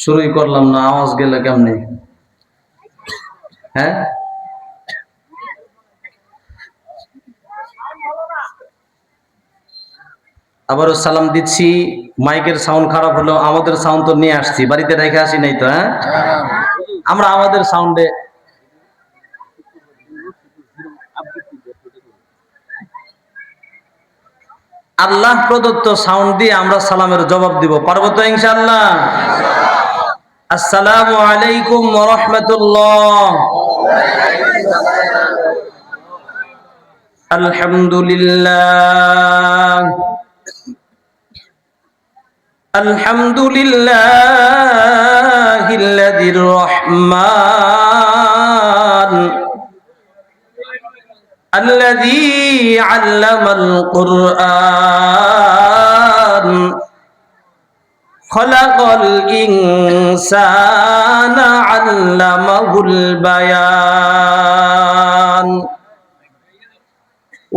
শুরুই করলাম না, আওয়াজ গেলে কেমনে? হ্যাঁ, আবারও সালাম দিচ্ছি। মাইকের সাউন্ড খারাপ হলো, আমাদের সাউন্ড তো নিয়ে আসছি, বাড়িতে রেখে আসি নাই তো। হ্যাঁ, আমরা আমাদের সাউন্ডে আল্লাহ প্রদত্ত সাউন্ড দিয়ে আমরা সালামের জবাব দিব, পারবো তো ইনশাআল্লাহ? আসসালামু আলাইকুম ওয়া রাহমাতুল্লাহ। আলহামদুলিল্লাহ আলহামদুলিল্লাহিল্লাযির রহমান الذي علم القرآن خلق الإنسان علمه البيان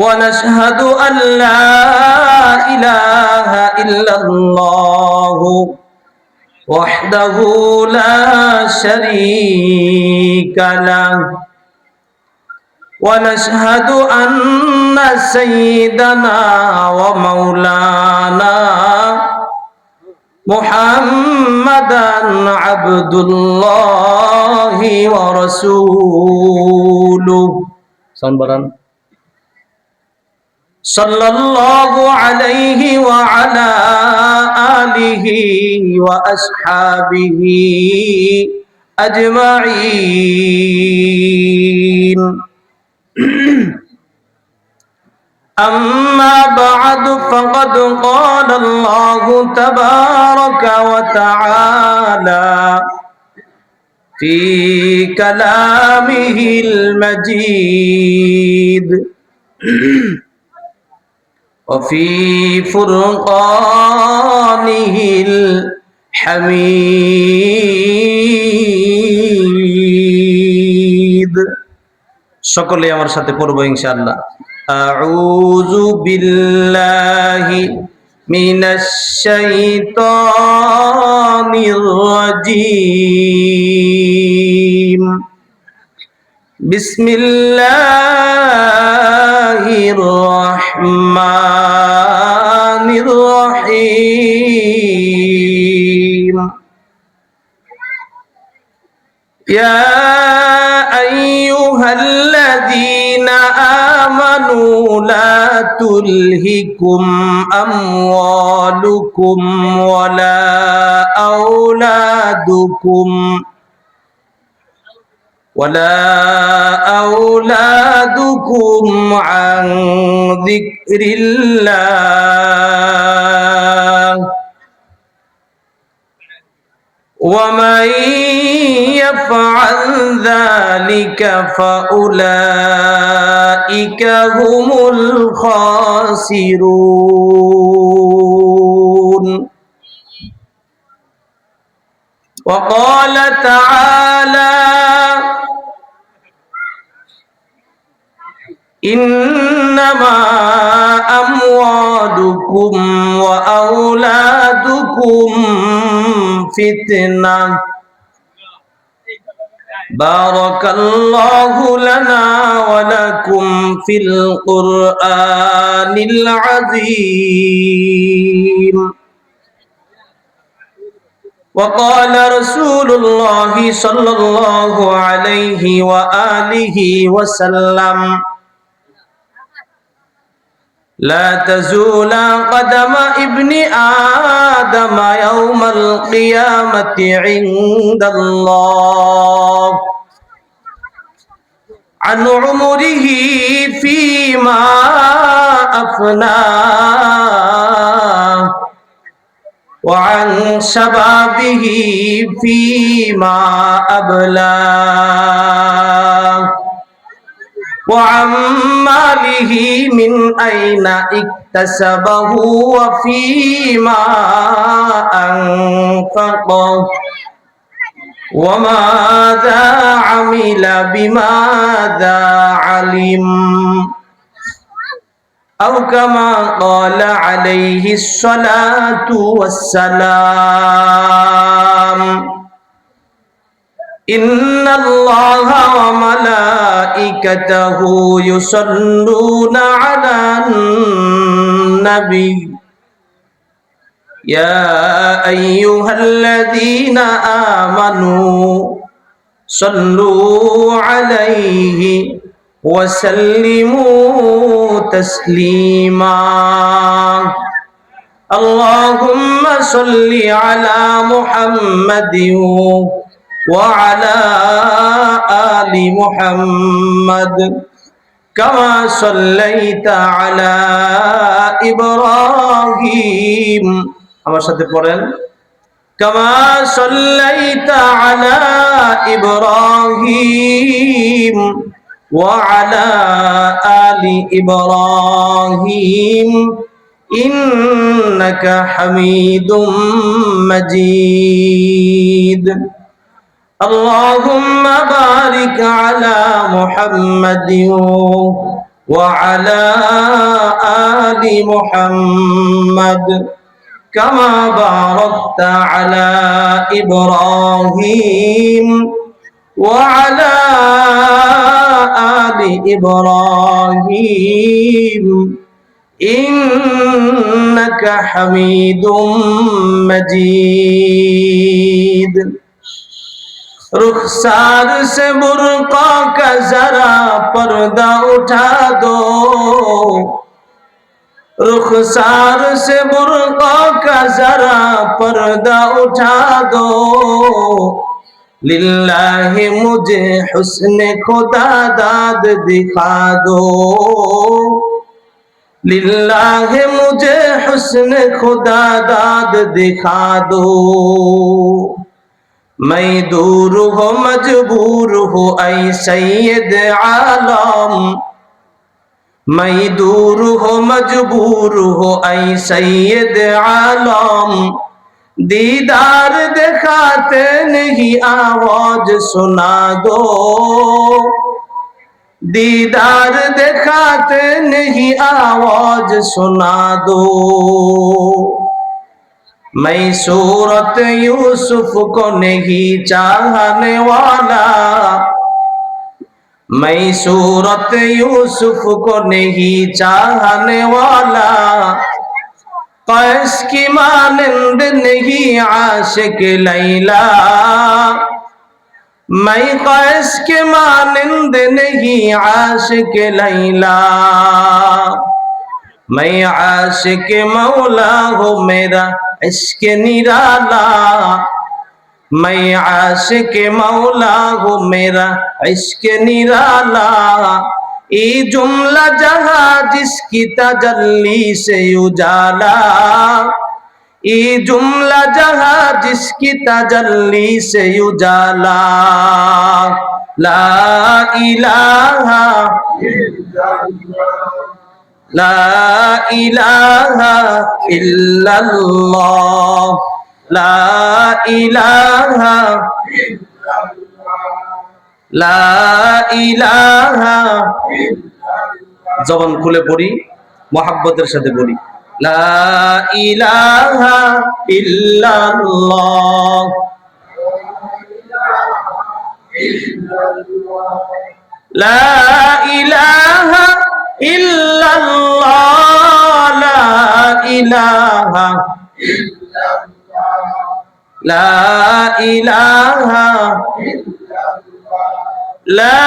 ونشهد أن لا إله إلا الله وحده لا شريك له ونشهد أن سيدنا ومولانا محمدا عبد الله ورسوله صلى الله عليه وعلى آله وأصحابه أجمعين أما بعد فقد قال الله تبارك وتعالى في كلامه المجيد وفي فرقانه الحميد সকলে আমার সাথে পড়বো ইনশাআল্লাহ। আউযু বিল্লাহি মিনাশ শাইতানির রাজীম। বিসমিল্লাহির রহমানির রহিম। ইয়া আইয়ুহাল্লাযীনা আমানু লা তুলহিকুম আমওয়ালুকুম ওয়ালা أولادكم عن ذكر الله ومن يفعل ذلك فأولئك هم الخاسرون. وقال تعالى إنما أموالكم وأولادكم فتنة. بارك الله لنا ولكم في القرآن العظيم. وقال رسول الله صلى الله عليه وآله وسلم لا تزول قدم ابن آدم يوم القيامة عند الله عن عمره فيما أفناه وعن شبابه فيما أبلاه وعن ماله من أين اكتسبه وفيما أنفقه وماذا عمل بماذا علم. أو كما قال عليه الصلاة والسلام إن الله وملائكته يصلون على النبي يا أيها الذين آمنوا صلوا عليه وسلموا تسليما اللهم صل على محمد وعلى آل محمد كما صليت على إبراهيم আমার সাথে পড়েন كما صليت على إبراهيم وعلى آل إبراهيم إنك حميد مجيد اللهم بارك على محمد وعلى آل محمد كما باركت على إبراهيم وعلى آل إبراهيم إنك حميد مجيد रुखसार से बुर्का का जरा पर्दा उठा दो रुखसार से बुर्का का जरा पर्दा उठा दो लिल्लाहि मुझे हुस्न खुदा दाद दिखा दो लिल्लाहि मुझे हुस्न खुदा दाद दिखा दो मैं दूर हो मजबूर हो ऐ सैयद आलम मैं दूर हो मजबूर हो ऐ सैयद आलम दीदार दिखाते नहीं आवाज सुना दो दीदार दिखाते नहीं आवाज सुना दो मैं सूरत यूसुफ को नहीं चाहने वाला मैं सूरत यूसुफ को नहीं चाहने वाला कैस की मानंद नहीं आशिक लैला मैं कैस के मानंद नहीं आशिक लैला मैं आशिक मौला हो मेरा इश्क निराला मैं आशिक मौला हूँ मेरा इश्क निराला ये जुमला जहाँ जिसकी तजल्ली से उजाला ये जुमला जहाँ जिसकी तजल्ली से उजाला ला इलाहा ला इलाहा इल्लल्लाह ला इलाहा ला इलाहा জবান খুলে পড়ি মোহাব্বতের সাথে পড়ি লা ইলাহা ইল্লাল্লাহ লা ইলাহা ইল্লাল্লাহ লা ইলাহা লা ইলাহা লা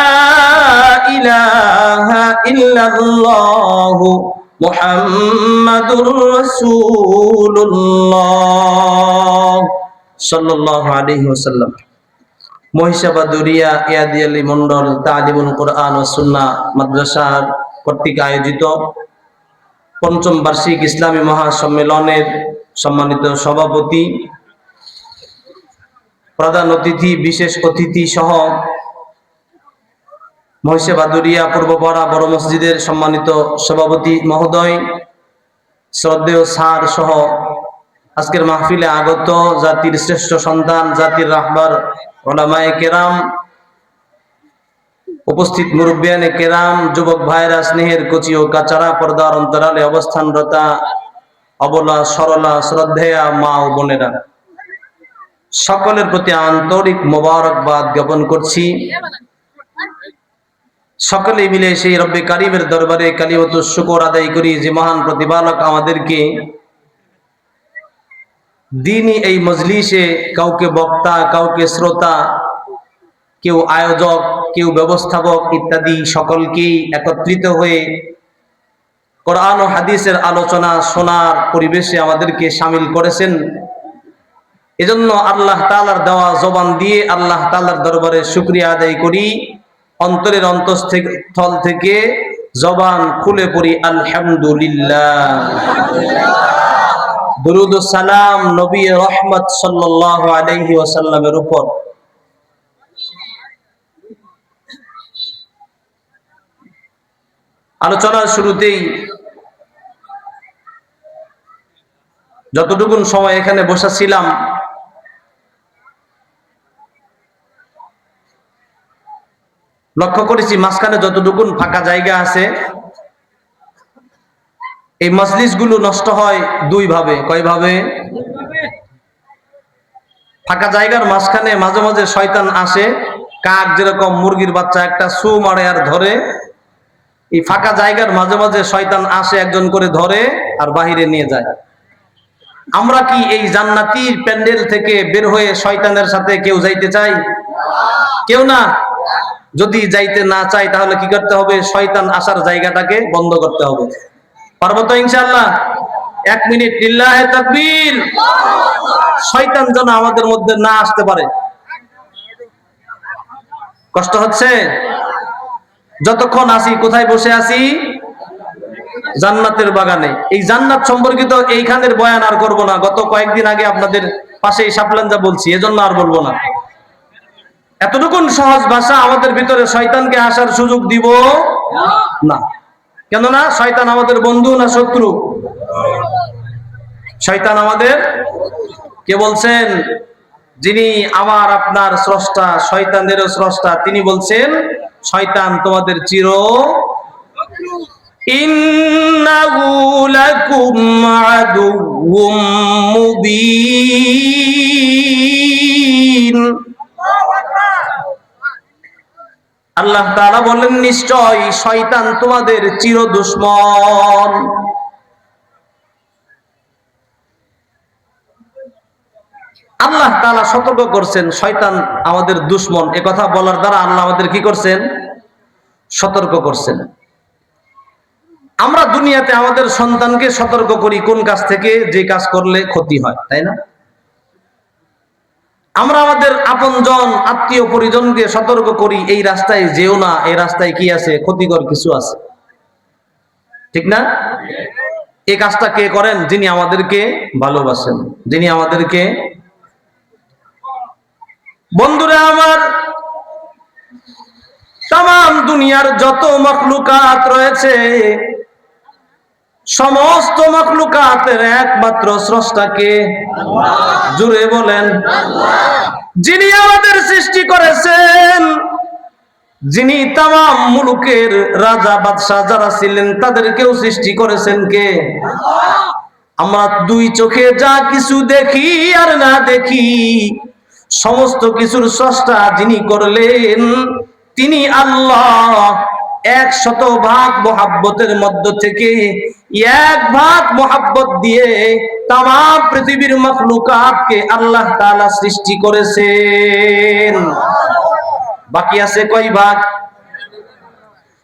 ইলাহা ইল্লাল্লাহ মুহাম্মাদুর রাসূলুল্লাহ সাল্লাল্লাহু আলাইহি ওয়াসাল্লাম। মহিষাবাদুরিয়া ইয়াদি আলী মন্ডল তালিমুল কোরআন ও সুন্নাহ মাদ্রাসার কর্তৃক আয়োজিত পঞ্চম বার্ষিক ইসলামী মহাসম্মেলনের সম্মানিত সভাপতি, প্রধান অতিথি, বিশেষ অতিথি সহ মহিষাবাদুরিয়া পূর্বপাড়া বড় মসজিদের সম্মানিত সভাপতি মহোদয়, শ্রদ্ধেয় স্যার সহ আজকের মাহফিলে আগত জাতির শ্রেষ্ঠ সন্তান, জাতির রাহবার উলামায়ে কেরাম, উপস্থিত মুরব্বিয়ানে কেরাম, যুবক ভাইরা, স্নেহের কচি ও কাচারা, পর্দার অন্তরালে অবস্থানরতা অবলা সরলা শ্রদ্ধেয়া মা ও বোনেরা, সকলের প্রতি আন্তরিক মোবারকবাদ জ্ঞাপন করছি। সকলে মিলে সেই রব্বে কারিমের দরবারে কালিমাতুশ শুকর আদায় করি যে মহান প্রতিপালক আমাদেরকে দ্বীনি এই মজলিসে কাউকে বক্তা, কাউকে শ্রোতা, কেউ আয়োজক, কেউ ব্যবস্থাপক ইত্যাদি সকলকেই একত্রিত হয়ে কোরআন ও হাদিসের আলোচনা শোনার পরিবেশে আমাদেরকে শামিল করেছেন। এজন্য আল্লাহ তাআলার দেওয়া জবান দিয়ে আল্লাহ তাআলার দরবারে শুকরিয়া আদায় করি। অন্তরের অন্তঃস্থল থেকে জবান খুলে পড়ি আলহামদুলিল্লাহ। দুরুদ ও সালাম নবী রহমত সাল্লাল্লাহু আলাইহি ওয়াসাল্লামের উপর। আলোচনার শুরুতেই যতটুকুন সময় এখানে বসেছিলাম লক্ষ্য করেছি মাঝখানে যতটুকুন ফাঁকা জায়গা আছে এই মজলিসগুলো নষ্ট হয় দুই ভাবে। কয় ভাবে? ফাঁকা জায়গার মাঝখানে মাঝে মাঝে শয়তান আসে, কাক যেরকম মুরগির বাচ্চা একটা সু মারে আর ধরে, এই ফাঁকা জায়গার মাঝে মাঝে শয়তান আসে, একজন করে ধরে আর বাহিরে নিয়ে যায়। আমরা কি এই জান্নাতির প্যান্ডেল থেকে বের হয়ে শয়তানের সাথে কেউ যাইতে চাই? কেউ না। যদি যাইতে না চাই তাহলে কি করতে হবে? শয়তান আসার জায়গাটাকে বন্ধ করতে হবে। পারবো তো ইনশাআল্লাহ? 1 মিনিট লিল্লাহে তাকবীর। শয়তান যেন আমাদের মধ্যে না আসতে পারে। কষ্ট হচ্ছে? যতক্ষণ আসি কোথায় বসে আছি? জান্নাতের বাগানে। এই জান্নাত সম্পর্কিত এইখানের বয়ান আর করব না। গত কয়েকদিন আগে আপনাদের পাশেই সাপলাঞ্জা বলছি, এজন্য আর বলবো না। এতটুকুন সহজ ভাষা আমাদের ভিতরে শয়তানকে আসার সুযোগ দিব না। কেননা শয়তান আমাদের বন্ধু না শত্রু? শয়তান আমাদের, কে বলছেন? যিনি আমার আপনার স্রষ্টা, শয়তানেরও স্রষ্টা, তিনি বলছেন শয়তান তোমাদের চির ইন্নাহু লাকুম আদুউম মুবিন। আল্লাহ তাআলা বলেন নিশ্চয় শয়তান তোমাদের চির দুশমন। আল্লাহ তাআলা সতর্ক করছেন শয়তান আমাদের দুশমন। এ কথা বলার দ্বারা আল্লাহ আমাদের কি করছেন? সতর্ক করছেন। আমরা দুনিয়াতে আমাদের সন্তানকে সতর্ক করি কোন কাজ থেকে? যে কাজ করলে ক্ষতি হয়, তাই না? আমরা আমাদের আপনজন, আত্মীয় পরিজনকে সতর্ক করি এই রাস্তায় যেও না, এই রাস্তায় কি আছে? ক্ষতিকর কিছু আছে, ঠিক না? এই কাজটা কে করেন? যিনি আমাদেরকে ভালোবাসেন, যিনি আমাদেরকে। বন্ধুরা আমার, তাম দুনিয়ার যত মখলুকাত রয়েছে সমস্ত মখলুকাতের একমাত্র স্রষ্টাকে জুড়ে বলেন যিনি আমাদের সৃষ্টি করেছেন, যিনি তাম মুলুকের রাজা বাদশাহ যারা ছিলেন তাদেরকেও সৃষ্টি করেছেন কে? আমরা দুই চোখে যা কিছু দেখি আর না দেখি সমস্ত কিছুর স্রষ্টা যিনি করলেন তিনি আল্লাহ। 100% মোহাব্বতের মধ্য থেকে 1 ভাগ মোহাব্বত দিয়ে তাম পৃথিবীর মখলুকাতকে আল্লাহ তাআলা সৃষ্টি করেছেন। বাকি আছে কয় ভাগ?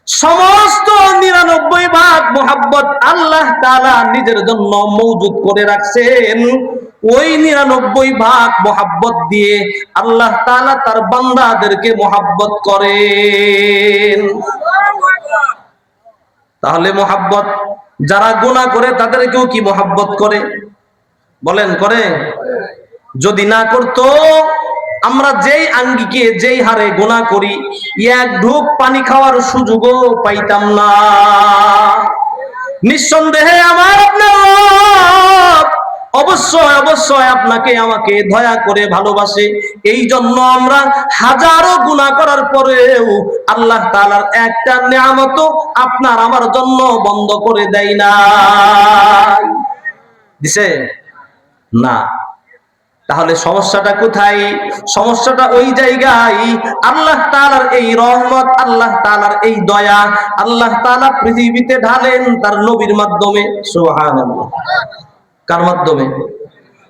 সমস্ত 99 ভাগ মোহাব্বত আল্লাহ তাআলা নিজের জন্য মওজুদ করে রাখছেন। ওই 99 ভাগ মোহাব্বত দিয়ে আল্লাহ তাআলা তার বান্দাদেরকে মোহাব্বত করেন। তাহলে মোহাব্বত যারা গুনাহ করে তাদেরকেও কি মোহাব্বত করে? বলেন করে? যদি না করতো আমরা যেই আঙ্গিকে যেই হারে গুনাহ করি 1 ঢোক পানি খাওয়ার সুযোগও পাইতাম না। নিঃসন্দেহে আমার আপনার অবশ্য অবশ্যই অবশ্যই আপনাকে আমাকে দয়া করে ভালোবাসে। এই জন্য আমরা হাজারো গুনাহ করার পরেও আল্লাহ তাআলার একটা নিয়ামতও আপনার আমার জন্য বন্ধ করে দেয় না। দিছে না? তাহলে সমস্যাটা কোথায়? সমস্যাটা ওই জায়গায়, আল্লাহ তাআলার এই রহমত, আল্লাহ তাআলার এই দয়া আল্লাহ তাআলা পৃথিবীতে ঢালেন তার নবীর মাধ্যমে। সুবহানাল্লাহ। কার মাধ্যমে?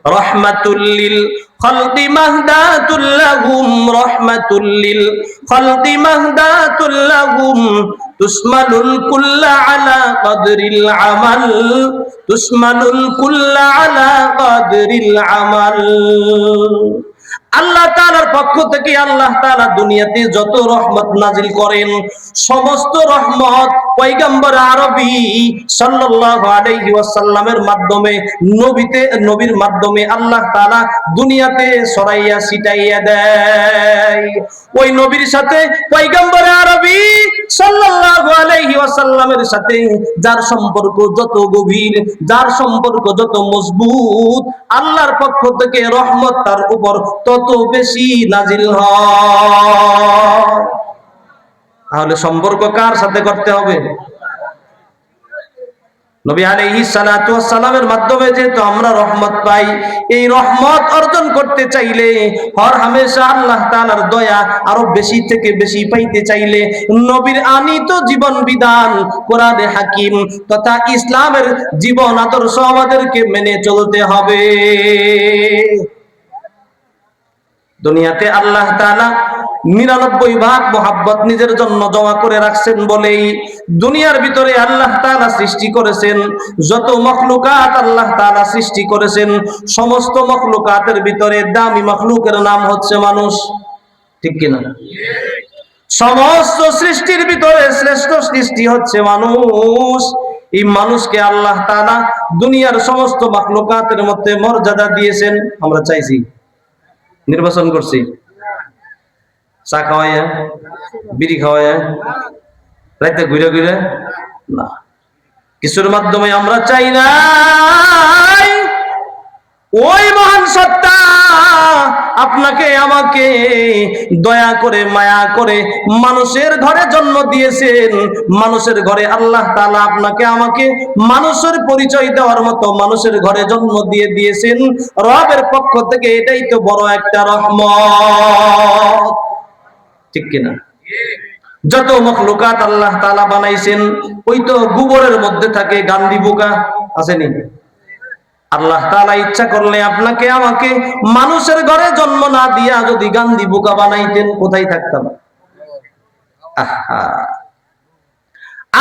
রহমাতুল লিল খালকি মাহদাতুল লাহুম, রহমাতুল লিল খালকি মাহদাতুল লাহুম, তুশমালুল কুল্লা আলা কদরিল আমাল, তুশমালুল কুল্লা আলা কদরিল আমাল। আল্লাহ তাআলার পক্ষ থেকে আল্লাহ তাআলা দুনিয়াতে যত রহমত নাজিল করেন, সমস্ত রহমত পয়গম্বর আরবী সাল্লাল্লাহু আলাইহি ওয়াসাল্লামের মাধ্যমে, নবীর মাধ্যমে আল্লাহ তাআলা দুনিয়াতে ছড়াইয়া ছিটাইয়া দেয়। ওই নবীর সাথে পয়গম্বর আরবী সাল্লাল্লাহু আলাইহি ওয়াসাল্লামের সাথে যার সম্পর্ক যত গভীর, যার সম্পর্ক যত মজবুত, আল্লাহর পক্ষ থেকে রহমত তার উপর তত বেশি নাজিল হয়। তাহলে সম্পর্ক কার সাথে করতে হবে? নবী আলাইহিস সালাতু ওয়াস সালামের মাধ্যমে যেহেতু আমরা রহমত পাই, এই রহমত অর্জন করতে চাইলে, হর হামেশা আল্লাহ তাআলার দয়া আরো বেশি থেকে বেশি পাইতে চাইলে নবীর আনিত জীবন বিধান, কোরআনে হাকিম তথা ইসলামের জীবন আদর্শ আমাদেরকে মেনে চলতে হবে। দুনিয়াতে আল্লাহ তাআলা ৯৯ ভাগ মোহাব্বত নিজের জন্য জমা করে রাখছেন বলেই দুনিয়ার ভিতরে আল্লাহ তাআলা সৃষ্টি করেছেন যত মখলুকাত আল্লাহ তাআলা সৃষ্টি করেছেন, সমস্ত মখলুকাতের ভিতরে দামি মখলুকের নাম হচ্ছে মানুষ। ঠিক কিনা? সমস্ত সৃষ্টির ভিতরে শ্রেষ্ঠ সৃষ্টি হচ্ছে মানুষ। এই মানুষকে আল্লাহ তাআলা দুনিয়ার সমস্ত মখলুকাতের মধ্যে মর্যাদা দিয়েছেন। আমরা চাইছি, নির্বাচন করছি, চা খাওয়াইয়া, বিড়ি খাওয়াইয়া, রাইতে ঘুরে ঘুরে না, কিছুর মাধ্যমে আমরা চাই না। ওই মহান সত্তা আপনাকে আমাকে দয়া করে মায়া করে মানুষের ঘরে জন্ম দিয়েছেন। মানুষের ঘরে আল্লাহ তাআলা আপনাকে আমাকে মানুষের পরিচয় দেওয়ার মতো মানুষের ঘরে জন্ম দিয়েছেন। রবের পক্ষ থেকে এটাই তো বড় একটা রহমত। ঠিক কিনা? যত মখলুকাত আল্লাহ তাআলা বানাইছেন, ওই তো গোবরের মধ্যে থাকে গান্ধী পোকা, আসেনি? আল্লাহ তাআলা ইচ্ছা করলে আপনাকে আমাকে মানুষের ঘরে জন্ম না দিয়া যদি গান্ধী পোকা বানাইতেন, কোথায় থাকতাম?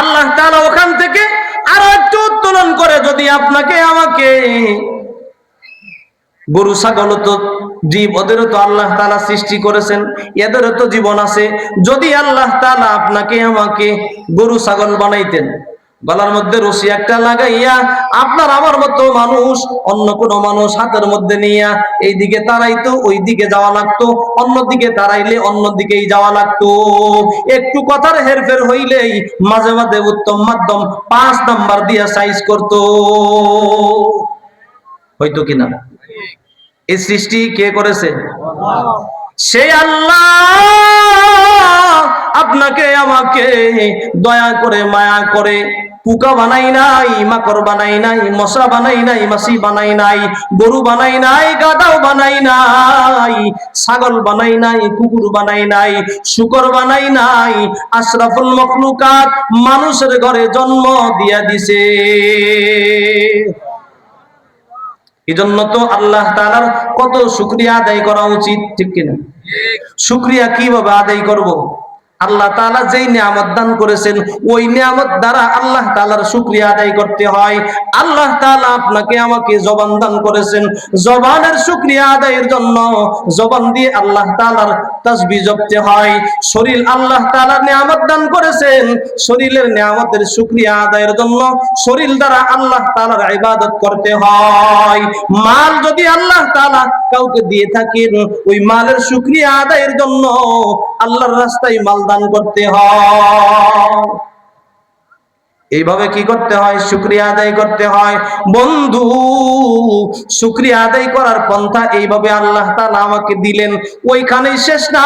আল্লাহ তাআলা ওখান থেকে আরো একটু উত্তোলন করে যদি আপনাকে আমাকে গরু ছাগল তো জীব, ওদেরও তো আল্লাহ তাআলা সৃষ্টি করেছেন, এদেরও তো জীবন আছে। যদি আল্লাহ তাআলা আপনাকে আমাকে গরু ছাগল বানাইতেন, গলার মধ্যে রশি একটা লাগাইয়া আপনার আমার মতো মানুষ অন্য কোন মানুষ হাতের মধ্যে নিয়ে এইদিকে তাড়াইতো, ওই দিকে যাওয়া লাগতো, অন্যদিকে তাড়াইলে অন্যদিকেই যাওয়া লাগতো। একটু কথার হেরফের হইলেই মাঝে মাঝে উত্তম মাধ্যম 5 নাম্বার দিয়া সাইজ করতো, হয়তো কিনা? এই সৃষ্টি কে করেছে? সেই আল্লাহ আপনাকে আমাকে দয়া করে মায়া করে পোকা বানাই নাই, মাকড় বানাই নাই, মশা বানাই নাই, মাছি বানাই নাই, গরু বানাই নাই, গাধাও বানাই নাই, ছাগল বানাই নাই, কুকুর বানাই নাই, শূকর বানাই নাই, আশরাফুল মখলুকাত মানুষের ঘরে জন্ম দিয়া দিছে। এজন্য তো আল্লাহ তাআলার কত শুকরিয়া আদায় করা উচিত। ঠিক কিনা? শুকরিয়া কিভাবে আদায় করব? আল্লাহ তাআলা যেই নিয়ামত দান করেছেন, ওই নিয়ামত দ্বারা আল্লাহ তাআলার শুকরিয়া আদায় করতে হয়। আল্লাহ তাআলা আপনাকে আমাকে জবান দান করেছেন, জবানের শুকরিয়া আদায়ের জন্য জবান দিয়ে আল্লাহ তাআলার তাসবিহ জপতে হয়। শরীর আল্লাহ তাআলা নিয়ামত দান করেছেন, শরীরের নিয়ামতের শুকরিয়া আদায়ের জন্য শরীর দ্বারা আল্লাহ তাআলার ইবাদত করতে হয়। মাল যদি আল্লাহ তাআলা কাউকে দিয়ে থাকেন, ওই মালের শুকরিয়া আদায়ের জন্য আল্লাহর রাস্তায় মাল দান করতে হয়। এইভাবে কি করতে হয়? শুকরিয়া আদায় করতে হয়। বন্ধু, শুকরিয়া আদায় করার পন্থা এইভাবে আল্লাহ তাআলা আমাকে দিলেন, ওইখানেই শেষ না।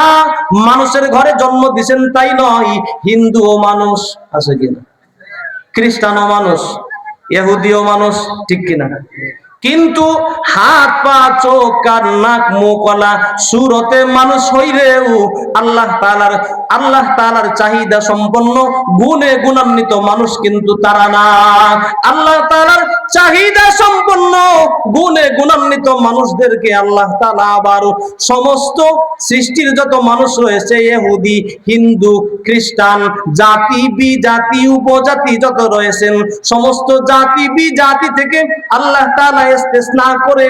মানুষের ঘরে জন্ম দিয়েছেন তাই নয়, হিন্দুও মানুষ আছে কিনা, খ্রিস্টানও মানুষ, ইহুদিও মানুষ, ঠিক কিনা? কিন্তু হাত পা চোখ কান নাক মুখ ওয়ালা সুরতে মানুষ হইলেও আল্লাহ তাআলার চাহিদা সম্পন্ন গুণে গুণান্বিত মানুষ কিন্তু তারা না। আল্লাহ তাআলার চাহিদা সম্পন্ন গুণে গুণান্বিত মানুষদেরকে আল্লাহ তাআলা আবার সমস্ত সৃষ্টির যত মানুষ রয়েছে, ইহুদি, হিন্দু, খ্রিস্টান, জাতি বিজাতি উপজাতি যত রয়েছেন, সমস্ত জাতি বিজাতি থেকে আল্লাহ তাআলা ইস্তিসনা করে,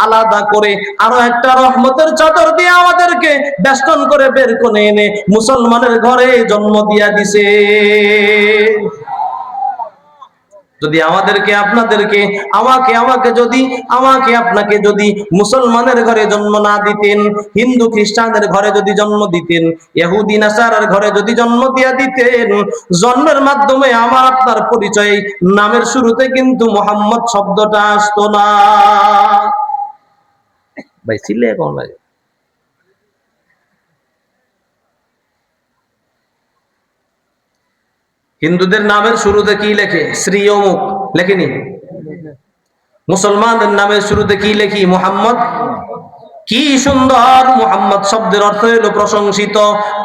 আলাদা করে আরো একটা রহমতের চাদর দিয়ে আমাদেরকে বেষ্টন করে বের করে এনে মুসলমানের ঘরে জন্ম দিয়া দিছে। যদি আমাদেরকে আপনাদেরকে আমাকে আপনাকে যদি মুসলমানের ঘরে জন্ম না দিতেন, হিন্দু খ্রিস্টানদের ঘরে যদি জন্ম দিতেন, ইহুদি নাসারার ঘরে যদি জন্ম দিয়া দিতেন, জন্মের মাধ্যমে আমার আপনার পরিচয় নামের শুরুতে কিন্তু মুহাম্মদ শব্দটা আসতো না। ভাই ছিলে কোন লাগে? হিন্দুদের নামের শুরুতে কি লেখে? শ্রী অমুক লেখেনি? মুসলমানদের নামের শুরুতে কি লেখি? মুহাম্মদ। কি সুন্দর! মুহাম্মদ শব্দের অর্থ হলো প্রশংসিত।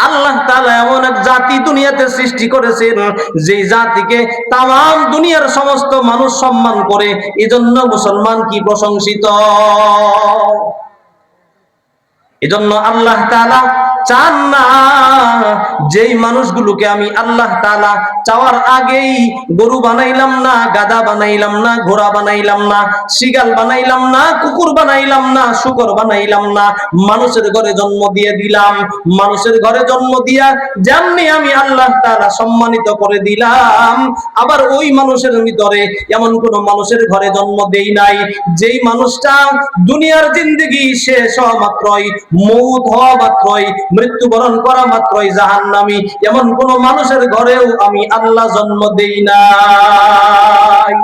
আল্লাহ তাআলা এমন এক জাতি দুনিয়াতে সৃষ্টি করেছেন, যে জাতিকে তাম দুনিয়ার সমস্ত মানুষ সম্মান করে, এজন্য মুসলমান কি প্রশংসিত। এজন্য আল্লাহ তাআলা চান না যেই মানুষগুলোকে আমি আল্লাহ তাআলা চাওয়ার আগেই গরু বানাইলাম না, গাধা বানাইলাম না, ঘোড়া বানাইলাম না, শিগাল বানাইলাম না, কুকুর বানাইলাম না, শূকর বানাইলাম না, মানুষের ঘরে জন্ম দিয়ে দিলাম। মানুষের ঘরে জন্ম দিয়া যেমনি আমি আল্লাহ তাআলা সম্মানিত করে দিলাম, আবার ওই মানুষের ভিতরে এমন কোন মানুষের ঘরে জন্ম দেই নাই যেই মানুষটা দুনিয়ার জিন্দেগি শেষ হওয়া মাত্রই, মউত হওয়া মাত্রই, মৃত্যুবরণ করা মাত্রই জাহান্নামী, এমন কোন মানুষের ঘরেও আমি আল্লাহ জন্ম দেই নাই।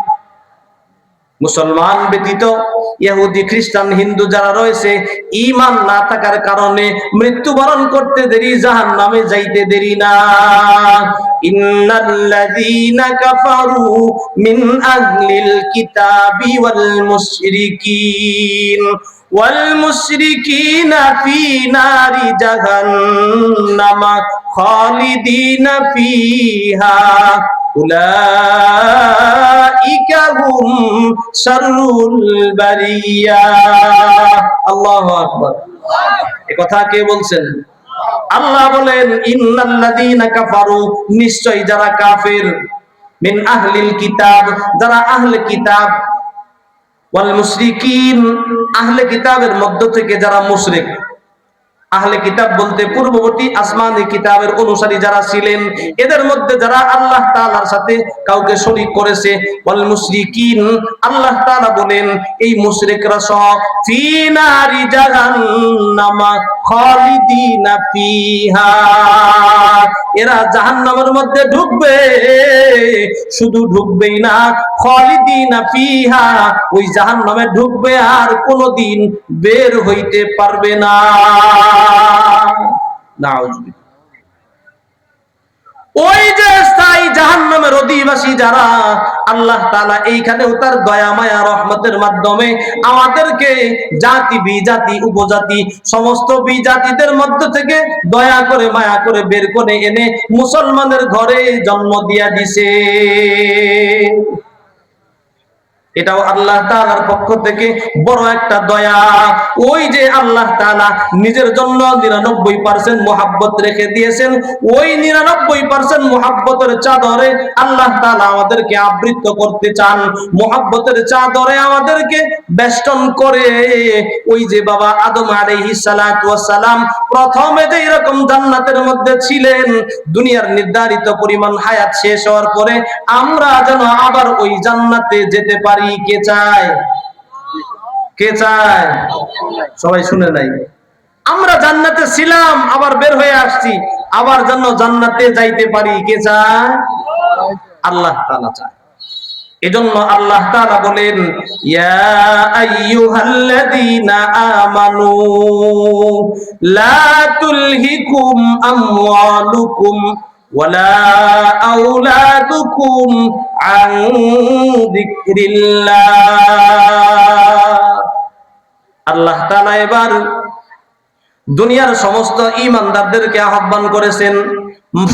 মুসলমান ব্যতীত ইহুদি, খ্রিস্টান, হিন্দু যারা রয়েছে, ঈমান না থাকার কারণে মৃত্যুবরণ করতে দেরি, জাহান্নামে যাইতে দেরি না। ইন্নাল্লাযীনা কাফারু মিন আহলিল কিতাবি ওয়াল মুশরিকিনা ফি নারি জাহান্নামা খালিদিনা ফিহা উলাইকা হুম শাররুল বারিয়া। আল্লাহু আকবার। এই কথা কে বলছেন? আল্লাহ বলেন, ইন্নাল্লাযীনা কাফারু, নিশ্চয় যারা কাফের, মিন আহলিল কিতাব, যারা আহলে কিতাব, ওয়াল মুশরিকিন, আহলে কিতাবের মধ্য থেকে যারা মুশরিক। আহলে কিতাব বলতে পূর্ববর্তী আসমানী কিতাবের অনুসারী যারা ছিলেন, এদের মধ্যে যারা আল্লাহ তাআলার সাথে কাউকে শরীক করেছে। ওয়াল মুশরিকিন, আল্লাহ তাআলা বলেন এই মুশরিকরা সহ ফি নারি জাহান্নামা খালিদিনা ফিহা, এরা জাহান্নামের মধ্যে ঢুকবে, শুধু ঢুকবেই না, খালিদিনা ফিহা, ওই জাহান্নামে ঢুকবে আর কোনোদিন বের হইতে পারবে না। নাউজুবিল্লাহ। ওই যে স্থায়ী জাহান্নামের অধিবাসী যারা, আল্লাহ তাআলা এইখানেও তার দয়া মায়া রহমতের মাধ্যমে আমাদেরকে জাতি বিজাতি উপজাতি সমস্ত বিজাতিদের মধ্য থেকে দয়া করে মায়া করে বের করে এনে মুসলমানের ঘরে জন্ম দিয়া দিছে। এটাও আল্লাহ তাআলার পক্ষ থেকে বড় একটা দয়া। ওই যে আল্লাহ তাআলা নিজের জন্য 99% মুহাব্বত রেখে দিয়েছেন, ওই 99% মুহাব্বতের চাদরে আল্লাহ তাআলা আমাদেরকে আবৃত করতে চান, মুহাব্বতের চাদরে আমাদেরকে বেষ্টন করে। ওই যে বাবা আদম আলাইহিস সালাতু ওয়াস সালাম প্রথমে যে এরকম জান্নাতের মধ্যে ছিলেন, দুনিয়ার নির্ধারিত পরিমাণ হায়াত শেষ হওয়ার পরে আমরা যেন আবার ওই জান্নাতে যেতে পারি। কে চায়? কে চায়? সবাই শুনে নাই? আমরা জান্নাতে ছিলাম, আবার বের হয়ে আসছি, আবার যেন জান্নাতে যাইতে পারি। কে চায়? আল্লাহ তাআলা চায়। এজন্য আল্লাহ তাআলা বলেন, ইয়া আইয়ুহাল্লাযীনা আমানু লা তুলহিকুম আমওয়ালুকুম ওয়ালা আওলাদুকুম আন যিকরিল্লাহ। আল্লাহ তাআলা এবার দুনিয়ার সমস্ত ঈমানদারদেরকে আহ্বান করেছেন।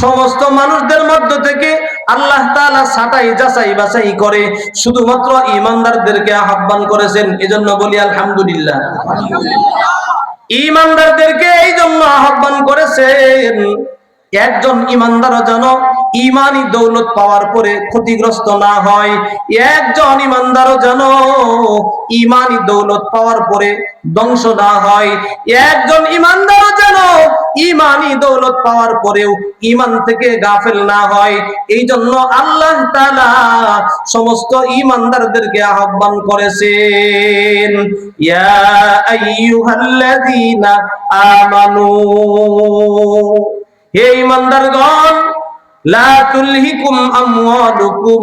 সমস্ত মানুষদের মধ্য থেকে আল্লাহ তাআলা ছাঁটাই যাচাই বাছাই করে শুধুমাত্র ঈমানদারদেরকে আহ্বান করেছেন। এজন্য বলি আলহামদুলিল্লাহ। ঈমানদারদেরকে এই জন্য আহ্বান করেছেন, একজন ঈমানদার যেন ঈমানি দৌলত পাওয়ার পরে ক্ষতিগ্রস্ত না হয়, একজন ঈমানদার যেন ঈমানি দৌলত পাওয়ার পরে ধ্বংস না হয়, একজন ঈমানদার যেন ঈমানি দৌলত পাওয়ার পরেও ঈমান থেকে গাফেল না হয়। এই জন্য আল্লাহ তাআলা সমস্ত ঈমানদারদেরকে আহ্বান করেছেন, ইয়া আইয়ুহাল্লাযীনা আমানু, হে ঈমানদারগণ, লা তুলহিকুম আমওয়ালুকুম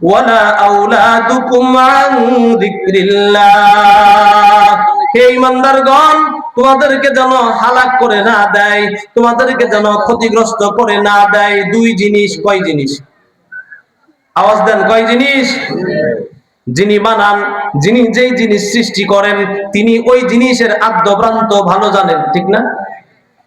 ওয়ালা আওলাদুকুম আন যিকরিল্লাহ। হে ঈমানদারগণ, তোমাদেরকে যেন হালাক করে না দেয়, তোমাদেরকে যেন ক্ষতিগ্রস্ত করে না দেয় দুই জিনিস। কয় জিনিস? আওয়াজ দেন, কয় জিনিস? যিনি বানান, যিনি যেই জিনিস সৃষ্টি করেন, তিনি ওই জিনিসের আদ্যপ্রান্ত ভালো জানেন, ঠিক না?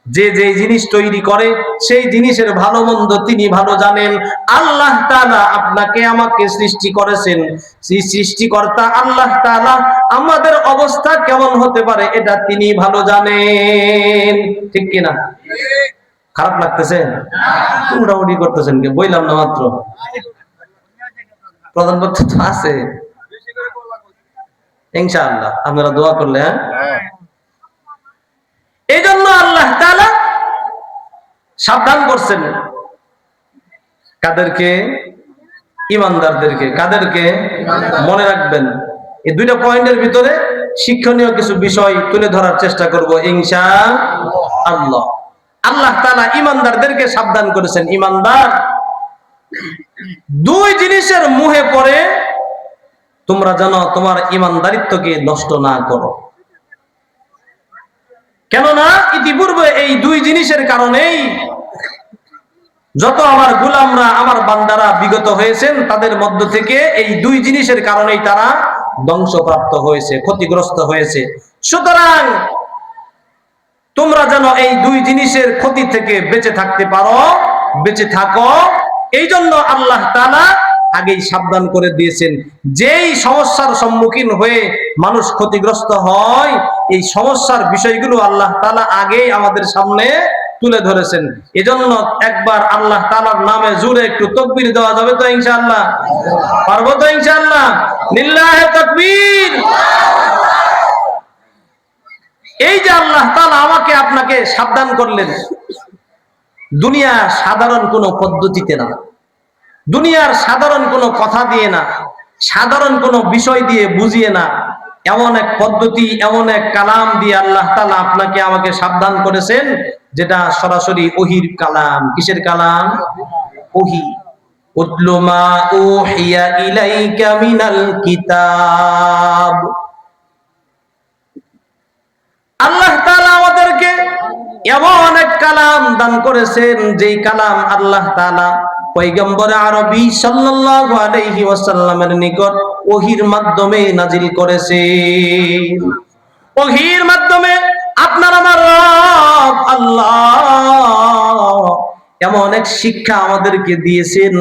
যে যেই জিনিস তৈরি করে সেই জিনিসের ভালো মন্দ তিনি ভালো জানেন। আল্লাহ তাআলা আপনাকে আমাকে সৃষ্টি করেছেন, সেই সৃষ্টিকর্তা আল্লাহ তাআলা আমাদের অবস্থা কেমন হতে পারে এটা তিনি ভালো জানেন, ঠিক কিনা? খারাপ লাগতেছে? মোটামুটি করতেছেন কি? বললাম না মাত্র, প্রধানমন্ত্রী তো আছে ইনশাআল্লাহ, আপনারা দোয়া করলে। হ্যাঁ, এই জন্য আল্লাহ তাআলা সাবধান করছেন কাদেরকে? ঈমানদারদেরকে। কাদেরকে? মনে রাখবেন, এই দুইটা পয়েন্টের ভিতরে শিক্ষণীয় কিছু বিষয় তুলে ধরার চেষ্টা করব ইনশাআল্লাহ। আল্লাহ তাআলা ঈমানদারদেরকে সাবধান করেছেন, ঈমানদার, দুই জিনিসের মুহে পড়ে তোমরা যেন তোমার ঈমানদারিত্বকে নষ্ট না করো। কেননা ইতিপূর্বে এই দুই জিনিসের কারণেই যত আমার গোলামরা, আমার বান্দারা বিগত হয়েছেন, তাদের মধ্য থেকে এই দুই জিনিসের কারণেই তারা ধ্বংসপ্রাপ্ত হয়েছে, ক্ষতিগ্রস্ত হয়েছে। সুতরাং তোমরা যেন এই দুই জিনিসের ক্ষতি থেকে বেঁচে থাকতে পারো, বেঁচে থাকো, এই জন্য আল্লাহ তাআলা আগেই সাবধান করে দিয়েছেন। যেই সমস্যার সম্মুখীন হয়ে মানুষ ক্ষতিগ্রস্ত হয়, এই সমস্যার বিষয়গুলো আল্লাহ তাআলা আগেই আমাদের সামনে তুলে ধরেছেন। এজন্য একবার আল্লাহ তাআলার নামে জোরে একটু তাকবীর দেওয়া যাবে তো ইনশাআল্লাহ? পারবো তো ইনশাআল্লাহ? লিল্লাহি তাকবীর। এই যে আল্লাহ তাআলা আমাকে আপনাকে সাবধান করলেন, দুনিয়া সাধারণ কোনো পদ্ধতিতে না, দুনিয়ার সাধারণ কোনো কথা দিয়ে না, সাধারণ কোনো বিষয় দিয়ে বুঝিয়ে না, এমন এক পদ্ধতি, এমন এক কালাম দিয়ে আল্লাহ তাআলা আপনাকে আমাকে সাবধান করেছেন, যেটা সরাসরি ওহীর কালাম। কিসের কালাম? ওহী। উতলু মা উহিয়া ইলাইকা মিনাল কিতাব। আল্লাহ তাআলা আমাদেরকে এমন এক কালাম দান করেছেন, যেই কালাম আল্লাহ তাআলা পয়গম্বর আরবী সাল্লাল্লাহু আলাইহি ওয়াসাল্লামের নিকট ওহীর মাধ্যমে নাজিল করেছেন। ওহীর মাধ্যমে আপনার আমার রব আল্লাহ এমন এক শিক্ষা আমাদেরকে দিয়েছেন,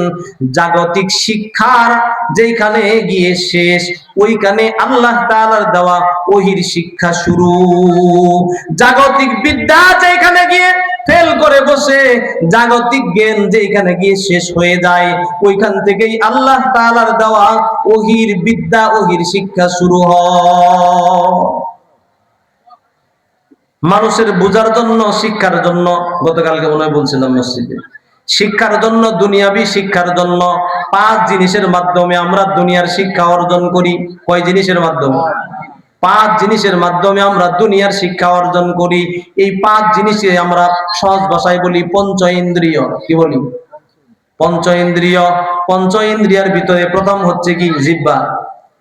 জাগতিক শিক্ষার যেখানে গিয়ে শেষ, ওইখানে আল্লাহ তাআলার দেওয়া ওহীর শিক্ষা শুরু। জাগতিক বিদ্যা যেখানে গিয়ে ফেল করে বসে, জাগতিক জ্ঞান যেখানে গিয়ে শেষ হয়ে যায়, ওইখান থেকেই আল্লাহ তাআলার দেওয়া ওহীর বিদ্যা, ওহীর শিক্ষা শুরু হয়। মানুষের বোঝার জন্য, শিক্ষার জন্য, গতকালকে মনে হয় বলছিলাম মসজিদে, শিক্ষার জন্য, দুনিয়াবি শিক্ষার জন্য 5 জিনিসের মাধ্যমে আমরা দুনিয়ার শিক্ষা অর্জন করি। কয় জিনিসের মাধ্যমে? 5 জিনিসের মাধ্যমে আমরা দুনিয়ার শিক্ষা অর্জন করি। এই 5 জিনিসে আমরা সহজ ভাষায় বলি পঞ্চ ইন্দ্রিয়। কি বলি? পঞ্চ ইন্দ্রিয়, পঞ্চ ইন্দ্রিয়ার ভিতরে প্রথম হচ্ছে কি জিহ্বা,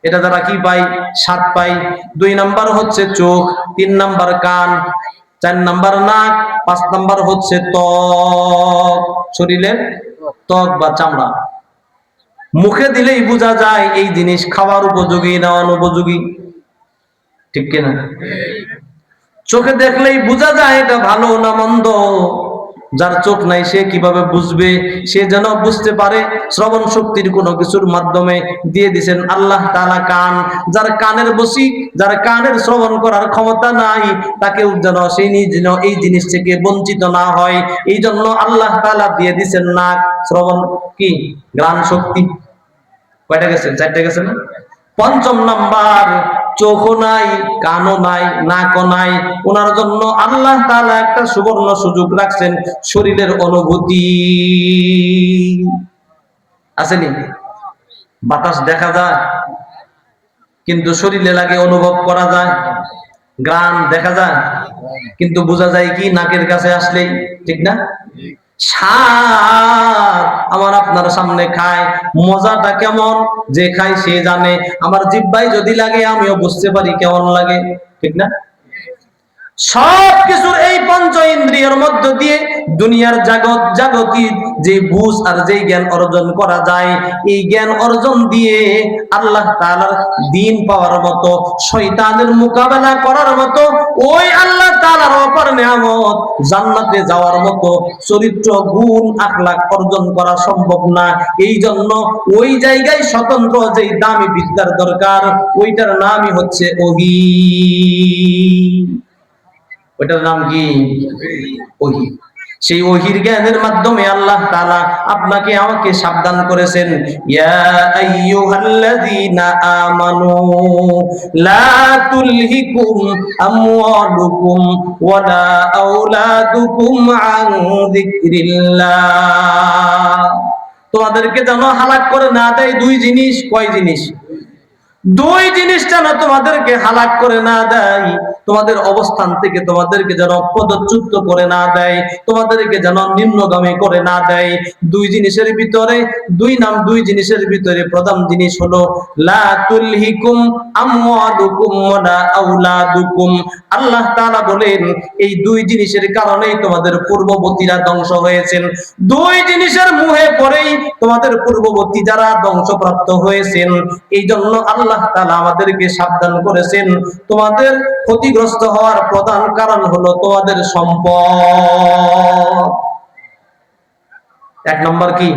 এটা দ্বারা কি পাই? স্বাদ পাই। 2 নাম্বার হচ্ছে চোখ, 3 নাম্বার কান, 4 নাম্বার নাক, 5 নাম্বার হচ্ছে ত্বক, শরীরের ত্বক বা চামড়া। মুখে দিলেই বোঝা যায় এই জিনিস খাওয়ার উপযোগী না অনুপযোগী, ঠিক কিনা? চোখে দেখলেই বোঝা যায় এটা ভালো না মন্দ। যার চোখ নাই সে কিভাবে বুঝবে? সে যেন বুঝতে পারে শ্রবণ শক্তির কোনো কিছুর মাধ্যমে দিয়ে দিয়েছেন আল্লাহ তাআলা কান। যার কানের বসি, যার কানের শ্রবণ করার ক্ষমতা নাই, তাকেও যেন সেই যেন এই জিনিস থেকে বঞ্চিত না হয়, এই জন্য আল্লাহ তাআলা দিয়ে দিয়েছেন নাক, শ্রবণ কি ঘ্রাণ শক্তি। কয়টা গেছে? 4টা গেছে না? পঞ্চম নাম্বার, চোখও নাই, কানও নাই, নাকও নাই, ওনার জন্য আল্লাহ তাআলা একটা সুবর্ণ সুযোগ রাখছেন, শরীরের অনুভূতি আসেনি? বাতাস দেখা যায় কিন্তু শরীরে লাগে, অনুভব করা যায়। ঘ্রাণ দেখা যায় কিন্তু বোঝা যায় কি নাকের কাছে আসলেই, ঠিক না? স্বাদ আমার আপনার সামনে খায়, মজাটা কেমন যে খায় সে জানে। আমার জিহ্বায় যদি লাগে আমিও বুঝতে পারি কেমন লাগে, ঠিক না? সবকিছুর এই পঞ্চ ইন্দ্রিয়ের মধ্য দিয়ে দুনিয়ার জাগতিক যে বুঝ আর যে জ্ঞান অর্জন করা যায়, এই জ্ঞান অর্জন দিয়ে আল্লাহ তাআলার দ্বীন পাওয়ার মতো, শয়তানের মোকাবেলা করার মতো, ওই আল্লাহ তাআলার অপার নিয়ামত জান্নাতে যাওয়ার মতো চরিত্র গুণ আখলাক অর্জন করা সম্ভব না। এই জন্য ওই জায়গায় স্বতন্ত্র যেই দামি বিদ্যার দরকার, ওইটার নামই হচ্ছে ওহী। ওইটার নাম কি? ওহী। সেই ওহীর জ্ঞানের মাধ্যমে আল্লাহ তাআলা আপনাকে আমাকে সাবধান করেছেন, ইয়া আইয়ুহাল্লাযীনা আমানু লা তুলহিকুম আমওয়ালুকুম ওয়ালা আওলাদুকুম আন যিকরিল্লাহ। তোমাদেরকে যেন হালাক করে না দেয় 2 জিনিস। কয় জিনিস? 2 জিনিস যেন তোমাদেরকে হালাক করে না দেয়, তোমাদের অবস্থান থেকে তোমাদেরকে যেন পদচ্যুত করে না দেয়, তোমাদেরকে যেন নিম্নগামী করে না দেয়। 2 জিনিসের ভিতরে 2 জিনিসের ভিতরে প্রথম জিনিস হলো লা তুলহিকুম আমওয়ালুকুম ওয়ালা আওলাদুকুম। আল্লাহ তাআলা বলেন এই 2 জিনিসের কারণেই তোমাদের পূর্ববর্তীরা ধ্বংস হয়েছেন। 2 জিনিসের মুহে পড়েই তোমাদের পূর্ববর্তী যারা ধ্বংসপ্রাপ্ত হয়েছেন। এই জন্য আল্লাহ তাআলা আমাদেরকে সাবধান করেছেন, তোমাদের ক্ষতিগ্রস্ত হওয়ার প্রধান কারণ হলো তোমাদের সম্পদ। 1 নম্বর কি?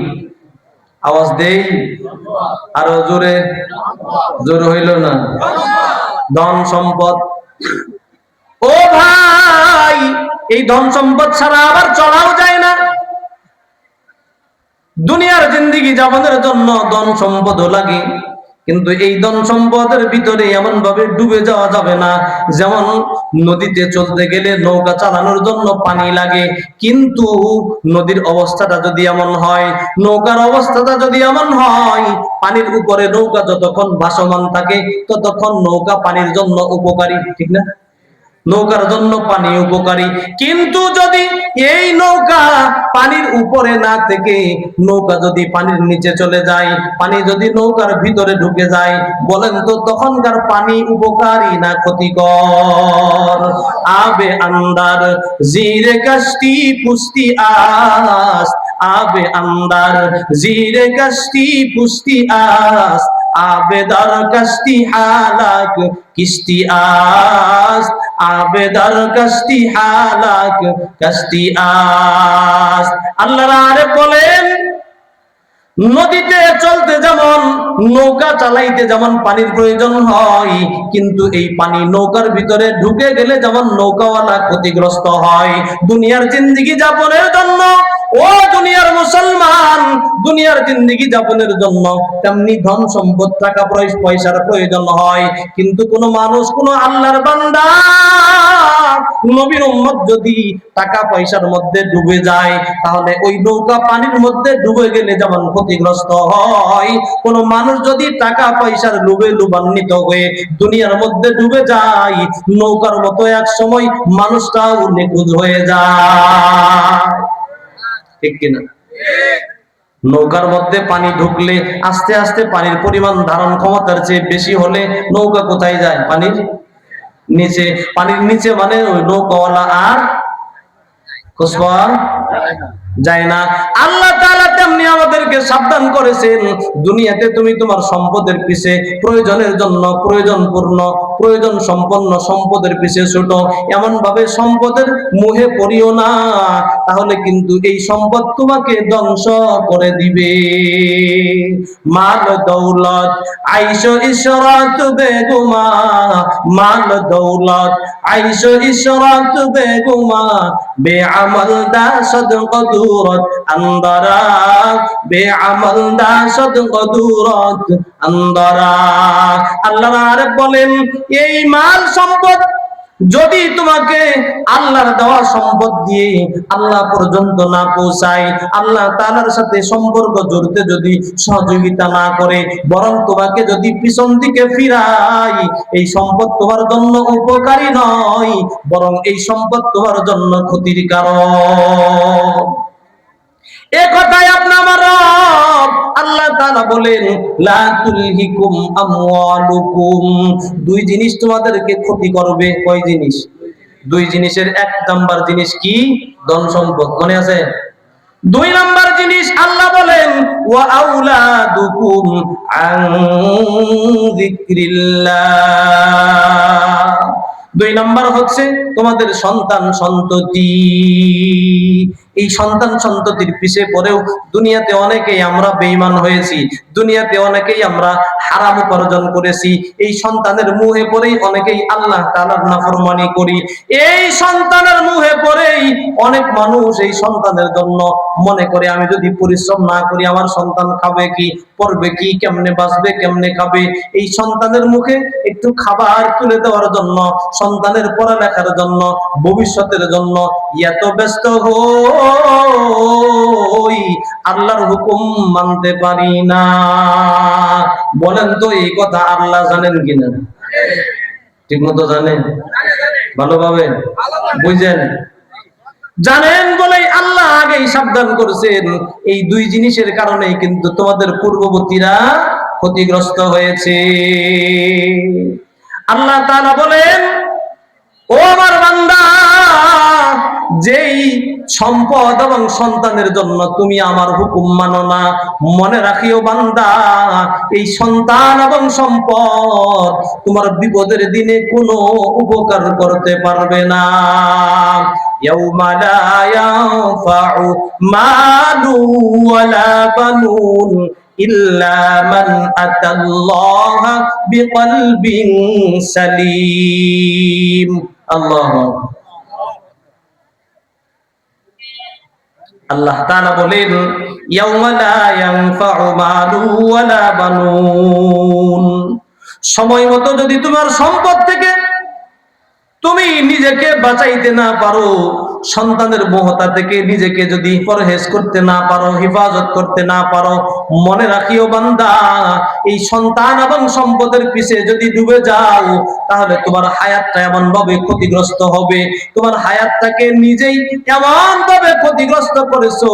আওয়াজ দেই আরো জোরে, জোরে হইল না? ধন সম্পদ। ও ভাই, এই ধন সম্পদ ছাড়া আবার চলাও যায় না। দুনিয়ার জিন্দেগি যাপনের জন্য ধন সম্পদও লাগে, কিন্তু এই ধন সম্পদের ভিতরে এমন ভাবে ডুবে যাওয়া যাবে না, যেমন নদীতে চলতে গেলে নৌকা চালানোর জন্য পানি লাগে, কিন্তু নদীর অবস্থাটা যদি এমন হয়, নৌকার অবস্থাটা যদি এমন হয়, পানির উপরে নৌকা যতক্ষণ ভাসমান থাকে ততক্ষণ নৌকা পানির জন্য উপকারী, ঠিক না? নৌকার জন্য পানি উপকারী। কিন্তু যদি এই নৌকা পানির উপরে না থেকে নৌকা যদি পানির নিচে চলে যায়, পানি যদি নৌকার ভিতরে ঢুকে যায়, বলেন তো তখনকার পানি উপকারী না ক্ষতিকর? আবে আন্দার জিরে কাশতি পুস্তি আস, আবে আন্দার জিরে কাশতি পুস্তি আস, আবেদার কাশতি হালাক কিস্তি আস, আবেদার কাশতি হালাক কাশতি আস। আল্লাহ আরে বলেন নদীতে চলতে যেমন, নৌকা চালাইতে যেমন পানির প্রয়োজন হয়, কিন্তু এই পানি নৌকার ভিতরে ঢুকে গেলে যেমন নৌকাওয়ালা ক্ষতিগ্রস্ত হয়, দুনিয়ার জিন্দেগি যাপনের জন্য, ও দুনিয়ার মুসলমান, দুনিয়ার জিন্দেগি যাপনের জন্য তেমনি ধন সম্পদ টাকা পয়সার প্রয়োজন হয়। কিন্তু কোন মানুষ, কোন আল্লাহর বান্দা, নবীর উম্মত যদি টাকা পয়সার মধ্যে ডুবে যায়, তাহলে ওই নৌকা পানির মধ্যে ডুবে গেলে যেমন ক্ষতিগ্রস্ত হয়, কোন মানুষ যদি টাকা পয়সার লোভে লোভান্বিত হয়ে দুনিয়ার মধ্যে ডুবে যায়, নৌকার মতো এক সময় মানুষটাও নিখোঁজ হয়ে যায়, ঠিক কিনা? নৌকার মধ্যে পানি ঢুকলে আস্তে আস্তে পানির পরিমাণ ধারণ ক্ষমতার চেয়ে বেশি হলে নৌকা কোথায় যায়? পানির নিচে। পানির নিচে মানে ওই নৌকাওয়ালা আর খোঁজ পাওয়া যায় না। আল্লাহ তাআলা তেমনি আমাদেরকে সাবধান করেছেন, দুনিয়াতে তুমি তোমার সম্পদের পিছে প্রয়োজনের জন্য প্রয়োজনপূর্ণ প্রয়োজন সম্পন্ন সম্পদের পিছে ছোট, এমন ভাবে সম্পদের মোহে পড়িও না, তাহলে কিন্তু এই সম্পদ তোমাকে ধ্বংস করে দিবে। মাল দৌলত আইশো ইশরাত বেগুমা, মাল দৌলত আইশো ইশরাত বেগুমা, বেআমল দা সদকা দুরত আন্দারা, বেআমল দা সদকা দুরত আন্দারা। আল্লাহ আর বলেন, এই মাল সম্পদ যদি তোমাকে আল্লাহর দেওয়া সম্পদ দিয়ে আল্লাহ পর্যন্ত না পৌঁছায়, আল্লাহ তাআলার সাথে সম্পর্ক জড়িতে যদি সহযোগিতা না করে, বরং তোমাকে যদি পিছন দিকে ফিরায়, এই সম্পদ তোমার জন্য উপকারী নয়, বরং এই সম্পদ তোমার জন্য ক্ষতির কারণ। এ কথাই আপনার আমার রব আল্লাহ তাআলা বলেন, লা তুলহিকুম আমওয়ালুকুম, দুই জিনিস তোমাদেরকে ক্ষতি করবে। কয় জিনিস? দুই জিনিসের এক নাম্বার জিনিস কি? ধন সম্পদ। মনে আছে? দুই নাম্বার জিনিস আল্লাহ বলেন, ওয়া আউলাদুকুম আন যিকরিল্লাহ, দুই নাম্বার হচ্ছে তোমাদের সন্তান সন্ততি। এই সন্তান সন্ততির পিছে পড়েও দুনিয়াতে অনেকেই আমরা বেঈমান হয়েছি, দুনিয়াতে অনেকেই আমরা হারাম উপার্জন করেছি, এই সন্তানের মুহে পড়েই অনেকেই আল্লাহ তাআলার নাফরমানি করি। এই সন্তানের মুহে পড়েই অনেক মানুষ এই সন্তানের জন্য মনে করে, আমি যদি পরিশ্রম না করি আমার সন্তান খাবে কি, পড়বে কি, কেমনে বাঁচবে, কেমনে খাবে। এই সন্তানের মুখে একটু খাবার তুলে দেওয়ার জন্য, সন্তানের পড়ালেখার জন্য, ভবিষ্যতের জন্য এত ব্যস্ত হই, আল্লাহর হুকুম মানতে পারি না। বলেন তো এই কথা আল্লাহ জানেন কিনা? ঠিক মতো জানেন? ভালোভাবে বুঝেন? জানেন বলেই আল্লাহ আগেই সাবধান করেছেন, এই দুই জিনিসের কারণেই কিন্তু তোমাদের পূর্ববর্তীরা ক্ষতিগ্রস্ত হয়েছে। আল্লাহ তাআলা বলেন, ও আমার বান্দা, যেই সম্পদ এবং সন্তানের জন্য তুমি আমার হুকুম মানো না, মনে রাখিও বান্দা, এই সন্তান এবং সম্পদ তোমার বিপদের দিনে কোনো উপকার করতে পারবে না। ইয়াউমা লা ইয়ানফাউ মালু ওয়ালা বানুন ইল্লা মান আতাল্লাহা বিকলবিন সালিম। আল্লাহু আল্লাহ তাআলা বলেন, ইয়াউমা লা ইয়ানফাউ মালু ওয়ালা বানুন, সময় মতো যদি তোমার সম্পদ থেকে তুমি নিজেকে বাঁচাইতে না পারো, সন্তানের মোহতা থেকে নিজেকে যদি পরহেজ করতে না পারো, হেফাজত করতে না পারো, মনে রাখিও বান্দা, এই সন্তান এবং সম্পদের পিছে যদি ডুবে যাও, তাহলে তোমার হায়াতটা এমন ভাবে ক্ষতিগ্রস্ত হবে, তোমার হায়াতটাকে নিজেই এমন ভাবে ক্ষতিগ্রস্ত করেছো।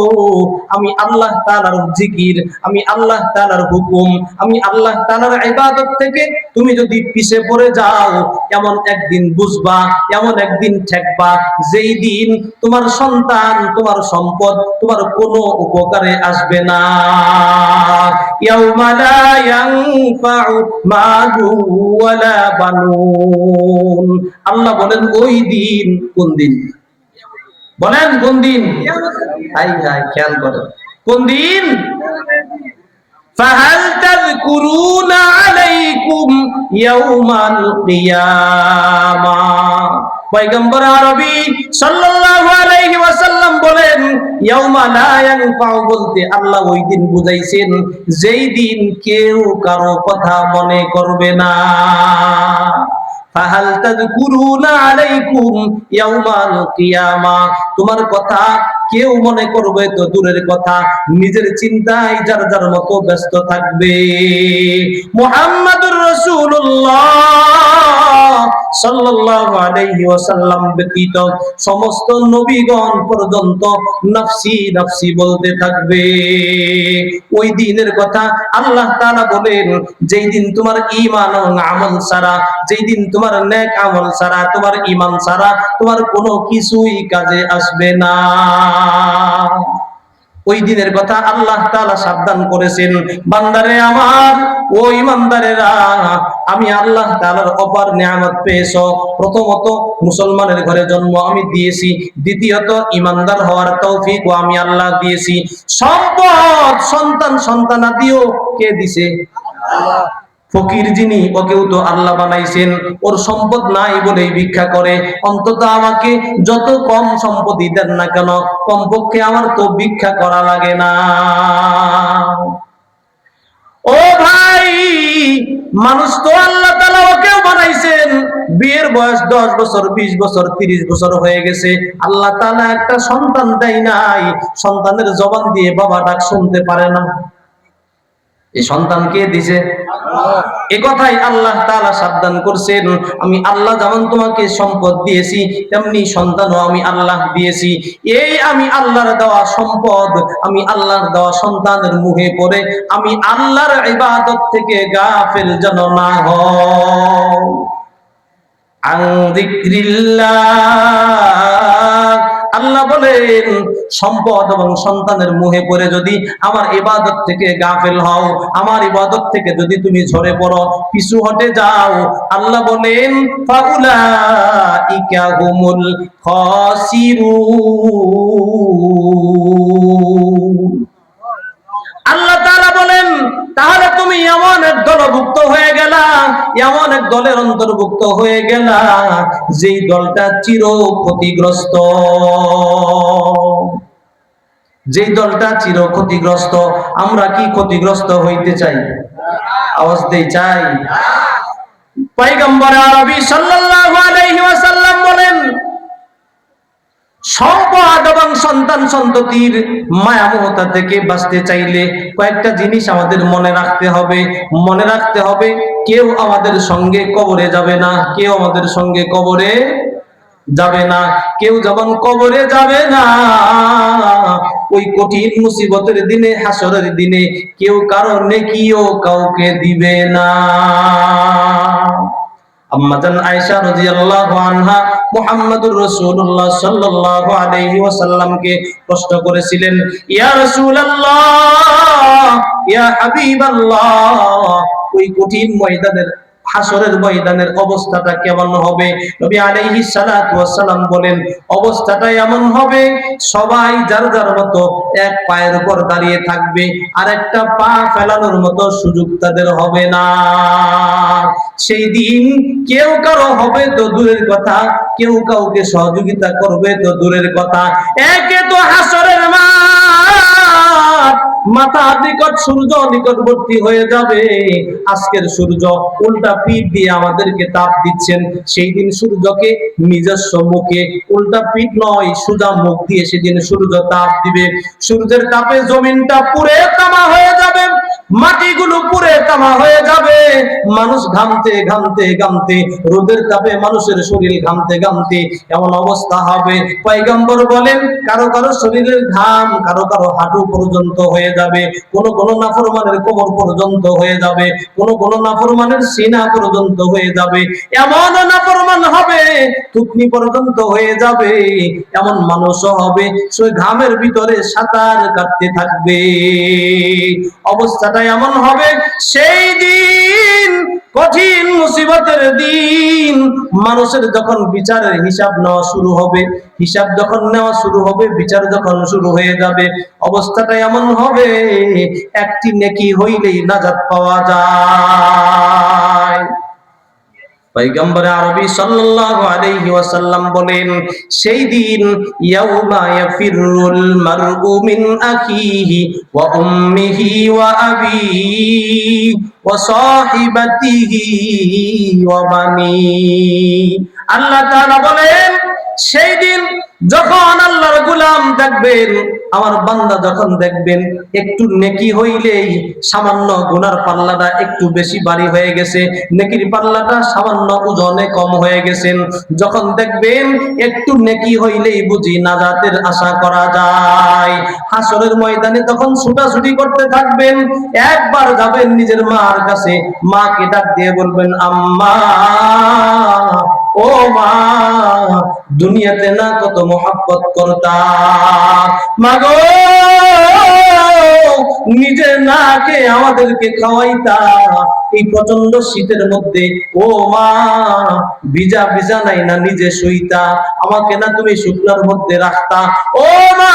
আমি আল্লাহ তাআলার জিকির, আমি আল্লাহ তাআলার হুকুম, আমি আল্লাহ তাআলার ইবাদত থেকে তুমি যদি পিছে পড়ে যাও, এমন একদিন বুঝবা, এমন একদিন ঠেকবা, যেই দিন তোমার সন্তান, তোমার সম্পদ তোমার কোনো উপকারে আসবে না। ইয়াউমা লা ইয়ানফাউ মালু ওয়ালা বানুন, আল্লাহ বলেন ওই দিন। কোন দিন? বলেন কোন দিন? হাই হাই, খেয়াল করেন কোন দিন? ফাহাল তাযকুরুনা আলাইকুম ইয়াউমাল কিয়ামাহ, পয়গম্বর আরবি সাল্লাল্লাহু আলাইহি ওয়াসাল্লাম বলেন, ইয়াউমা লা ইয়ানফাউ বলতে আল্লাহ ওই দিন বুঝাইছেন যেই দিন কেউ কারো কথা মনে করবে না। ফাহাল তাযকুরুনা আলাইকুম ইয়াউমাল কিয়ামাহ, তোমার কথা কেউ মনে করবে তো দূরের কথা, নিজের চিন্তায় যার যার মতো ব্যস্ত থাকবে। মুহাম্মাদুর রাসূলুল্লাহ সাল্লাল্লাহু আলাইহি ওয়াসাল্লাম ব্যতীত সমস্ত নবীগণ পর্যন্ত নফসি নফসি বলতে থাকবে। ওই দিনের কথা আল্লাহ তাআলা বলেন, যেই দিন তোমার ঈমান ও আমল ছাড়া, যেই দিন তোমার নেক আমল ছাড়া, তোমার ঈমান ছাড়া তোমার কোনো কিছুই কাজে আসবে না। ওই দিনের কথা আল্লাহ তাআলা সাবধান করেছেন, বান্দারে আমার, ও ঈমানদারেরা, আমি আল্লাহ তাআলার অপার নিয়ামত পেয়েছো। প্রথমত মুসলমানের ঘরে জন্ম আমি দিয়েছি, দ্বিতীয়ত ঈমানদার হওয়ার তৌফিক আমি আল্লাহ দিয়েছি। সম্পদ সন্তান সন্তানাদিও কে দিছে? আল্লাহ। ফকির যিনি, ওকেও তো আল্লাহ বানাইছেন। ওর সম্পদ নাই বলেই ভিক্ষা করে। অন্তত আমাকে যত কম সম্পদই দেন না কেন, কমপক্ষে আমার তো ভিক্ষা করা লাগে না। ও ভাই, মানুষ তো আল্লাহ তাআলা ওকেও বানাইছেন। বিয়ের বয়স 10 বছর, 20 বছর, 30 বছর হয়ে গেছে, আল্লাহ তাআলা একটা সন্তান দেয় নাই। সন্তানের জবান দিয়ে বাবা ডাক শুনতে পারে না। এই সন্তান কে দিয়েছে? আল্লাহ। এই কথাই আল্লাহ তাআলা সাবধান করছেন, আমি আল্লাহ যেমন তোমাকে সম্পদ দিয়েছি, তেমনি সন্তানও আমি আল্লাহ দিয়েছি। এই আমি আল্লাহর দেওয়া সম্পদ, আমি আল্লাহর দেওয়া সন্তানের মুখে পড়ে আমি আল্লাহর ইবাদত থেকে গাফিল যেন না হও। আন যিকরিল্লাহ, আল্লাহ বলেন, সম্পদ এবং সন্তানের মুহে পড়ে যদি আমার ইবাদত থেকে গাফিল হও, আমার ইবাদত থেকে যদি তুমি ঝরে পড়ো, পিছু হটে যাও, আল্লাহ বলেন ফাউলাইকা হুমুল খাসিরুন। আল্লাহ তাআলা বলেন, তাহলে তুমি এমন এক দলভুক্ত হয়ে গেলা, এমন এক দলের অন্তর্ভুক্ত হয়ে গেলা যেই দলটা চির ক্ষতিগ্রস্ত, যেই দলটা চির ক্ষতিগ্রস্ত। আমরা কি ক্ষতিগ্রস্ত হইতে চাই? আওয়াজ দেই, চাই? পয়গম্বর আরবি সাল্লাল্লাহু আলাইহি ওয়াসাল্লাম বলেন, সম্পদ এবং সন্তান সন্ততির মায়া মমতা থেকে বাঁচতে চাইলে কয়েকটা জিনিস আমাদের মনে রাখতে হবে। মনে রাখতে হবে, কেউ আমাদের সঙ্গে কবরে যাবে না, কেউ আমাদের সঙ্গে কবরে যাবে না। কেউ যেমন কবরে যাবে না, ওই কঠিন মুসিবতের দিনে, হাসরের দিনে কেউ কারো নেকিও কাউকে দিবে না। আম্মাজান আয়েশা রাদিয়াল্লাহু আনহা মুহাম্মাদুর রাসূলুল্লাহ সাল্লাল্লাহু আলাইহি ওয়াসাল্লামকে প্রশ্ন করেছিলেন, ইয়া রাসূলুল্লাহ, ইয়া হাবিবাল্লাহ, ওই কঠিন ময়দানের, হাসরের ময়দানের অবস্থাটা কেমন হবে? নবী আলাইহিস সালাতু ওয়াস সালাম বলেন, অবস্থাটা এমন হবে, সবাই যার যার মতো এক পায়ের উপর দাঁড়িয়ে থাকবে, আর একটা পা ফেলানোর মতো সুযোগ তাদের হবে না। সেই দিন কেউ কারো হবে তো দূরের কথা, কেউ কাউকে সহযোগিতা করবে তো দূরের কথা। একে তো হাসরের মাঠ, মাথা নিকট সূর্য নিকটবর্তী হয়ে যাবে। আজকের সূর্য উল্টা পিঠ দিয়ে আমাদেরকে তাপ দিচ্ছেন, সেই দিন সূর্যকে নিজস্ব মুখে, উল্টা পিঠ নয় সোজা মুখ দিয়ে সেদিন সূর্য তাপ দিবে। সূর্যের তাপে জমিনটা পুড়ে তামা হয়ে যাবে, মাটিগুলো পুড়ে তামা হয়ে যাবে। মানুষ ঘামতে ঘামতে ঘামতে, রোদের তাপে মানুষের শরীর ঘামতে ঘামতে এমন অবস্থা হবে, পয়গম্বর বলেন, কারো কারো শরীরের ঘাম কারো কারো হাঁটু পর্যন্ত হয়ে যাবে, কোন কোন নাফরমানের কোমর পর্যন্ত হয়ে যাবে, কোন কোন নাফরমানের সিনা পর্যন্ত হয়ে যাবে। এমন নাফরমান হবে থুতনি পর্যন্ত হয়ে যাবে। এমন মানুষও হবে সে ঘামের ভিতরে সাঁতার কাটতে থাকবে। অবস্থাটা এমন হবে, সেই দিন কঠিন মুসিবতের দিন, মানুষের যখন বিচারের হিসাব নেওয়া শুরু হবে, হিসাব যখন নেওয়া শুরু হবে, বিচার যখন শুরু হয়ে যাবে, অবস্থাটা এমন হবে, একটি নেকি হইলেই নাজাত পাওয়া যায়। পয়গম্বর আরবি সাল্লাল্লাহু আলাইহি ওয়াসাল্লাম বলেন, সেই দিন ইয়াউমা ইয়াফিরুল মারউ মিন আখিহি ওয়া উম্মিহি ওয়া আবিহি ওয়া সাহিবাতিহি ওয়া বানি। আল্লাহ তাআলা বলেন, সেই দিন যখন আল্লাহর গোলাম দেখবেন, আমার বান্দা যখন দেখবেন একটু নেকি হইলেই সামান্য গুনার পাল্লাটা একটু বেশি ভারী হয়ে গেছে, নেকির পাল্লাটা সামান্য ওজনে কম হয়ে গেছেন, যখন দেখবেন একটু নেকি হইলেই বুঝি নাজাতের আশা করা যায়, হাসরের ময়দানে তখন ছুটাছুটি করতে থাকবেন। একবার যাবেন নিজের মার কাছে, মাকে ডাক দিয়ে বলবেন, আম্মা, ও মা, দুনিয়াতে না কত মোহাব্বত করতাম, মাগো নিজে না খেয়ে আমাদেরকে খাওয়াইতা, এই প্রচন্ড শীতের মধ্যে ও মা ভিজা ভিজা নাই না নিজে শুইতা, আমাকে না তুমি শুকনার মধ্যে রাখতা, ও মা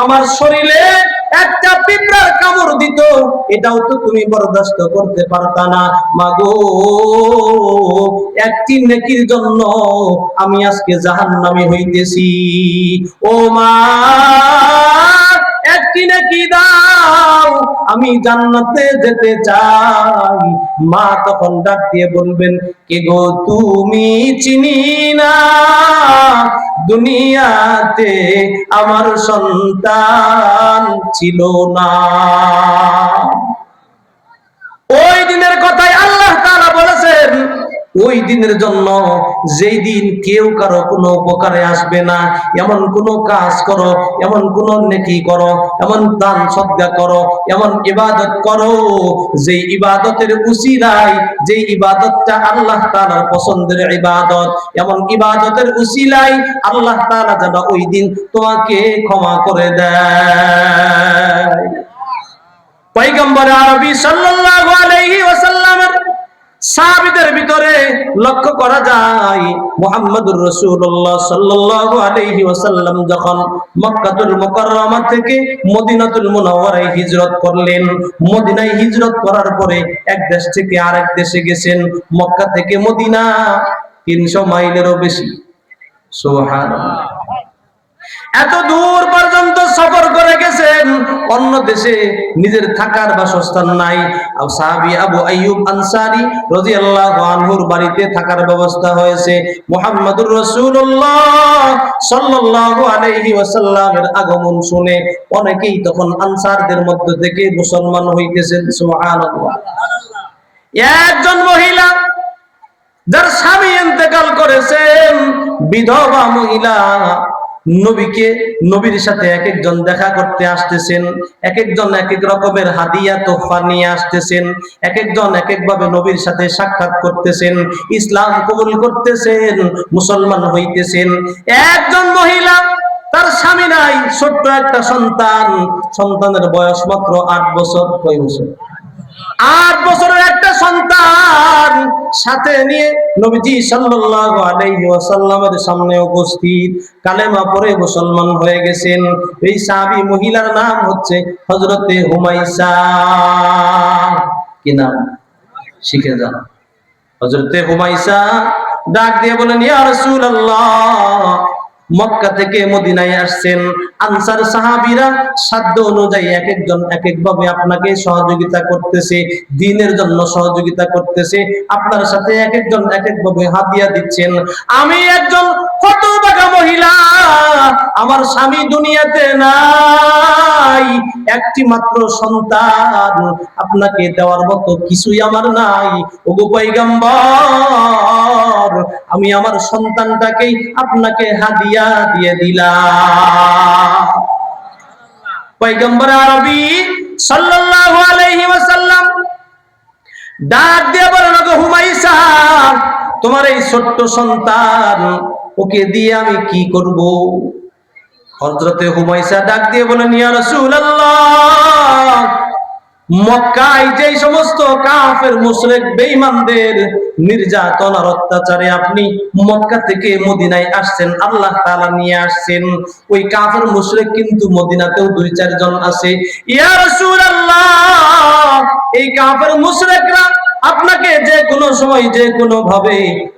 আমার শরীরে একটা পিঁপড়ার কামড় দিত, এটাও তো তুমি বরদাস্ত করতে পারতা না, মাগো একটি নেকির জন্য আমি আজকে জাহান্নামী হইতেছি, ও মা একটি নেকি দাও, আমি জান্নাতে যেতে চাই। মা তখন ডাক দিয়ে বলবেন, কে গো তুমি, চিনি না, দুনিয়াতে আমার সন্তান ছিল না। ওই দিনের কথাই আল্লাহ তাআলা বলেছেন, ওই দিনের জন্য যেই দিন কেউ কারো কোনো উপকারে আসবে না, এমন কোন কাজ করো, এমন কোন নেকি করো, এমন দান সদকা করো, এমন ইবাদত করো, যে ইবাদতের উসিলায়, যে ইবাদতটা আল্লাহ তাআলার পছন্দের ইবাদত, এমন ইবাদতের উসিলায় আল্লাহ তাআলা যেন ওই দিন তোমাকে ক্ষমা করে দেয়। পয়গম্বর আরবি সাল্লাল্লাহু আলাইহি ওয়াসাল্লামের সাহাবীদের ভিতরে লক্ষ্য করা যায়, মুহাম্মদুর রাসূলুল্লাহ সাল্লাল্লাহু আলাইহি ওয়াসাল্লাম যখন মক্কাতুল মুকাররমা থেকে মদিনাতুল মুনাওয়ারায় হিজরত করলেন, মদিনায় হিজরত করার পরে এক দেশ থেকে আরেক দেশে গেছেন, মক্কা থেকে মদিনা 300 মাইলেরও বেশি, সুবহানাল্লাহ, এত দূর পর্যন্ত সফর করে গেছেন, অন্য দেশে নিজের থাকার বাসস্থান নাই। সাহাবী আবু আইয়ুব আনসারী রাদিয়াল্লাহু আনহুর বাড়িতে থাকার ব্যবস্থা হয়েছে। মুহাম্মদুর রাসূলুল্লাহ সাল্লাল্লাহু আলাইহি ওয়াসাল্লামের আগমন শুনে অনেকেই তখন আনসারদের মধ্য থেকে মুসলমান হইতেছেন, সুবহানাল্লাহ। একজন মহিলা যার স্বামী ইন্তেকাল করেছেন, বিধবা মহিলা, নবীকে, নবীর সাথে এক একজন দেখা করতে আসতেছেন, এক একজন এক এক রকমের হাদিয়া তোহফা নিয়ে আসতেছেন, এক একজন এক এক ভাবে নবীর সাথে সাক্ষাৎ করতেছেন, ইসলাম কবুল করতেছেন, মুসলমান হইতেছেন। একজন মহিলা, তার স্বামী নাই, ছোট্ট একটা সন্তান, সন্তানের বয়স মাত্র 8 বছর। কয় বছর? 8 বছরের একটা সন্তান সাথে নিয়ে নবীজি সাল্লাল্লাহু আলাইহি ওয়াসাল্লামের সামনে উপস্থিত, কালেমা পড়ে মুসলমান হয়ে গেছেন। এই সাহাবী মহিলার নাম হচ্ছে হযরতে হুমায়সা। কি নাম? শিখে যান। হযরতে হুমায়সা ডাক দিয়ে বলেন, ইয়া রাসূলুল্লাহ, মক্কা থেকে মদিনায় আসছেন, আনসার সাহাবীরা সাধ্য অনুযায়ী এক একজন এক এক ভাবে আপনাকে সহযোগিতা করতেছে, দ্বীনের জন্য সহযোগিতা করতেছে, আপনার সাথে এক একজন এক এক ভাবে হাদিয়া দিচ্ছেন। আমি একজন হতভাগা মহিলা, আমার স্বামী দুনিয়াতে নাই, একটি মাত্র সন্তান, আপনাকে দেওয়ার মতো কিছুই আমার নাই। ওগো পয়গম্বর, আমি আমার সন্তানটাকেই আপনাকে হাদিয়া দিয়ে দিলাম। পয়গম্বর আরবি সাল্লাল্লাহু আলাইহি ওয়াসাল্লাম ডাক দিয়ে বলেন, ওগো হুমায়সা, তোমার এই ছোট্ট সন্তান, ওকে দিয়ে আমি কি করব? হযরতে হুমায়সা ডাক দিয়ে বলেন, ইয়া রাসূলুল্লাহ, মক্কায় যে সমস্ত কাফের মুশরিক বেঈমানদের নির্যাতন আর অত্যাচারে আপনি মক্কা থেকে মদিনায় আসছেন, আল্লাহ তাআলা নিয়ে আসছেন, ওই কাফের মুশরিক কিন্তু মদিনাতেও 2-4 জন আছে। ইয়া রাসূলুল্লাহ, এই কাফের মুশরিকরা আপনাকে যে কোনো সময় যে কোনো ভাবে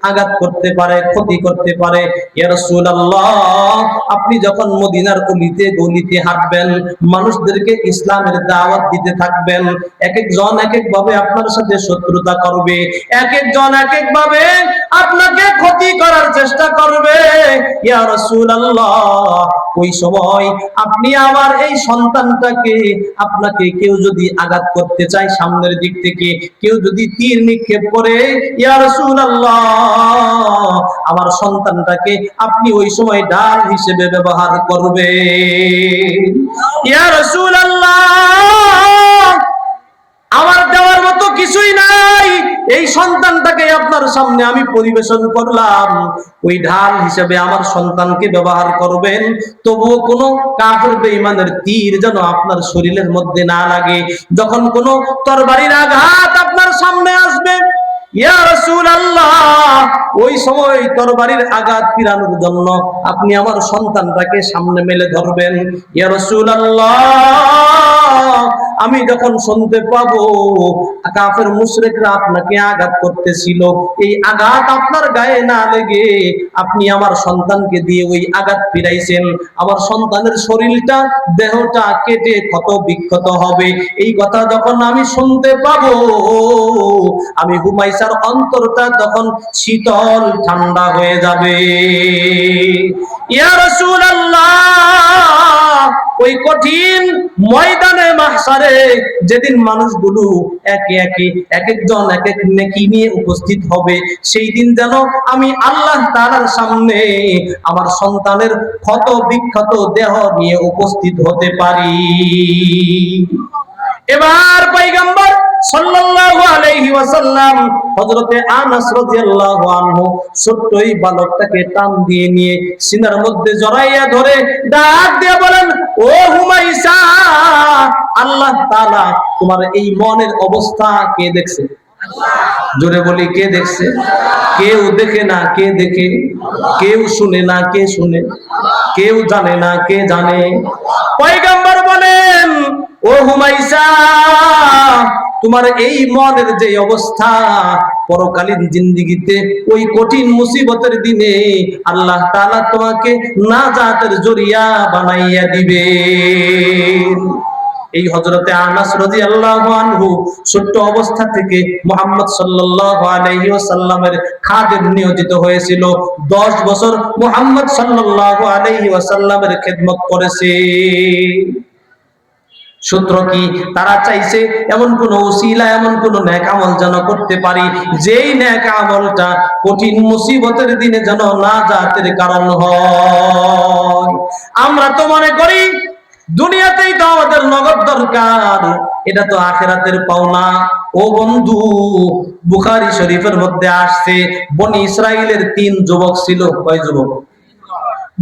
আঘাত করতে পারে, ক্ষতি করতে পারে। ইয়া রাসূলুল্লাহ, আপনি যখন মদিনার অলিতে গলিতে হাঁটবেন, মানুষদেরকে ইসলামের দাওয়াত দিতে থাকবেন, এক একজন এক এক ভাবে আপনার সাথে শত্রুতা করবে, এক একজন এক এক ভাবে আপনাকে ক্ষতি করার চেষ্টা করবে। ইয়া রাসূলুল্লাহ, ওই সময় আপনি আমার এই সন্তানটাকে, আপনাকে কেউ যদি আঘাত করতে চায় সামনের দিক থেকে, কেউ যদি তীর নিক্ষেপ করে, ইয়া রাসূলুল্লাহ, আমার সন্তানটাকে আপনি ওই সময় ঢাল হিসেবে ব্যবহার করবেন। ইয়া রাসূলুল্লাহ, আমার দেওয়ার মতো কিছুই নাই, এই সন্তানটাকে আপনার সামনে আমি পরিবেশন করলাম, ওই ঢাল হিসেবে আমার সন্তানকে ব্যবহার করবেন। তবুও কোনো কাফের বেঈমানের তীর যেন আপনার শরীরের মধ্যে না লাগে। যখন কোনো তরবারির আঘাত আপনার সামনে আসবে, ইয়া রাসূলুল্লাহ, ওই সময় তরবারির আঘাত ফিরানোর জন্য আপনি আমার সন্তানটাকে সামনে মেলে ধরবেন। ইয়া রাসূলুল্লাহ, আমি যখন শুনতে পাবো কাফের মুশরিকরা আপনাকে আঘাত করতেছিল, এই আঘাত আপনার গায়ে না লেগে আপনি আমার সন্তানকে দিয়ে ওই আঘাত ফিরাইছেন, আমার সন্তানের শরীরটা, দেহটা কেটে ক্ষত বিক্ষত হবে, এই কথা যখন আমি শুনতে পাবো, আমি হুমাইসার অন্তরটা তখন শীতল ঠান্ডা হয়ে যাবে। ইয়া রাসূলুল্লাহ, ওই কঠিন ময়দানে মাহশারে যেদিন মানুষগুলো একে একে এক একজন এক এক নেকি নিয়ে উপস্থিত হবে, সেই দিন যেন আমি আল্লাহ তাআলার সামনে আমার সন্তানের ক্ষত বিক্ষত দেহ নিয়ে উপস্থিত হতে পারি। এবার পয়গম্বর সাল্লাল্লাহু আলাইহি ওয়াসাল্লাম হযরতে আনাস রাদিয়াল্লাহু আনহু ছোট্টই বালকটাকে টান দিয়ে নিয়ে সিনার মধ্যে জড়াইয়া ধরে ডাক দিয়ে বলেন, ও হুমাইসা, আল্লাহ তাআলা তোমার এই মনের অবস্থা কে দেখছে? জোরে বলি, কে দেখছে? কেউ দেখে না, কে দেখে? কেউ শুনে না, কে শুনে? কেউ জানে না, কে জানে? পয়গম্বর বলেন, ও হুমাইসা, তোমার এই মনের যে অবস্থা, পরকালীন জিন্দেগিতে ওই কঠিন মুসিবতের দিনে আল্লাহ তাআলা তোমাকে নাজাতের জরিয়া বানাইয়া দিবে। এই হযরতে আনাস রাদিয়াল্লাহু আনহু ছোট্ট অবস্থা থেকে মুহাম্মদ সাল্লাল্লাহু আলাইহি ওয়াসাল্লামের খাদেম নিয়োজিত হয়েছিল। 10 বছর মুহাম্মদ সাল্লাল্লাহু আলাইহি ওয়াসাল্লামের খেদমত করেছে। সূত্র কি? তারা চাইছে এমন কোন উসিলা, এমন কোন নেক আমল যেন করতে পারি, যেই নেক আমলটা কঠিন মুসিবতের দিনে যেন নাজাতের কারণ হয়। আমরা তো মনে করি দুনিয়াতেই তো আমাদের নগদ দরকার, এটা তো আখিরাতের পাওনা। ও বন্ধু, বুখারী শরীফের মধ্যে আসছে, বনি ইসরাইলের 3 যুবক ছিল। কয় যুবক?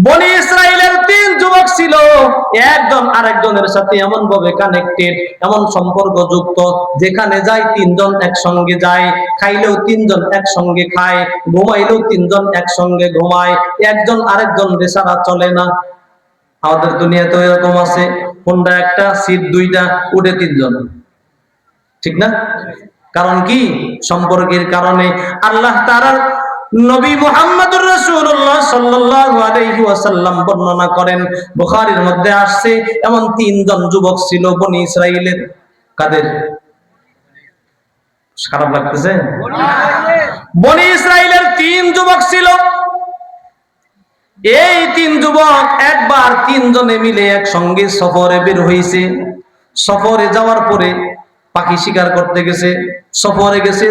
বনি ইসরাইলের 3 যুবক ছিল, একজন আরেকজনের সাথে এমন ভাবে কানেক্টেড, এমন সম্পর্ক যুক্ত, যেখানে যায় 3 জন একসঙ্গে যায়, খাইলেও 3 জন একসঙ্গে খায়, ঘুমাইলেও 3 জন একসঙ্গে ঘুমায়, একজন আরেকজন ছাড়া চলে না। আমাদের দুনিয়াতে এরকম আছে, কোনটা একটা সিট 2টা, উঠে 3 জন, ঠিক না? কারণ কি? সম্পর্কের কারণে। আল্লাহ তাআলার নবী মুহাম্মদুর রাসূলুল্লাহ সাল্লাল্লাহু আলাইহি ওয়াসাল্লাম বর্ণনা করেন, বুখারীর মধ্যে আসছে, এমন 3 জন যুবক ছিল বনি ইসরাইলের। কাদের? খারাপ লাগতেছে? বনি ইসরাইলের 3 যুবক ছিল। এই 3 যুবক একবার 3 জনে মিলে একসঙ্গে সফরে বের হইছে। সফরে যাওয়ার পরে পাখি শিকার করতে গেছে, সফরে গেছে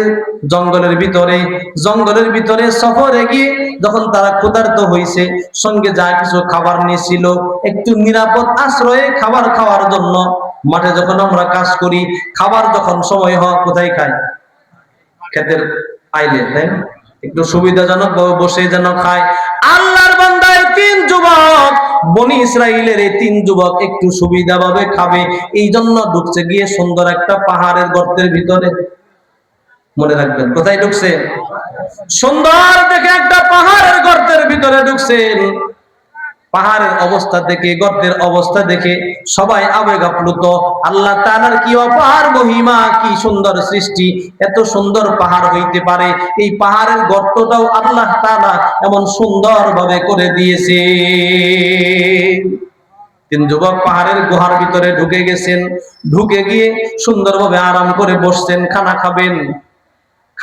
জঙ্গলের ভিতরে। জঙ্গলের ভিতরে সফরে গিয়ে যখন তারা ক্ষুধার্ত হইছে, সঙ্গে যা কিছু খাবার নিয়েছিল, একটু নিরাপদ আশ্রয়ে খাবার খাওয়ার জন্য। মাঠে যখন আমরা কাজ করি, খাবার যখন সময় হয় কোথায় খাই? ক্ষেতের আইলে, তাই না? একটু সুবিধাজনক ভাবে বসে যেন খায়। আল্লাহর বান্দা 3 যুবক, বনি ইসরাইলের এই 3 যুবক একটু সুবিধা ভাবে খাবে, এই জন্য ঢুকছে গিয়ে সুন্দর একটা পাহাড়ের গর্তের ভিতরে। মনে রাখবেন, কোথায় ঢুকছে? সুন্দর দেখে একটা পাহাড়ের গর্তের ভিতরে ঢুকছেন। পাহাড়ের অবস্থা দেখে, গর্তের অবস্থা দেখে সবাই আবেগ আপ্লুত। আল্লাহ তাআলার কি অপার মহিমা, কি সুন্দর সৃষ্টি, এত সুন্দর পাহাড় হইতে পারে। এই পাহাড়ের গর্তটাও আল্লাহ তাআলা এমন সুন্দর ভাবে করে দিয়েছে। 3 যুবক পাহাড়ের গুহার ভিতরে ঢুকে গেছেন। ঢুকে গিয়ে সুন্দরভাবে আরাম করে বসছেন, খানা খাবেন।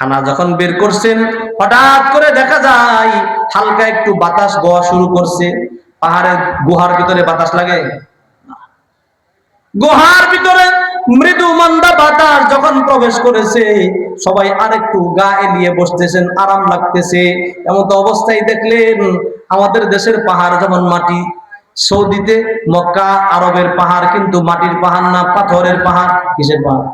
খানা যখন বের করছেন, হঠাৎ করে দেখা যায় হালকা একটু বাতাস বওয়া শুরু করছে। পাহাড়ের গুহার ভিতরে বাতাস লাগে, গুহার ভিতরে মৃদু মন্দা বাতাস যখন প্রবেশ করেছে, সবাই আরেকটু গা এলিয়ে বসতেছেন, আরাম লাগতেছে। এমন তো অবস্থায় দেখলেন আমাদের দেশের পাহাড় যেমন মাটি, সৌদিতে মক্কা আরবের পাহাড় কিন্তু মাটির পাহাড় না, পাথরের পাহাড়। কিসের পাহাড়?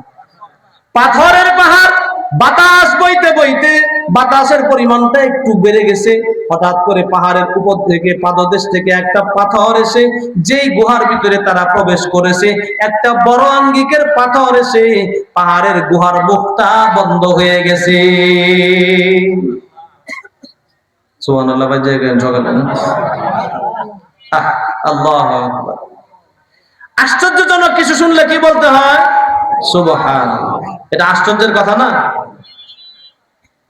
পাথরের পাহাড়। বাতাস বইতে বইতে বাতাসের পরিমাণটা একটু বেড়ে গেছে। হঠাৎ করে পাহাড়ের উপর থেকে পাদদেশ থেকে একটা পাথর এসে যেই গুহার ভিতরে তারা প্রবেশ করেছে, একটা বড় আঙ্গিকের পাথর এসে পাহাড়ের গুহার মুখটা বন্ধ হয়ে গেছে। সুবহানাল্লাহ। ভাই জায়গায় ঝগড়া না, আল্লাহু আকবার। আশ্চর্যজনক কিছু শুনলে কি বলতে হয়? সুবহানাল্লাহ। এটা আশ্চর্যের কথা না?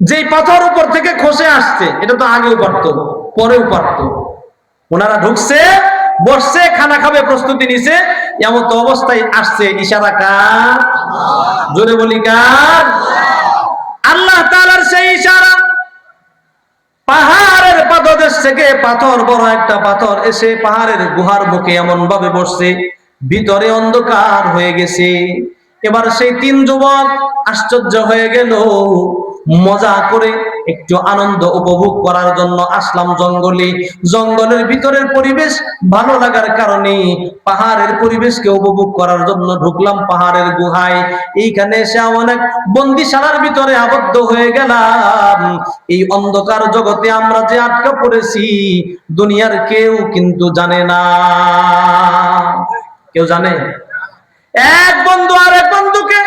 যেই পাথর উপর থেকে খসে আসছে, এটা তো আগেও পারতো, পরেও পারতো। ওনারা ঢুকছে, বসছে, খানা খাবে, প্রস্তুতি নিছে, এমন তো অবস্থায় আসছে। ইশারা কার? জোরে বলি কার? আল্লাহ তাআলার সেই ইশারা। পাহাড়ের পাদদেশ থেকে পাথর, বড় একটা পাথর এসে পাহাড়ের গুহার মুখে এমন ভাবে বসছে, ভিতরে অন্ধকার হয়ে গেছে। এবার সেই তিন যুবক আশ্চর্য হয়ে গেল। মজা করে একটু আনন্দ উপভোগ করার জন্য আসলাম জঙ্গলে। জঙ্গলের ভিতরের পরিবেশ ভালো লাগার কারণে পাহাড়ের পরিবেশকে উপভোগ করার জন্য ঢুকলাম পাহাড়ের গুহায়। এইখানে এসে অনেক বন্দিশালার ভিতরে আবদ্ধ হয়ে গেলাম। এই অন্ধকার জগতে আমরা যে আটকা পড়েছি, দুনিয়ার কেউ কিন্তু জানে না। কেউ জানে? এক বন্ধু আর এক বন্ধুকে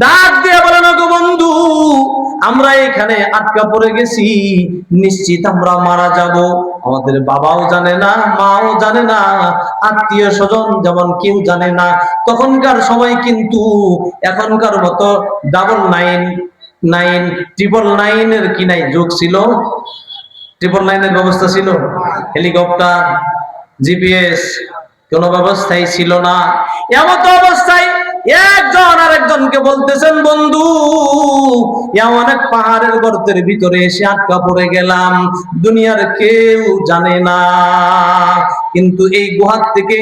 ডাক দিয়ে বলেন, গো বন্ধু, আমরা এখানে আটকা পড়ে গেছি, নিশ্চিত আমরা মারা যাব। আমাদের বাবাও জানে না, মাও জানে না, আত্মীয় স্বজন যেমন কেউ জানে না। তখনকার সময় কিন্তু এখনকার মতো 999 999 কি নাই যুগ ছিল, 999 ব্যবস্থা ছিল, হেলিকপ্টার, জিপিএস কোন ব্যবস্থাই ছিল না। এমন অবস্থায় একজন আরেকজনকে বলতেছেন, বন্ধু, এমন এক পাহাড়ের গর্তের ভিতরে এসে আটকা পড়ে গেলাম, দুনিয়ার কেউ জানে না। কিন্তু এই গুহার থেকে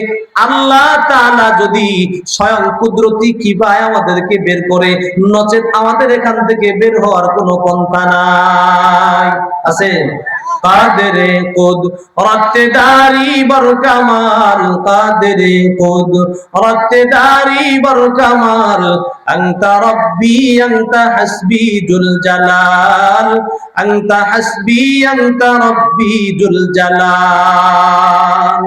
আল্লাহ তাআলা যদি স্বয়ং কুদরতি কিভাবে আমাদেরকে বের করে, নচেত আমাদের এখান থেকে বের হওয়ার কোনো পন্থা নাই। আছে? কাদেরে কুদ রত্তে দারি বর কামাল, কাদেরে কুদ রত্তে দারি বর কামাল, আনতা রব্বি আনতা হাসবি জুল জালাল, আনতা হাসবি আনতা রব্বি জুল জালাল।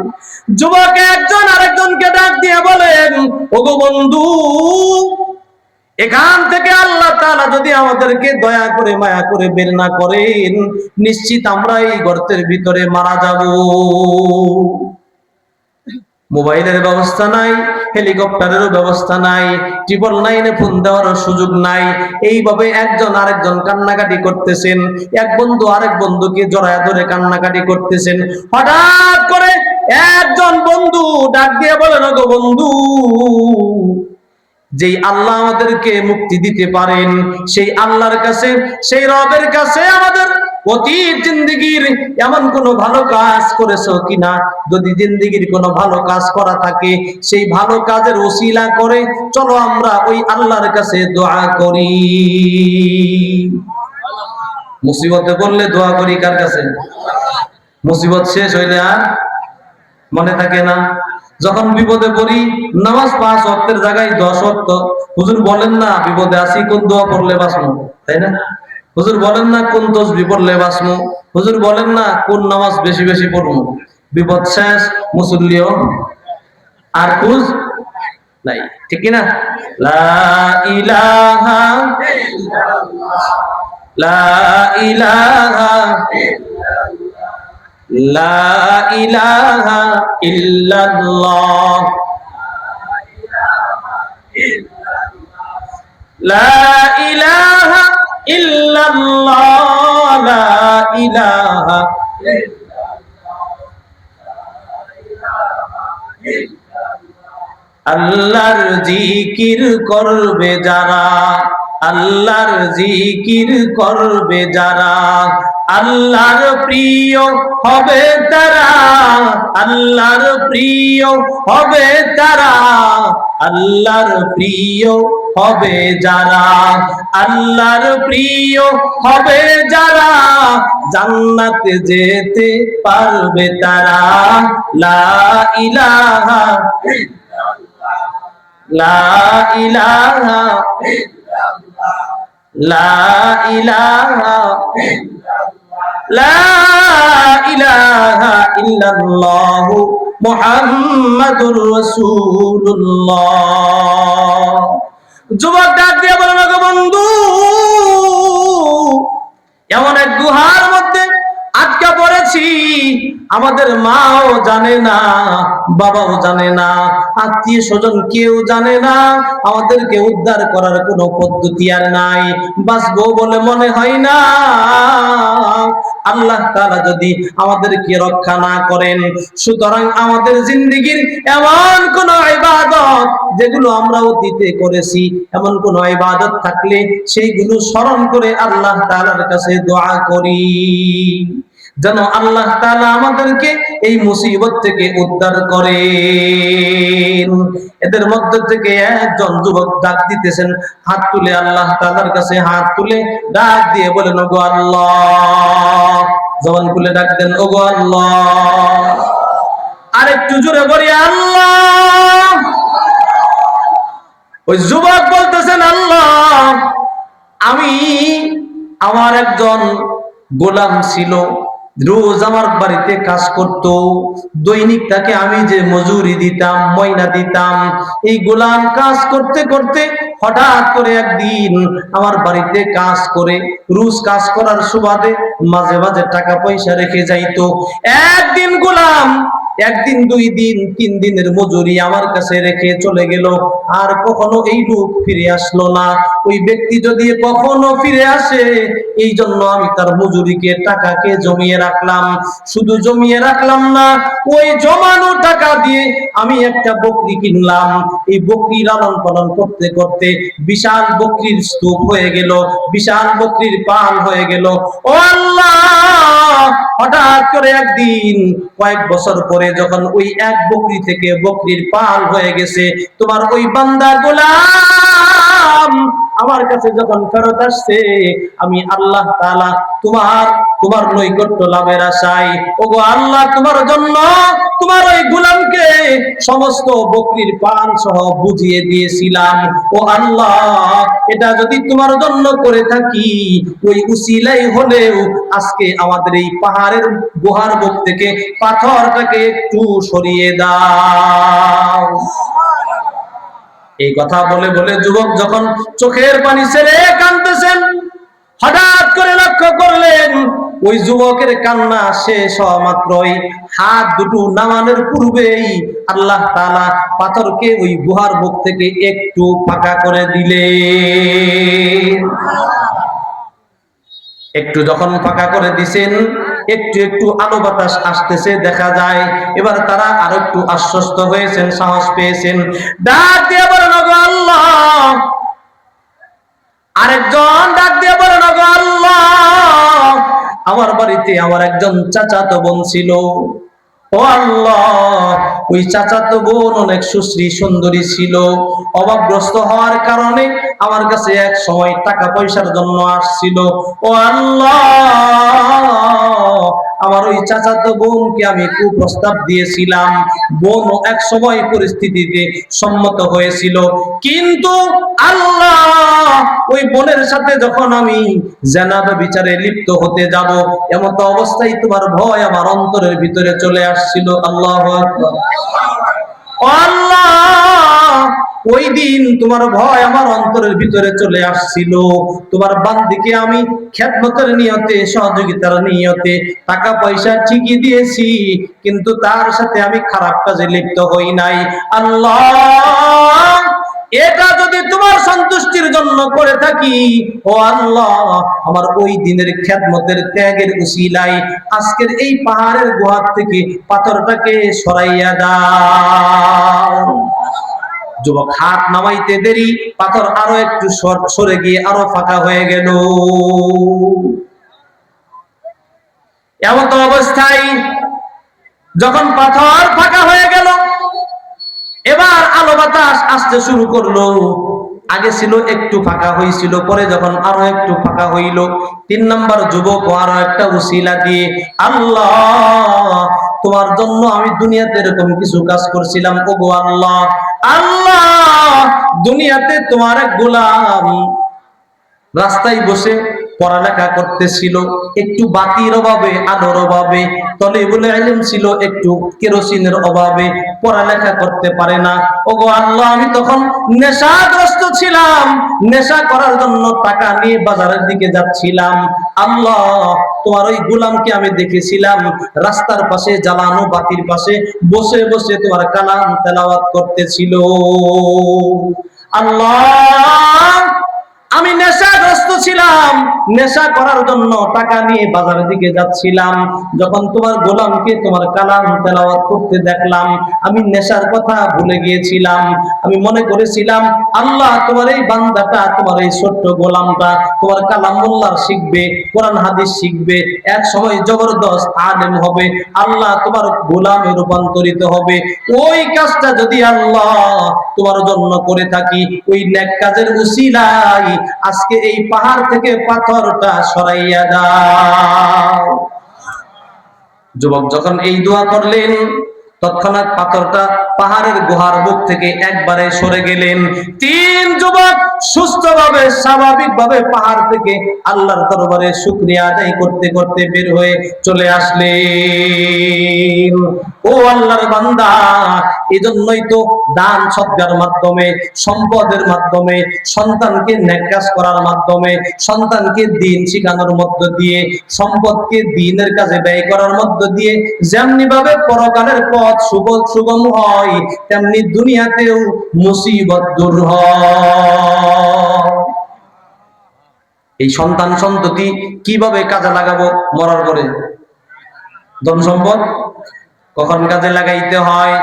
যুবক একজন আরেকজনকে ডাক দিয়ে বলেন, ওগো বন্ধু, এখান থেকে আল্লাহ তাআলা যদি আমাদেরকে দয়া করে মায়া করে বের না করেন, নিশ্চিত আমরা এই গর্তের ভিতরে মারা যাব। মোবাইলের ব্যবস্থা নাই, হেলিকপ্টারেরও ব্যবস্থা নাই, 999 ফোন দেওয়ার সুযোগ নাই। এইভাবে একজন আরেকজন কান্নাকাটি করতেছেন, এক বন্ধু আরেক বন্ধুকে জড়ায় ধরে কান্নাকাটি করতেছেন। হঠাৎ করে একজন বন্ধু ডাক দিয়ে বলেন, গো বন্ধু, যেই আল্লাহ আমাদেরকে মুক্তি দিতে পারেন, সেই আল্লাহর কাছে, সেই রবের কাছে আমাদের অতীত জিন্দেগীর এমন কোন ভালো কাজ করেছো কিনা, যদি জিন্দেগীর কোনো ভালো কাজ করা থাকে, সেই ভালো কাজের ওসিলা করে চলো আমরা ওই আল্লাহর কাছে দোয়া করি। মুসিবতে পড়লে দোয়া করি কার কাছে? মুসিবত শেষ হইলে আর মনে থাকে না। যখন বিপদে পড়ি, নামাজ 5 ওয়াক্তের জায়গায় 10 ওয়াক্ত। হুজুর বলেন না বিপদে আছি কোন দোয়া পড়লে বাঁচবো, তাই না? হুজুর বলেন না কোন তাসবিহ পড়লে বাঁচবো, হুজুর বলেন না কোন নামাজ বেশি বেশি পড়বো। বিপদ শেষ, মুসল্লিও আর খুঁজ নাই, ঠিক কি না? লা ইলাহা ইল্লাল্লাহ, লা ইলাহা লা ইলাহা ইল্লাল্লাহ, লা ইলাহা ইল্লাল্লাহ, লা ইলাহা আল্লাহর জিকির করবে যারা, আল্লাহর জিকির করবে যারা, আল্লাহর প্রিয় হবে তারা, আল্লাহর প্রিয় হবে তারা, আল্লাহর প্রিয় হবে যারা, আল্লাহর প্রিয় হবে যারা, জান্নাতে যেতে পারবে তারা। লা ইলাহা, লা ইলাহা, লা ইলাহা, লা ইলাহা ইল্লাল্লাহু মুহাম্মাদুর রাসূলুল্লাহ। যুবক ডাক দিয়ে বলেন, ওগো বন্ধু, এমন এক গুহার মধ্যে আটকা পড়েছি, আমাদের মাও জানে না, বাবাও জানে না, আত্মীয় স্বজন কেউ জানে না, আমাদেরকে উদ্ধার করার কোনো পদ্ধতি আর নাই, বাঁচবো বলে মনে হয় না। আল্লাহ তাআলা যদি আমাদেরকে রক্ষা না করেন, সুতরাং আমাদের জিন্দেগীর এমন কোন ইবাদত যেগুলো আমরা অতীতে করেছি, এমন কোন ইবাদত থাকলে সেইগুলো স্মরণ করে আল্লাহ তাআলার কাছে দোয়া করি, যেন আল্লাহ তাআলা আমাদেরকে এই মুসিবত থেকে উদ্ধার করেন। এদের মধ্য থেকে একজন যুবক ডাক দিতেছেন, হাত তুলে আল্লাহ তাআলার কাছে হাত তুলে ডাক দিয়ে বলেন, ওগো আল্লাহ। জবান খুলে ডাক দেন, ওগো আল্লাহ। আরেকটু জোরে বলি, আল্লাহ। ওই যুবক বলতেছেন, আল্লাহ, আমি, আমার একজন গোলাম ছিল, রোজ আমার বাড়িতে কাজ করত, দৈনিক তাকে আমি যে মজুরি দিতাম, ময়না দিতাম, এই গোলাম কাজ করতে করতে হঠাৎ করে একদিন আমার বাড়িতে কাজ করে, রোজ কাজ করার সুবাদে মাঝে মাঝে টাকা পয়সা রেখে যাইতো। একদিন গোলাম, একদিন, 2 দিন, 3 দিনের মজুরি আমার কাছে রেখে চলে গেল, আর কখনো এই লোক ফিরে আসলো না। ওই ব্যক্তি যদি কখনো ফিরে আসে, এই জন্য আমি তার মজুরিকে, টাকাকে জমিয়ে রাখলাম। শুধু জমিয়ে রাখলাম না, ওই জমানো টাকা দিয়ে আমি একটা বকরি কিনলাম। এই বকরি লালন পালন করতে করতে বিশাল বকরির স্তূপ হয়ে গেল, বিশাল বকরির পাল হয়ে গেল। ও আল্লাহ, হঠাৎ করে একদিন, কয়েক বছর পরে, যখন ওই এক বকরি থেকে বকরির পাল হয়ে গেছে, তোমার ওই বান্দা গোলাম আমার কাছে যখন ফেরত আসছে, আমি আল্লাহ তাআলা তোমার নৈকট্য লাভের আশায়, ওগো আল্লাহ, তোমার জন্য তোমার ওই গোলামকে সমস্ত বকরির পাল সহ বুঝিয়ে দিয়েছিলাম। ও আল্লাহ, এটা যদি তোমার জন্য করে থাকি, ওই উসিলাই হলেও আজকে আমাদের এই পাহাড়ের গুহার বুক থেকে পাথরটাকে একটু সরিয়ে দাও। এই কথা বলে বলে যুবক যখন চোখের পানি ছেড়ে কাঁদতেছেন, হঠাৎ করে লক্ষ্য করলেন ওই যুবকের কান্না শেষ হওয়া মাত্রই, হাত দুটো নামানোর পূর্বেই আল্লাহ তাআলা পাথরকে ওই গুহার মুখ থেকে একটু ফাঁকা করে দিলেন। একটু যখন ফাঁকা করে দিছেন, একটু একটু আলো বাতাস আসতেছে দেখা যায়। এবার তারা আরো একটু আশ্বস্ত হয়েছেন, সাহস পেয়েছেন, ডাক দিয়ে বলেন, ওগো আল্লাহ। আরেকজন ডাক দিয়ে বলেন, ওগো আল্লাহ, আমার বাড়িতে আমার একজন চাচাতো বোন ছিল। ও আল্লাহ, ওই চাচাতো বোন অনেক সুশ্রী সুন্দরী ছিল। অভাবগ্রস্ত হওয়ার কারণে আমার কাছে এক সময় টাকা পয়সার জন্য আসছিল। ও আল্লাহ, আমার ওই চাচাতো বোনকে আমি কুপ্রস্তাব দিয়েছিলাম, বোন এক সময় পরিস্থিতিতে সম্মত হয়েছিল, কিন্তু আল্লাহ, ওই বোনের সাথে যখন আমি জানাজা বিচারে লিপ্ত হতে যাব, এমত অবস্থায় তোমার ভয় আমার অন্তরের ভিতরে চলে আসছিল। আল্লাহু আকবার। আল্লাহ, ওই দিন তোমার ভয় আমার অন্তরের ভিতরে চলে আসছিল। তোমার বান্দিকে আমি খেদমতের নিয়তে, সহযোগিতার নিয়তে টাকা পয়সা ঠিকই দিয়েছি, কিন্তু তার সাথে আমি খারাপ কাজে লিপ্ত হই নাই। আল্লাহ, এটা যদি তোমার সন্তুষ্টির জন্য করে থাকি, ও আল্লাহ, আমার ওই দিনের খেদমতের ত্যাগের উসিলায় আজকের এই পাহাড়ের গুহা থেকে পাথরটাকে সরাইয়া দাও। যুবক হাত নামাইতে দেরি, পাথর আরো একটু সরে গিয়ে আরো ফাঁকা হয়ে গেল। এমন অবস্থায় যখন পাথর ফাঁকা হয়ে গেল, এবার আলো বাতাস আসতে শুরু করলো। আগে ছিল একটু ফাঁকা হয়েছিল, পরে যখন আরো একটু ফাঁকা হইল, 3 নম্বর যুবক আরো একটা উসিলা দিয়ে, আল্লাহ তোমার জন্য আমি দুনিয়াতে এরকম কিছু কাজ করছিলাম, ওগো আল্লাহ, আল্লাহ দুনিয়াতে তোমার এক গোলাম রাস্তায় বসে পড়ালেখা করতেছিল, একটু বাতির অভাবে, আলোর অভাবে, তলিবুল ইলম ছিল, একটু কেরোসিনের অভাবে পড়ালেখা করতে পারে না। ওগো আল্লাহ আমি তখন নেশাগ্রস্ত ছিলাম, নেশা করার জন্য টাকা নিয়ে বাজারের দিকে যাচ্ছিলাম। আল্লাহ তোমার ওই গোলামকে আমি দেখেছিলাম রাস্তার পাশে জ্বালানো বাতির পাশে বসে বসে তোমার কালাম তেলাওয়াত করতেছিল। আল্লাহ আমি নেশাগ্রস্ত ছিলাম, নেশা করার জন্য টাকা নিয়ে বাজারের দিকে যাচ্ছিলাম, যখন তোমার গোলামকে তোমার কালাম তেলাওয়াত করতে দেখলাম, আমি নেশার কথা ভুলে গিয়েছিলাম। আমি মনে করেছিলাম আল্লাহ তোমার এই বান্দাটা, তোমার এই ছোট্ট গোলামটা তোমার কালামুল্লাহ শিখবে, কোরআন হাদিস শিখবে, এক সময় জবরদস্ত আলেম হবে, আল্লাহ তোমার গোলামে রূপান্তরিত হবে। ওই কাজটা যদি আল্লাহ তোমার জন্য করে থাকি, ওই নেক কাজের উসিলায় আজকে এই পাহাড় থেকে পাথরটা সরাইয়া দাও। যুবক যখন এই দোয়া করলেন, তৎক্ষণাৎ পাথরটা পাহাড়ের গুহার বুক থেকে একবারে সরে গেলেন। 3 যুবক সুস্থভাবে স্বাভাবিকভাবে পাহাড় থেকে আল্লাহর দরবারে শুকরিয়া আদায় করতে করতে বের হয়ে চলে আসলেন। ও আল্লাহর বান্দা, এজন্যই তো দান সদকার মাধ্যমে, সম্পদের মাধ্যমে, সন্তানকে নেক কাজ করার মাধ্যমে, সন্তানকে দ্বীন শিখানোর মধ্য দিয়ে, সম্পদকে দ্বীনের কাজে ব্যয় করার মধ্য দিয়ে যেমনি ভাবে পরকালের পথ সুগম হয়, তেমনি দুনিয়াতেও মুসিবত দূর হয়। এই সন্তান সন্ততি কিভাবে কাজে লাগাবো? মরার পরে ধন সম্পদ কখন কাজে লাগাইতে হয়?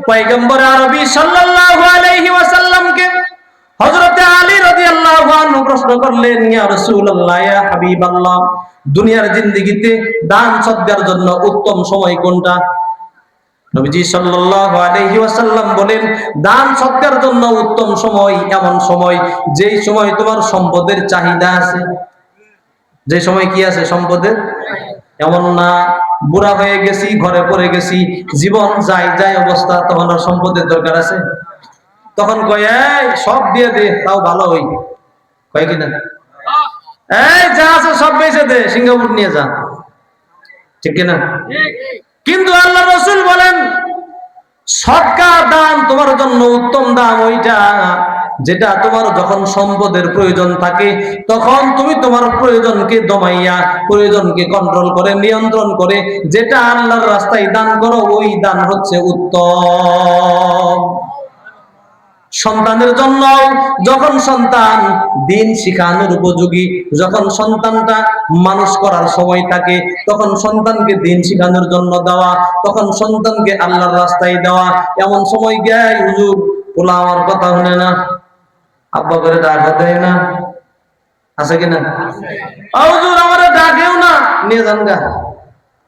পয়গম্বর আরবি সাল্লাল্লাহু আলাইহি ওয়াসাল্লামকে হযরতে আলী রাদিয়াল্লাহু আনহু প্রশ্ন করলেন, ইয়া রাসূলুল্লাহ, ইয়া হাবিবাল্লাহ, দুনিয়ার জিন্দেগিতে দান সদকার জন্য উত্তম সময় কোনটা? নবীজি সাল্লাল্লাহু আলাইহি ওয়াসাল্লাম বলেন, দান সদকার জন্য উত্তম সময় এমন সময় যেই সময় তোমার সম্পদের চাহিদা আছে। যে সময় কি আছে? সম্পদের। এমন না বুড়া হয়ে গেছি, ঘরে পড়ে গেছি, জীবন যায় অবস্থা, তখন আর সম্পদের দরকার আছে? তখন কয় এই সব দিয়ে দে, তাও ভালো হই, কয় কিনা? এই যা আছে সব বেচে দে, সিঙ্গাপুর নিয়ে যা, ঠিক কিনা? কিন্তু আল্লাহ রাসূল বলেন, সদকা দান তোমার জন্য উত্তম দান ওইটা যেটা তোমার যখন সম্পদের প্রয়োজন থাকে, তখন তুমি তোমার প্রয়োজনকে দমাইয়া, প্রয়োজনকে কন্ট্রোল করে, নিয়ন্ত্রণ করে যেটা আল্লাহর রাস্তায় দান করো, ওই দান হচ্ছে উত্তম। সন্তানের জন্য যখন সন্তান দিন শিখানোর উপযোগী, যখন সন্তানটা মানুষ করার সময় থাকে, তখন সন্তানকে দিন শিখানোর জন্য দেওয়া, তখন সন্তানকে আল্লাহর রাস্তায় দেওয়া। এমন সময় গিয়ে হুজুর পোলা আমার কথা শুনে না, আব্বা করে ডাকা দেয় না, আছে কিনা? হুজুর আমার ডাকেও না, নিয়ে যান গা।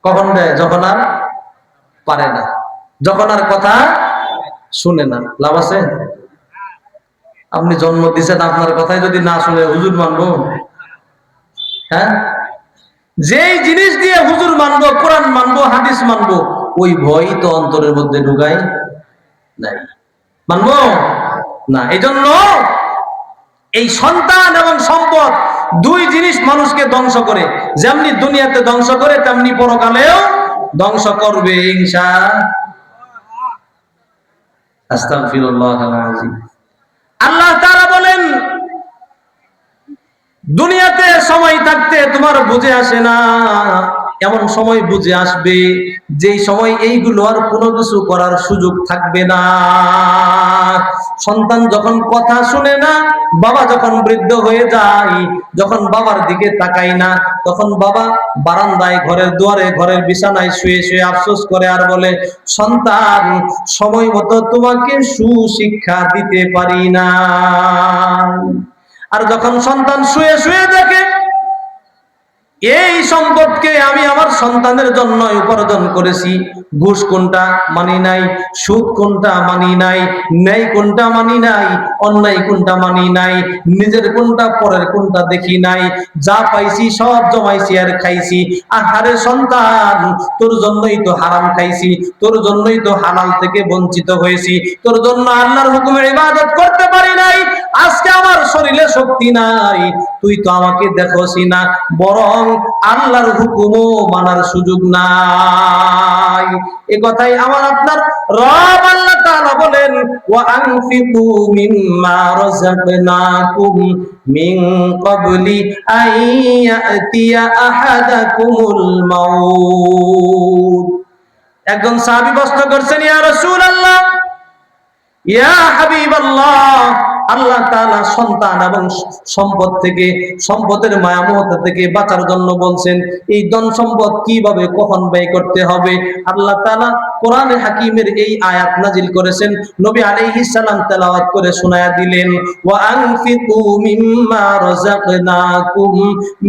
কখন দেয়? যখন আর পারে না, যখন আর কথা শুনে না। লাভ আছে? আপনি জন্ম দিচ্ছেন, আপনার কথাই যদি না শুনে হুজুর মানবো? হ্যাঁ, যেই জিনিস দিয়ে হুজুর মানবো, কোরআন মানবো, হাদিস মানবো, ওই ভয় তো অন্তরের মধ্যে ঢুকাই নাই, মানবো না। এই জন্য এই সন্তান এবং সম্পদ দুই জিনিস মানুষকে ধ্বংস করে, যেমনি দুনিয়াতে ধ্বংস করে তেমনি পরকালেও ধ্বংস করবে ইনশাআল্লাহ। আস্তাগফিরুল্লাহাল আযীম। আল্লাহ তাআলা বলেন, দুনিয়াতে সময় থাকতে তোমার বুঝে আসে না, এমন সময় বুঝে আসবে যেই সময় এইগুলো আর কোনো কিছু করার সুযোগ থাকবে না। সন্তান যখন কথা শুনে না, বাবা যখন বৃদ্ধ হয়ে যায়, যখন বাবার দিকে তাকাই না, তখন বাবা বারান্দায়, ঘরের দুয়ারে, ঘরের বিছানায় শুয়ে শুয়ে আফসোস করে আর বলে, সন্তান সময় মতো তোমাকে সুশিক্ষা দিতে পারি না। আর যখন সন্তান শুয়ে শুয়ে দেখে এই সম্পদকে আমি আমার সন্তানের জন্য উপার্জন করেছি, ঘুষ কোনটা মানি নাই, সুদ কোনটা মানি নাই, ন্যায় কোনটা মানি নাই, অন্যায় কোনটা মানি নাই, নিজের কোনটা পরের কোনটা দেখি নাই, যা পাইছি সব জমাইছি আর খাইছি। আহারে সন্তান, তোর জন্যই তো হারাম খাইছি, তোর জন্যই তো হালাল থেকে বঞ্চিত হয়েছি, তোর জন্য আল্লাহর হুকুমের ইবাদত করতে পারি নাই। আজকে আমার শরীরে শক্তি নাই, তুই তো আমাকে দেখোসি না, বরং আল্লাহর হুকুমও মানার সুযোগ নাই। এই কথাই আমার আপনার রব আল্লাহ তাআলা বলেন, ওয়া আনফিকু মিম্মা রাযাকনাকুম মিন ক্বাবলি আইয়াতিয়া আহাদাকুমুল মাউত। একজন সাহাবী প্রশ্ন করছেন, ইয়া রাসূলুল্লাহ, ইয়া হাবিবাল্লাহ, আল্লাহ তাআলা সন্তান এবং সম্পদ থেকে, সম্পদের মায়ামোহ থেকে বাঁচার জন্য বলছেন, এই ধন সম্পদ কিভাবে কখন ব্যয় করতে হবে। আল্লাহ তাআলা কোরআনে হাকিমের এই আয়াত নাজিল করেছেন, নবী আলাইহিস সালাম তেলাওয়াত করে শোনায়া দিলেন, ওয়া আনফিকু মিম্মা রাযাকনাকুম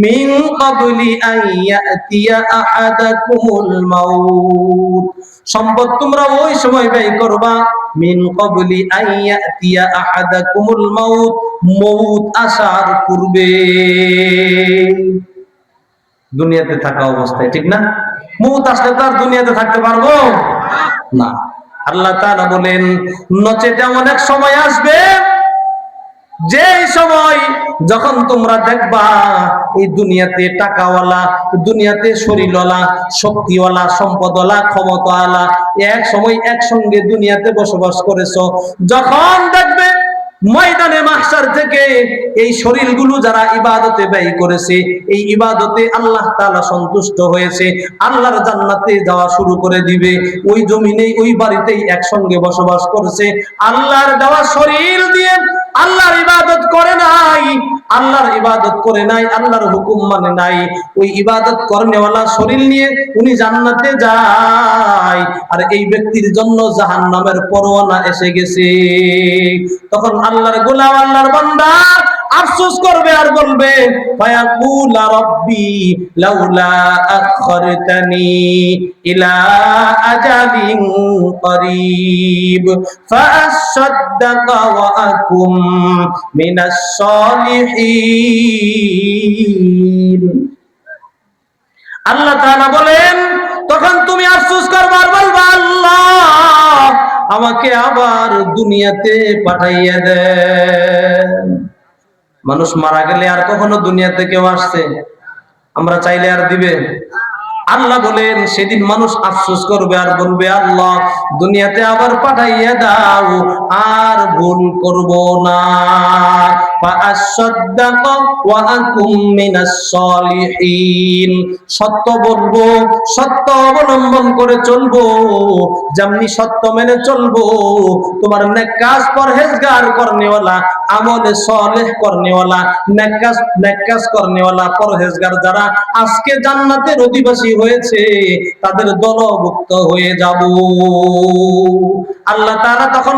মিন ক্বাবলি আইয়াতিয়া আহাদাকুমুল মাউত। সম্পদ তোমরা ওই সময় ব্যয় করবা, মিন ক্বাবলি আইয়াতিয়া আহাদাকুমুল মাউত, মউত আসার পূর্বে। দুনিয়াতে থাকা অবস্থায়, ঠিক না? মউত আসলে তো আর দুনিয়াতে থাকতে পারবো না। আল্লাহ তাআলা বলেন, নচেত এমন এক সময় আসবে যে সময় যখন তোমরা দেখবা এই দুনিয়াতে টাকাওয়ালা, দুনিয়াতে শরীরওয়ালা, শক্তিওয়ালা, সম্পদওয়ালা, ক্ষমতাওয়ালা এক সময় একসঙ্গে দুনিয়াতে বসবাস করেছো, যখন দেখবে ময়দানে মাহশার থেকে এই শরীরগুলো যারা ইবাদতে ব্যয় করেছে, এই ইবাদতে আল্লাহ তাআলা সন্তুষ্ট হয়েছে, আল্লাহর জান্নাতে যাওয়া শুরু করে দিবে, ওই জমিনে ওই বাড়িতেই একসঙ্গে বসবাস করছে, আল্লাহর দেওয়া শরীর দিয়ে আল্লাহর ইবাদত করে নাই, আল্লাহর ইবাদত করে নাই, আল্লাহর হুকুম মানে নাই, ওই ইবাদত করনেওয়ালা শরীর নিয়ে উনি জান্নাতে যায়, আর এই ব্যক্তির জন্য জাহান্নামের পরোয়ানা এসে গেছে। তখন আল্লাহর গোলাম, আল্লাহর বান্দা আফসোস করবে আর বলবে, ফায়াকুল রাব্বি লাউলা আখরতানি ইলা আজালিন করিব ফাআসাদদাকা ওয়া আকুম মিনাস সালিহিন। আল্লাহ তাআলা বলেন, তখন তুমি আফসোস করবে আর বলবা, আল্লাহ আমাকে আবার দুনিয়াতে পাঠাইয়া দেন। মানুষ মারা গেলে আর কখনো দুনিয়াতে কেউ আসছে? আমরা চাইলে আর দিবে? আল্লাহ বলেন, সেদিন মানুষ আফসোস করবে আর বলবে, আল্লাহ দুনিয়াতে আবার পাঠাইয়া দাও, আর ভুল করব না। ফাআসাদদাকা ওয়া আকুম মিনাস সালিহিন। সত্য বলবো, সত্য অবলম্বন করে চলবো, যেমনি সত্য মেনে চলবো, তোমার নেক কাজ পরহেজগার করনেওয়ালা, আমলে সালেহ করনেওয়ালা, নেক কাজ করনেওয়ালা পরহেজগার যারা আজকে জান্নাতের অধিবাসী হয়েছে, তাদের দলভুক্ত হয়ে যাব। আল্লাহ তাআলা তখন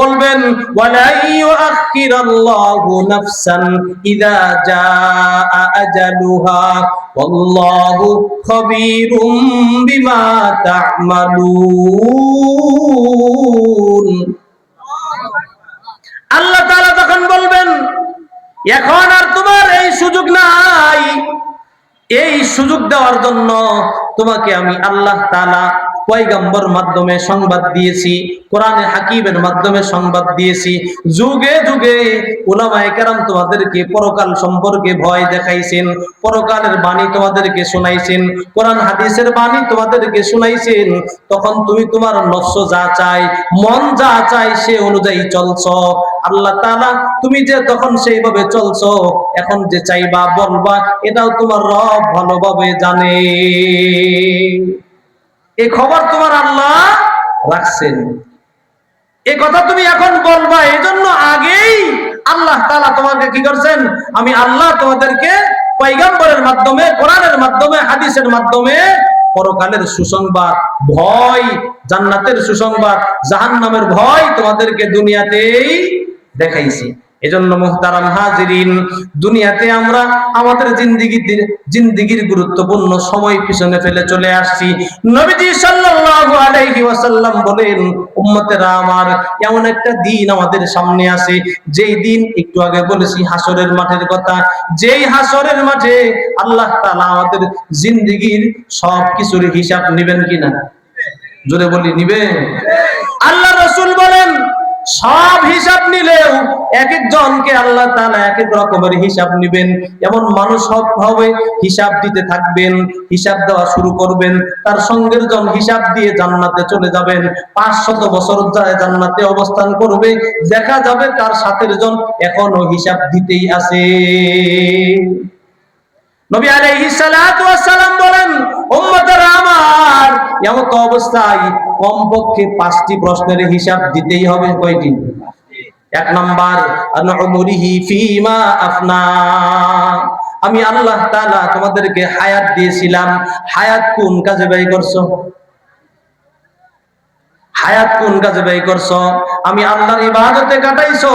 বলবেন, ওয়ালা ইউআখিরাল্লাহু নাফসান ইযা জাআ আজালুহা ওয়াল্লাহু খাবীরুম বিমা তা'মালুন। আল্লাহ তাআলা তখন বলবেন, এখন আর তোমার এই সুযোগ নাই, এই সুযোগ দেওয়ার জন্য তোমাকে আমি আল্লাহ তাআলা পয়গম্বর মাধ্যমে সংবাদ দিয়েছি, কোরআনে হাকিমের মাধ্যমে সংবাদ দিয়েছি। যুগে যুগে উলামায়ে কেরাম তোমাদেরকে পরকাল সম্পর্কে ভয় দেখাইছেন, পরকালের বাণী তোমাদেরকে শোনাইছেন, কোরআন হাদিসের বাণী তোমাদেরকে শোনাইছেন। তখন তুমি তোমার নফস যা চাই, মন যা চাই সে অনুযায়ী চলছো। আল্লাহ তাআলা তুমি যে তখন সেইভাবে চলছো, এখন যে চাইবা বলবা এটাও তোমার রব ভালোভাবে জানে। এই খবর তোমার আল্লাহ রাখছেন। এই কথা তুমি এখন বলবা, এজন্য আগেই আল্লাহ তাআলা তোমাকে কি করছেন? আমি আল্লাহ তোমাদেরকে পয়গম্বরের মাধ্যমে, কোরআনের মাধ্যমে, হাদিসের মাধ্যমে পরকালের সুসংবাদ, ভয়, জান্নাতের সুসংবাদ, জাহান্নামের ভয় তোমাদেরকে দুনিয়াতেই দেখাইছি। এজন্য মুহতারাম হাজিরিন, দুনিয়াতে আমরা আমাদের জিন্দেগির গুরুত্বপূর্ণ সময় পিছনে ফেলে চলে আসছি। নবীজি সাল্লাল্লাহু আলাইহি ওয়াসাল্লাম বলেন, উম্মতেরা আমার, এমন একটা দিন আমাদের সামনে আছে, যেই দিন একটু আগে বলেছি হাসরের মাঠের কথা। যেই হাসরের মাঠে আল্লাহ তাআলা আমাদের জিন্দেগির সব কিছুর হিসাব নেবেন কিনা? জোরে বলি, নিবে? আল্লাহ রাসূল বলেন, সব হিসাব নিলেও এক একজনকে আল্লাহ তাআলা এক এক রকমের হিসাব নেবেন। এমন মানুষ হবে হিসাব দিতে থাকবেন, হিসাব দেওয়া শুরু করবেন, তার সঙ্গের জন হিসাব দিয়ে জান্নাতে চলে যাবেন। 500 বছর যায় জান্নাতে অবস্থান করবে, দেখা যাবে তার সাথের জন এখনো হিসাব দিতেই আছে। নবী আলাইহিস সালাতু ওয়াস সালাম বলেন, উম্মতেরা আমার, এমন তো অবস্থায় কমপক্ষে 5টি প্রশ্নের হিসাব দিতেই হবে। কয়টি? 1 নাম্বার, আনউমরিহি ফিমা আফনা। আমি আল্লাহ তাআলা তোমাদেরকে হায়াত দিয়েছিলাম, হায়াত কোন কাজে ব্যয় করছো? হায়াত কোন কাজে ব্যয় করছো? আমি আল্লাহর ইবাদতে কাটাইছো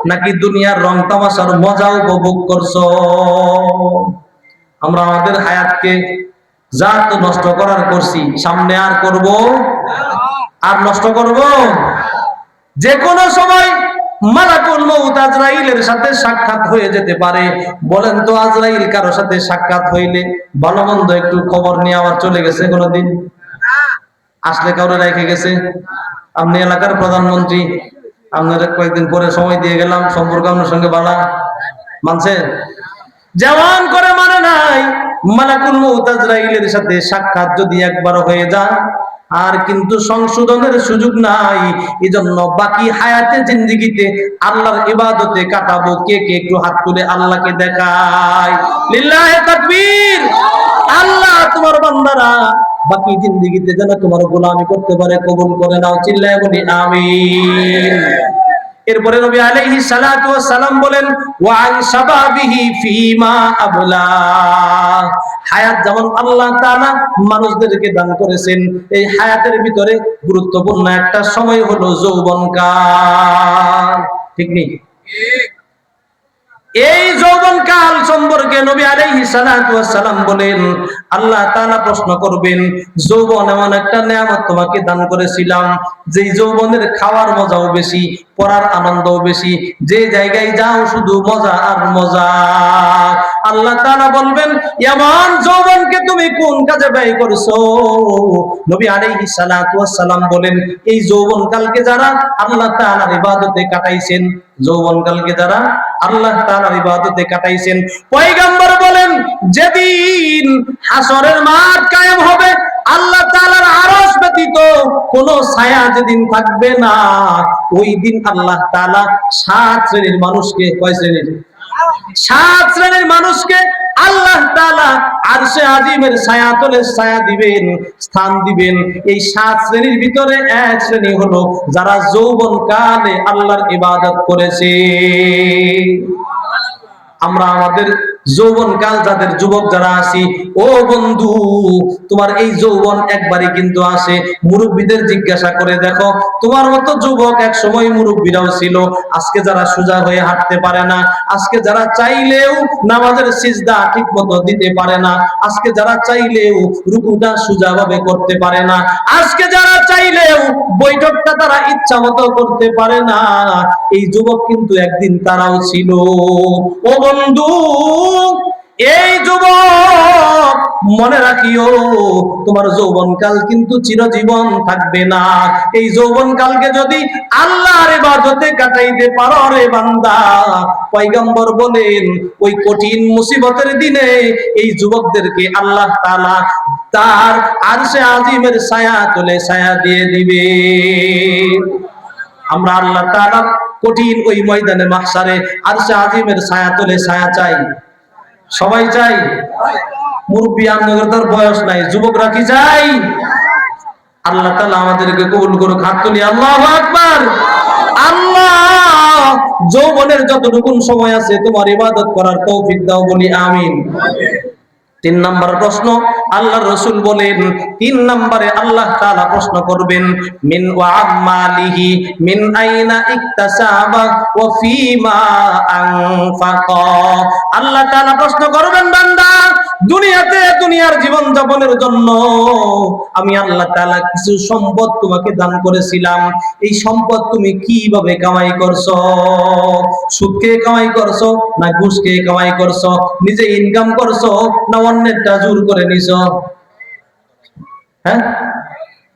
নাকি দুনিয়ার রং তামাশার মজা উপভোগ করছো? আমরা আমাদের হায়াতকে যা তো নষ্ট করার করছি, সামনে আর করব? আর নষ্ট করব? যে কোনো সময় মালাকুল মউত আজরাইলের সাথে সাক্ষাৎ হয়ে যেতে পারে। বলেন তো, আজরাইল কারো সাথে সাক্ষাৎ হইলে ভালো মন্দ একটু খবর নিয়ে আবার চলে গেছে কোনদিন? আসলে কাউরে রেখে গেছে? আপনি এলাকার প্রধানমন্ত্রী, আপনারা কয়েকদিন পরে সময় দিয়ে গেলাম, সম্পর্ক আপনার সঙ্গে বাড়া, মানছে? যেমন করে মানে নাই, মালাকুল মউত আজরাইলের সাথে সাক্ষাৎ যদি একবার হয়ে যায় আর কিন্তু সংশোধনের সুযোগ নাই। এজন্য বাকি হায়াতে জিন্দেগিতে আল্লাহর ইবাদতে কাটাবো। কে কে একটু হাত তুলে আল্লাহকে দেখায়? লিল্লাহি তাকবীর। আল্লাহ তোমার বান্দারা বাকি জিন্দেগিতে যেন তোমার গোলামি করতে পারে, কবুল করে নাও। চিল্লায়ে বলি আমিন। এরপরে নবী আলাইহিস সালাতু ওয়াস সালাম বলেন, ওয়া আন শাবাবিহি ফিমা আবলা। হায়াত যেমন আল্লাহ তাআলা মানুষদেরকে দান করেছেন, এই হায়াতের ভিতরে গুরুত্বপূর্ণ একটা সময় হলো যৌবনকাল। ঠিক নেই? এই যৌবনকাল সম্পর্কে নবী আলাইহিস সালাতু ওয়াস সালাম বলেন, আল্লাহ তাআলা প্রশ্ন করবেন, যৌবন এমন একটা নেয়ামত তোমাকে দান করেছিলাম, যেই যৌবনের খাওয়ার মজাও বেশি, পড়ার আনন্দও বেশি, যে জায়গায় যাও শুধু মজা আর মজা। আল্লাহ তাআলা বলবেন, এমন যৌবনকে তুমি কোন কাজে ব্যয় করছো? নবী আলাইহিস সালাতু ওয়াস সালাম বলেন, এই যৌবনকালকে যারা আল্লাহ তাআলার ইবাদতে কাটাইছেন, যৌবনকালকে যারা আল্লাহ তাআলার ইবাদতে কাটাইছেন, পয়গম্বর বলেন, যেদিন হাসরের মাঠ কায়েম হবে, আল্লাহ তাআলার আরশ ব্যতীত কোন ছায়া যেদিন থাকবে না, ওই দিন আল্লাহ তাআলা 7 শ্রেণীর মানুষকে, কয় শ্রেণীর? 7 শ্রেণীর মানুষকে আল্লাহ তাআলা আরশে আজিমের ছায়াতলে ছায়া দিবেন, স্থান দিবেন। এই 7 শ্রেণীর ভিতরে এক শ্রেণী হলো যারা যৌবনকালে আল্লাহর ইবাদত করেছে। আমরা আমাদের যৌবনকাল যাদের যুবক যারা আছি, ও বন্ধু, তোমার এই যৌবন একবারই কিন্তু আসে। মুরব্বীদের জিজ্ঞাসা করে দেখো, তোমার মতো যুবক এক সময় মুরব্বীরাও ছিল। আজকে যারা সোজা হয়ে হাঁটতে পারে না, আজকে যারা চাইলেও নামাজের সিজদা ঠিক মতো দিতে পারে না, আজকে যারা চাইলেও রুকুটা সোজাভাবে করতে পারে না, আজকে যারা চাইলেও বৈঠকটা তারা ইচ্ছা মতো করতে পারে না, এই যুবক কিন্তু একদিন তারাও ছিল। ও বন্ধু, এই যুবক মনে রাখিও, তোমার যৌবনকাল কিন্তু চিরজীবন থাকবে না। এই যৌবনকালকে যদি আল্লাহর ইবাদতে কাটাইতে পারো রে বান্দা, পয়গম্বর বলেন ওই কঠিন মুসিবতের দিনে এই যুবকদেরকে আল্লাহ তাআলা তার আরশে আজিমের ছায়া তলে ছায়া দিয়ে দিবে। আমরা আল্লাহ তাআলা কঠিন ওই ময়দানে মাহশারে আরশে আজিমের ছায়া তলে ছায়া চাই, সবাই চাই। মুরব্বী আমনগর বয়স নাই, যুবকরা কি চাই? আল্লাহ তাআলা আমাদেরকে কবুল করুক, হাত তুলি আল্লাহু আকবার। আল্লাহ যৌবনের যতটুকু সময় আছে তোমার ইবাদত করার তৌফিক দাও, বলি আমিন। 3 নম্বর প্রশ্ন, আল্লাহর রাসূল বলেন 3 নম্বরে আল্লাহ তাআলা প্রশ্ন করবেন মিন ওয়া আমালিহি মিন আইনা ইকতাসাবা ওয়া ফিমা আনফাকা। আল্লাহ তাআলা প্রশ্ন করবেন বান্দা, দুনিয়াতে দুনিয়ার জীবন যাপনের জন্য আমি আল্লাহ তাআলা কিছু সম্পদ তোমাকে দান করেছিলাম, এই সম্পদ তুমি কিভাবে কামাই করছো? সুদ খেয়ে কামাই করছো, না ঘুষ খেয়ে কামাই করছো, নিজে ইনকাম করছো, না অন্যেরটা জোর করে নিছো? হ্যাঁ,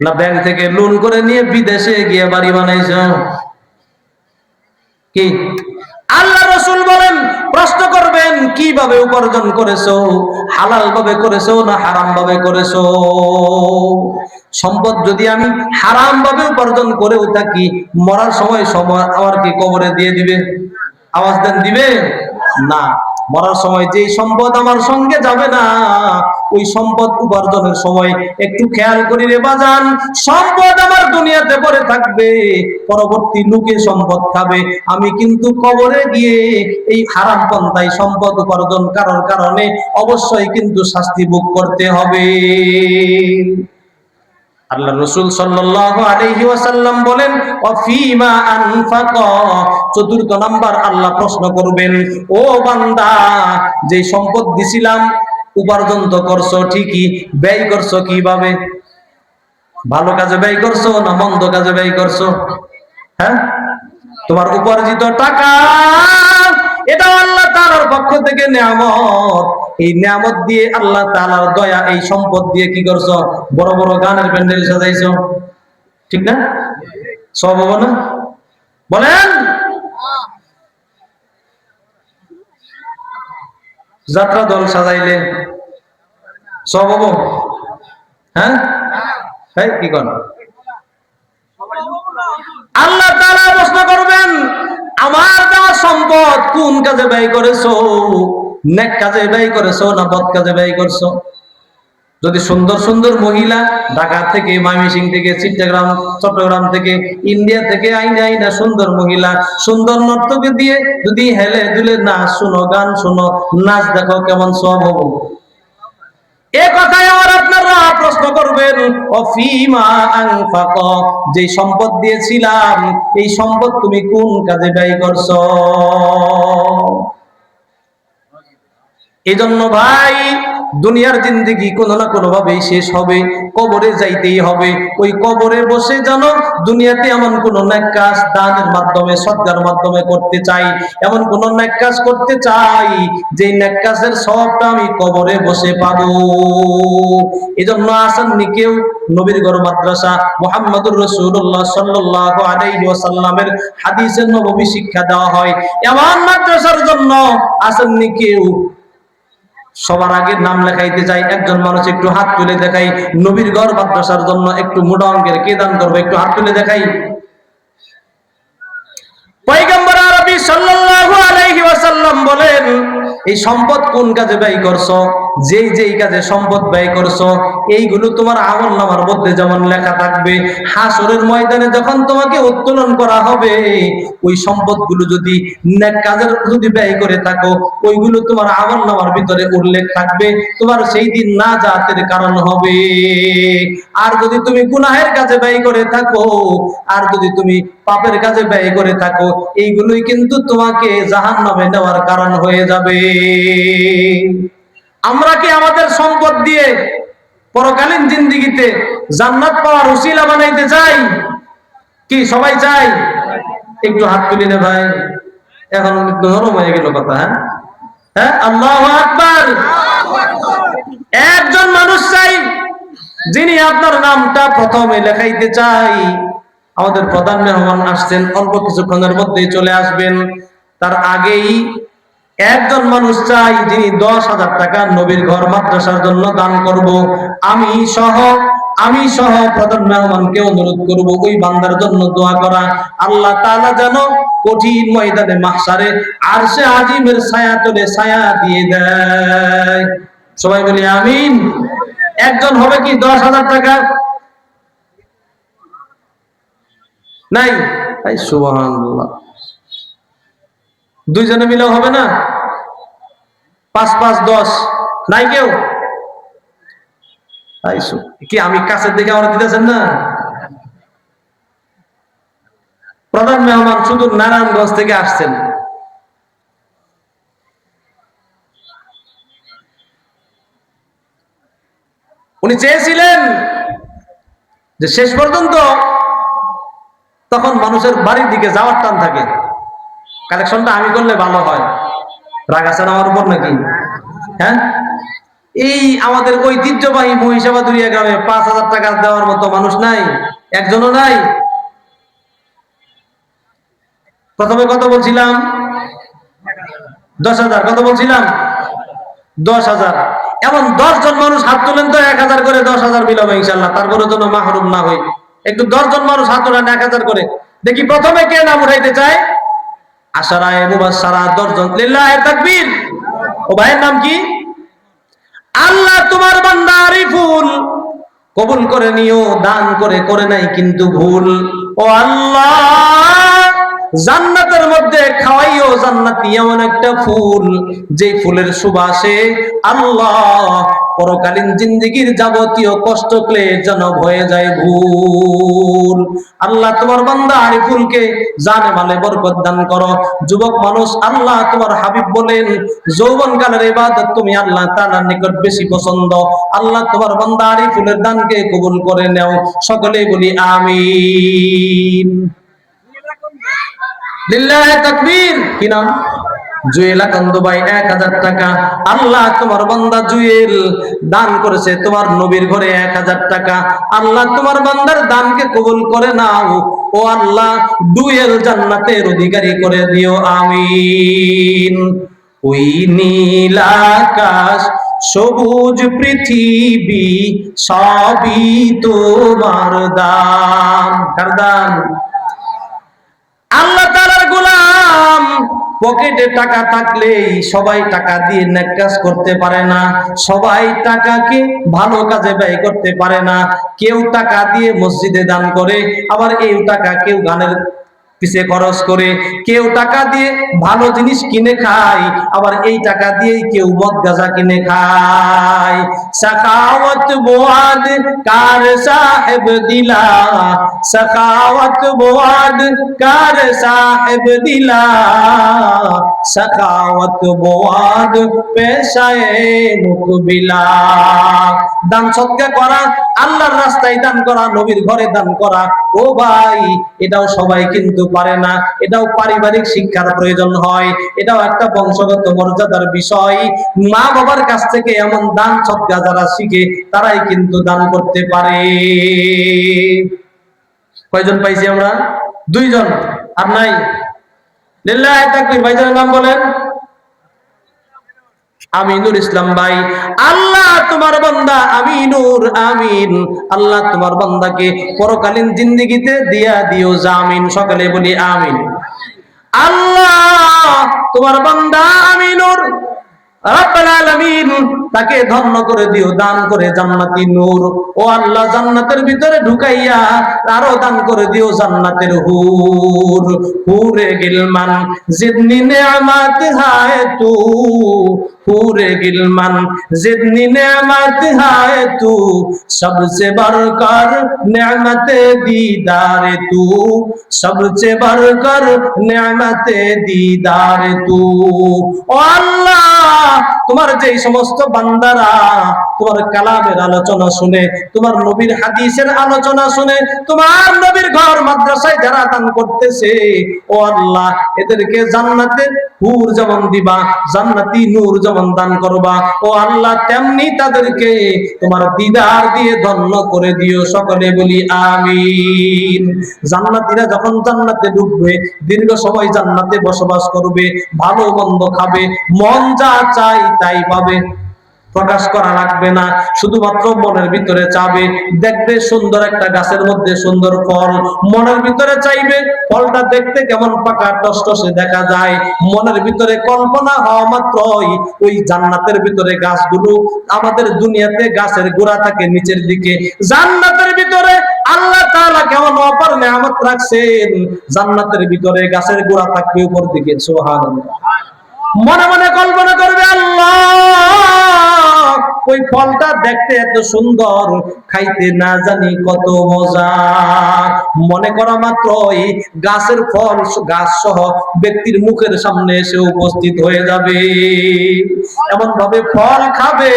না ব্যাংক থেকে লোন করে নিয়ে বিদেশে গিয়ে বাড়ি বানাইছো? কি আল্লাহ রাসূল বলেন প্রশ্ন করবেন কিভাবে উপার্জন করেছো, হালাল ভাবে করেছো না হারাম ভাবে করেছো? সম্পদ যদি আমি হারাম ভাবে উপার্জন করেও থাকি, মরার সময় আমার কি কবরে দিয়ে দিবে? আওয়াজ দেন, দিবে না। মরার সময় যে সম্পদ আমার সঙ্গে যাবে না, ওই সম্পদ উপার্জনের সময় একটু খেয়াল করি রে বাজান, সম্পদ আমার দুনিয়াতে পড়ে থাকবে, পরবর্তী লোকে সম্পদ খাবে, আমি কিন্তু কবরে গিয়ে এই হারাম পন্থায় সম্পদ উপার্জন করার কারণে অবশ্যই কিন্তু শাস্তি ভোগ করতে হবে। আল্লাহ রাসূল সাল্লাল্লাহু আলাইহি ওয়াসাল্লাম বলেন ওয়াফিমা আনফাকা। 4th নাম্বার আল্লাহ প্রশ্ন করবেন, ও বান্দা যে সম্পদ দিছিলাম উপার্জন তো করছো ঠিকই, ব্যয় করছো কিভাবে? ভালো কাজে ব্যয় করছো না মন্দ কাজে ব্যয় করছো? হ্যাঁ, তোমার উপার্জিত টাকা এটা আল্লাহ তাআলার পক্ষ থেকে নিয়ামত, এই নিয়ামত দিয়ে আল্লাহ তাআলার দয়া, এই সম্পদ দিয়ে কি করছো? বড় বড় গানের প্যান্ডেল সাজাইছো, ঠিক না? সব হবে না? বলেন, যাত্রা দল সাজাইলে সব হবো? হ্যাঁ, কি কর? আল্লাহ তাআলা প্রশ্ন করবেন আমার দেওয়া সম্পদ কোন কাজে ব্যয় করেছো? নেক কাজে ব্যয় করেছো না বদ কাজে ব্যয় করছো? যদি সুন্দর সুন্দর মহিলা ঢাকা থেকে, ময়মনসিংহ থেকে, চিট্টগ্রাম, চট্টগ্রাম থেকে, ইন্ডিয়া থেকে আইনা আইনা সুন্দর মহিলা, সুন্দর নর্তকী দিয়ে যদি হেলে দুলে নাচ শুনো, গান শুনো, নাচ দেখো, কেমন সব হবো? এ কথায় আমার আপনারা প্রশ্ন করবেন অফিমা আনফাকা, যে সম্পদ দিয়েছিলাম এই সম্পদ তুমি কোন কাজে ব্যয় করছো? এজন্য ভাই, দুনিয়ার জিন্দেগি কোনো না কোনো ভাবে শেষ হবে, কবরে যাইতেই হবে। ওই কবরে বসে যেন দুনিয়াতে এমন কোন নেক কাজ দানের মাধ্যমে, সদকার মাধ্যমে করতে চাই, এমন কোন নেক কাজ করতে চাই যে নেক কাজের সবটা আমি কবরে বসে পাবো। এজন্য আসেননি কেউ নবীর ঘর মাদ্রাসা মুহাম্মদুর রাসূলুল্লাহ সাল্লাল্লাহু আলাইহি ওয়াসাল্লামের হাদিসের নববী শিক্ষা দেওয়া হয়, এমন মাদ্রাসার জন্য আসেননি কেউ? সবার আগে নাম লেখাইতে চাই, একজন মানুষ একটু হাত তুলে দেখাই, নবীর ঘর মাদ্রাসার জন্য একটু মোটা অঙ্কের কে দান করবে? একটু হাত তুলে দেখাই। পয়গম্বর আরবি সাল্লাল্লাহু আলাইহি ওয়াসাল্লাম বলেন এই সম্পদ কোন কাজে ব্যয় করছো? যেই যেই কাজে সম্পদ ব্যয় করছো এইগুলো তোমার আমলনামার মধ্যে যেমন লেখা থাকবে, হাসরের ময়দানে যখন তোমাকে উত্তোলন করা হবে ওই সম্পদগুলো যদি নেক কাজের যদি ব্যয় করে থাকো ওইগুলো তোমার আমলনামার ভিতরে উল্লেখ থাকবে, তোমার সেই দিন নাজাতের কারণ হবে। আর যদি তুমি গুনাহের কাজে ব্যয় করে থাকো, আর যদি তুমি পাপের কাজে ব্যয় করে থাকো, এইগুলোই কিন্তু তোমাকে জাহান্নামে নেওয়ার কারণ হয়ে যাবে। আমরা কি আমাদের সম্পদ দিয়ে পরকালীন জিন্দেগিতে জান্নাত পাওয়ার উসিলা বানাইতে চাই? কি সবাই চাই? একটু হাত তুলি না ভাই, এখন একটু নরম হয়ে গেল কথা। হ্যাঁ হ্যাঁ, আল্লাহু আকবার। একজন মানুষ চাই যিনি আপনার নামটা প্রথমে লেখাইতে চাই। আমাদের প্রধান মেহমান আসছেন, অল্প কিছুক্ষণের মধ্যেই চলে আসবেন। তার আগেই একজন মানুষ চাই যিনি 10,000 টাকা নবীর ঘর মাদ্রাসার জন্য দান করব। আমি সহ প্রধান মেহমানকে অনুরোধ করব ওই বান্দার জন্য দোয়া করা। আল্লাহ তাআলা যেন কঠিন ময়দানে মাহশারে আরশে আজিমের ছায়া তলে ছায়া দিয়ে দেয়। সবাই বলি আমিন। একজন হবে কি 10,000 টাকা? নাই? সুবহানাল্লাহ। দুইজনে মিলেও হবে না? 5 5 10 নাই কেউ? কি আমি কাছের দিকে আমার দিতেছেন না? প্রধান মেহমান শুধু নারায়ণগঞ্জ থেকে আসছেন। উনি চেয়েছিলেন যে শেষ পর্যন্ত তখন মানুষের বাড়ির দিকে যাওয়ার টান থাকে, কালেকশনটা আমি করলে ভালো হয়। রাগ আছেন আমার উপর নাকি? হ্যাঁ, এই আমাদের ঐতিহ্যবাহী মহিষাবাদুরিয়া গ্রামে 5,000 টাকা দেওয়ার মতো মানুষ নাই, একজনও নাই। প্রথমে কত বলছিলাম? 10,000। কত বলছিলাম? 10,000। এমন 10 জন মানুষ হাত তোলেন তো 1,000 করে 10,000 মিলাবো ইনশাল্লাহ, তারপরে যেন মাহরুম না হই। একটু 10 জন মানুষ হাত তোলেন 1,000 করে, দেখি প্রথমে কে নাম উঠাইতে চায়। আশারায়ে মুবাশশারা 10 জন। লিল্লাহি তাকবীর। ও ভাইয়ের নাম কি? আল্লাহ তোমার বান্দা আরিফুল কবুল করে নিও, দান করে নাই কিন্তু ভুল। ও আল্লাহ, জান্নাতের মধ্যে খাওয়াইও জান্নাতি এমন একটা ফুল, যে ফুলের সুবাসে আল্লাহ পরকালীন জিন্দেগির যাবতীয় কষ্ট ক্লেশ যেন হয়ে যায় ভুল। আল্লাহ তোমার বান্দা আরিফুলকে জানে মালে বরকত দান করো। যুবক মানুষ, আল্লাহ তোমার হাবিব বলেন যৌবনকালের ইবাদত তুমি আল্লাহ তাআলার নিকট বেশি পছন্দ। আল্লাহ তোমার বান্দা আরিফুলের দানকে কবুল করে নাও। সকলেই বলি আমিন। লিল্লাহি তাকবীর। কি নাম? জুয়েলা কান্দু ভাই 1,000 টাকা। আল্লাহ তোমার বান্দা জুয়েল দান করেছে তোমার নবীর ঘরে 1,000 টাকা। আল্লাহ তোমার বান্দার দানকে কবুল করে নাও। ও আল্লাহ, জুয়েল জান্নাতের অধিকারী করে দিও আমিন। ওই নীল আকাশ সবুজ পৃথিবী সবই তোমার দান। কার দান? আল্লাহ তাআলার গোলাম। পকেটে টাকা থাকলেই সবাই টাকা দিয়ে নেক কাজ করতে পারে না, সবাই টাকাকে ভালো কাজে ব্যয় করতে পারে না। কেউ টাকা দিয়ে মসজিদে দান করে, আবার এই টাকা কেউ গানের পিছে খরচ করে, কেউ টাকা দিয়ে ভালো জিনিস কিনে খায়, আবার এই টাকা দিয়েই কেউ মদ গাঁজা কিনে খায়। সাখাওয়াত বোয়াদ কার সাহেব দিলা, সাখাওয়াত বোয়াদ কার সাহেব দিলা, সাখাওয়াত বোয়াদ পেশায়ে মুকবিলা। দান সদকা করা, আল্লাহর রাস্তায় দান করা, নবীর ঘরে দান করা, ও ভাই এটাও সবাই কিন্তু পারে না। এটাও পারিবারিক শিক্ষার প্রয়োজন হয়, এটাও একটা বংশগত মর্যাদার বিষয়। মা বাবার কাছ থেকে এমন দান সদকা যারা শিখে তারাই কিন্তু দান করতে পারে। কয়জন পাইছি আমরা? 2 জন। আর নাই? লিল্লাহি তাকবীর। ভাইজানের নাম বলেন। আমিনুর ইসলাম ভাই। আল্লাহ তোমার বান্দা আমিনুর আমিন। আল্লাহ তোমার বান্দাকে পরকালীন জিন্দেগিতে দিয়া দিও জামিন। সকালে বলি আমিন। আল্লাহ তোমার বান্দা আমিনুর রব্বুল আলামিন তাকে ধন্য করে দিও, দান করে জান্নাতি নূর। ও আল্লাহ, জান্নাতের ভিতরে ঢুকাইয়া আরো দান করে দিও জান্নাতের হুর। হুরে গিলমান জিদনি নেয়ামত হায় তু, হুরে গিলমান জিদনি নেয়ামত হায় তু, সবসে বড়কর নেয়ামতে দীদারে তু, সবসে বড়কর নেয়ামতে দীদারে তু। ও আল্লাহ, তোমার যে সমস্ত বান্দারা তোমার কালামের আলোচনা শুনে, তোমার নবীর হাদিসের আলোচনা শুনে, তোমার নবীর ঘর মাদ্রাসায় যারা দান করতেছে, ও আল্লাহ এদেরকে জান্নাতে হুর যেমন দিবা, জান্নাতি নূর যেমন দান করবা, ও আল্লাহ তেমনি তাদেরকে তোমার দিদার দিয়ে ধন্য করে দিও। সকলে বলি আমিন। জান্নাতীরা যখন জান্নাতে ঢুকবে, দীর্ঘ সময় জান্নাতে বসবাস করবে, ভালো মন্দ খাবে, মন যা চাই তাই পাবে, প্রকাশ করা লাগবে না, শুধুমাত্র মনের ভিতরে চাবে। দেখবে সুন্দর একটা গাছের মধ্যে সুন্দর ফল, মনের ভিতরে চাইবে ফলটা দেখতে কেমন পাকা টসটসে দেখা যায়, মনের ভিতরে কল্পনা হওয়া মাত্রই ওই জান্নাতের ভিতরে গাছগুলো, আমাদের দুনিয়াতে গাছের গোড়া থাকে নিচের দিকে, জান্নাতের ভিতরে আল্লাহ তাআলা কেমন অপার নিয়ামত রাখছেন, জান্নাতের ভিতরে গাছের গোড়া থাকবে উপর দিকে। সুবহানাল্লাহ। মনে মনে কল্পনা করবে, আল্লাহ ওই ফলটা দেখতে এত সুন্দর, খাইতে না জানি কত মজা। মনে করা মাত্রই গাছের ফল, গাছ সহ ব্যক্তির মুখের সামনে এসে উপস্থিত হয়ে যাবে। এমন ভাবে ফল খাবে,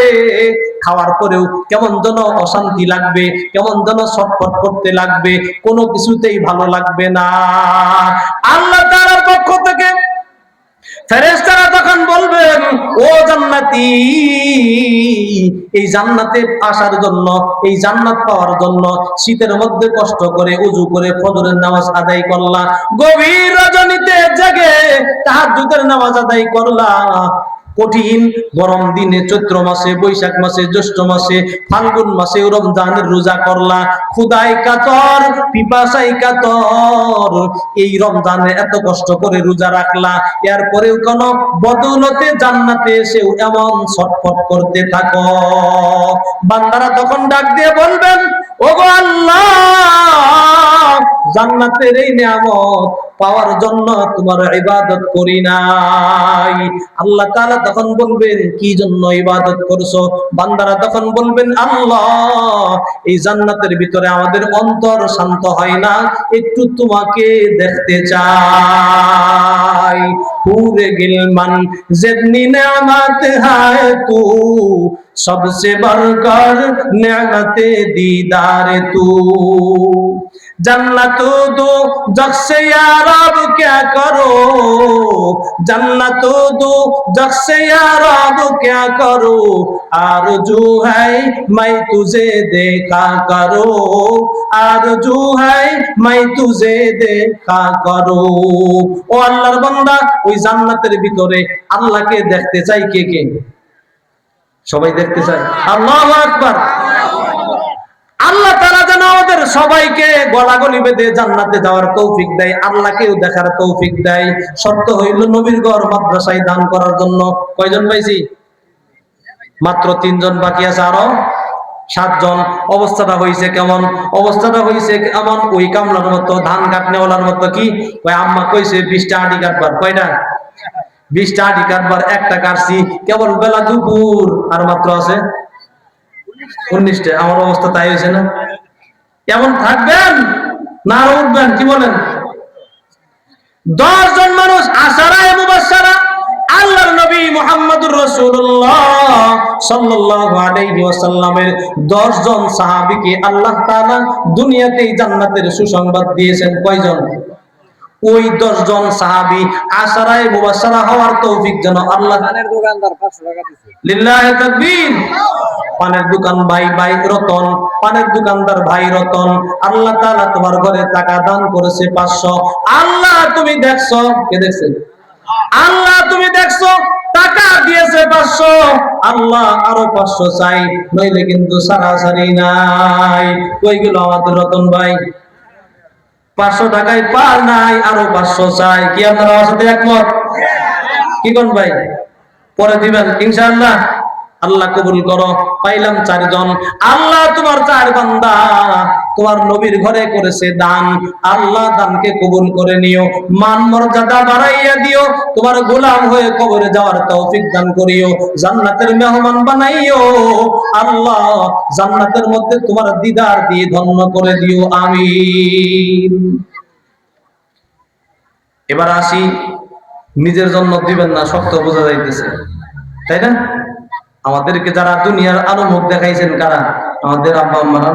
খাওয়ার পরেও কেমন যেন অশান্তি লাগবে, কেমন যেন ছটফট করতে লাগবে, কোনো কিছুতেই ভালো লাগবে না। আল্লাহ তাআলার পক্ষ থেকে ফেরেশতারা তখন বলবেন, ও জান্নাতি, এই জান্নাতে আসার জন্য, এই জান্নাত পাওয়ার জন্য শীতের মধ্যে কষ্ট করে ওযু করে ফজরের নামাজ আদায় করলা, গভীর রজনীতে জেগে তাহাজ্জুদের নামাজ আদায় করলা, কঠিন গরম দিনে চৈত্র মাসে, বৈশাখ মাসে, জ্যৈষ্ঠ মাসে, ফাল্গুন মাসে রমজানের রোজা করলা, ক্ষুধায় কাতর, পিপাসায় কাতর, এই রমজানে এত কষ্ট করে রোজা রাখলা, এরপরেও কোন বদৌলতে জান্নাতে এসেও এমন ছটফট করতে থাকো। বান্দারা তখন ডাক দিয়ে বলবেন, ওগো আল্লাহ, জান্নাতের এই নিয়ামত পাওয়ার জন্য তোমার ইবাদত করি নাই। আল্লাহ তাআলা তখন বলবেন, কি জন্য ইবাদত করছো? বান্দারা তখন বলবেন, আল্লাহ এই জান্নাতের ভিতরে আমাদের অন্তর শান্ত হয় না, একটু তোমাকে দেখতে চাই। পুরে গিলমান জিতনি নেয়ামত হায় তু, सबसे बढ़कर नेमते दीदार तू, जन्नत दो जग से या रब क्या करो, जन्नत दो जग से या रब क्या करो, आरज़ू है मैं तुझे देखा करो, आरज़ू है मैं तुझे देखा करो। ও আল্লাহর বান্দা, ওই জান্নাতের ভিতরে আল্লাহকে দেখতে চাই কে কে? সবাই দেখতে চায়। আল্লাহু আকবার। আল্লাহ তাআলা যেন আমাদের সবাইকে গলাগলি বেঁধে জান্নাতে যাওয়ার তৌফিক দেয়, আল্লাহকেও দেখার তৌফিক দেয়। শর্ত হইল নবীর ঘর মাদ্রাসায় দান করার জন্য কয়জন পাইছি? মাত্র 3 জন, বাকি আছে আরো 7 জন। অবস্থাটা হইছে কেমন? অবস্থাটা হইছে এমন, ওই কামলার মতো, ধান কাটনেওয়ালার মতো। কি ওই আম্মা কইছে 20টা আটি কাটবার, কয়টা? 20টা আটি কাটবার, একটা কাটছি, কেবল বেলা দুপুর, আর মাত্র আছে 19টা। আমার অবস্থা তাই হয়েছে না? কেমন থাকবেন না আরো উঠবেন? কি বলেন? 10 জন মানুষ আশারায়ে মুবাশশারা, আল্লাহর নবী মুহাম্মদুর রাসূলুল্লাহ সাল্লাল্লাহু আলাইহি ওয়াসাল্লামের 10 জন সাহাবীকে আল্লাহ তাআলা দুনিয়াতেই জান্নাতের সুসংবাদ দিয়েছেন। কয়জন? ওই 10 জন সাহাবী আশারায়ে মুবাশশারা হওয়ার তৌফিক যেন আল্লাহ। পানের দোকানদার 500 টাকা দিয়েছে, লিল্লাহি তাকবীর। পানের দোকান ভাই রতন, পানের দোকানদার ভাই রতন, আল্লাহ তাআলা তোমার ঘরে টাকা দান করেছে 500। আল্লাহ তুমি দেখছো, কে দেখছে? আল্লাহ তুমি দেখছো, টাকা দিয়েছে 500, আল্লাহ আরো 500 চাই, নইলে কিন্তু সারাসারি নাই। কই গেল আমাদের রতন ভাই? 500 টাকায় পার নাই, আরো 500 চাই। কি আপনারা আমার সাথে একমত? কি কোন ভাই? পরে দিবেন ইনশাআল্লাহ। আল্লাহ কবুল করো। পাইলাম 4 জন। আল্লাহ তোমার 4 বান্দা তোমার নবীর ঘরে করেছে দান, আল্লাহ দানকে কবুল করে নিও, মান মর্যাদা বাড়াইয়া দিও, তোমার গোলাম হয়ে কবরে যাওয়ার তৌফিক দান করিও, জান্নাতের মেহমান বানাইও আল্লাহ, জান্নাতের মধ্যে তোমার দিদার দিয়ে ধন্য করে দিও, আমিন। এবার আসি, নিজের জন্য দিবেন না, শক্ত বোঝা যাইতেছে। তাই না? আমাদেরকে যারা দুনিয়ার আলো মুখ দেখাইছেন কারা? আমাদের আব্বা আম্মারা।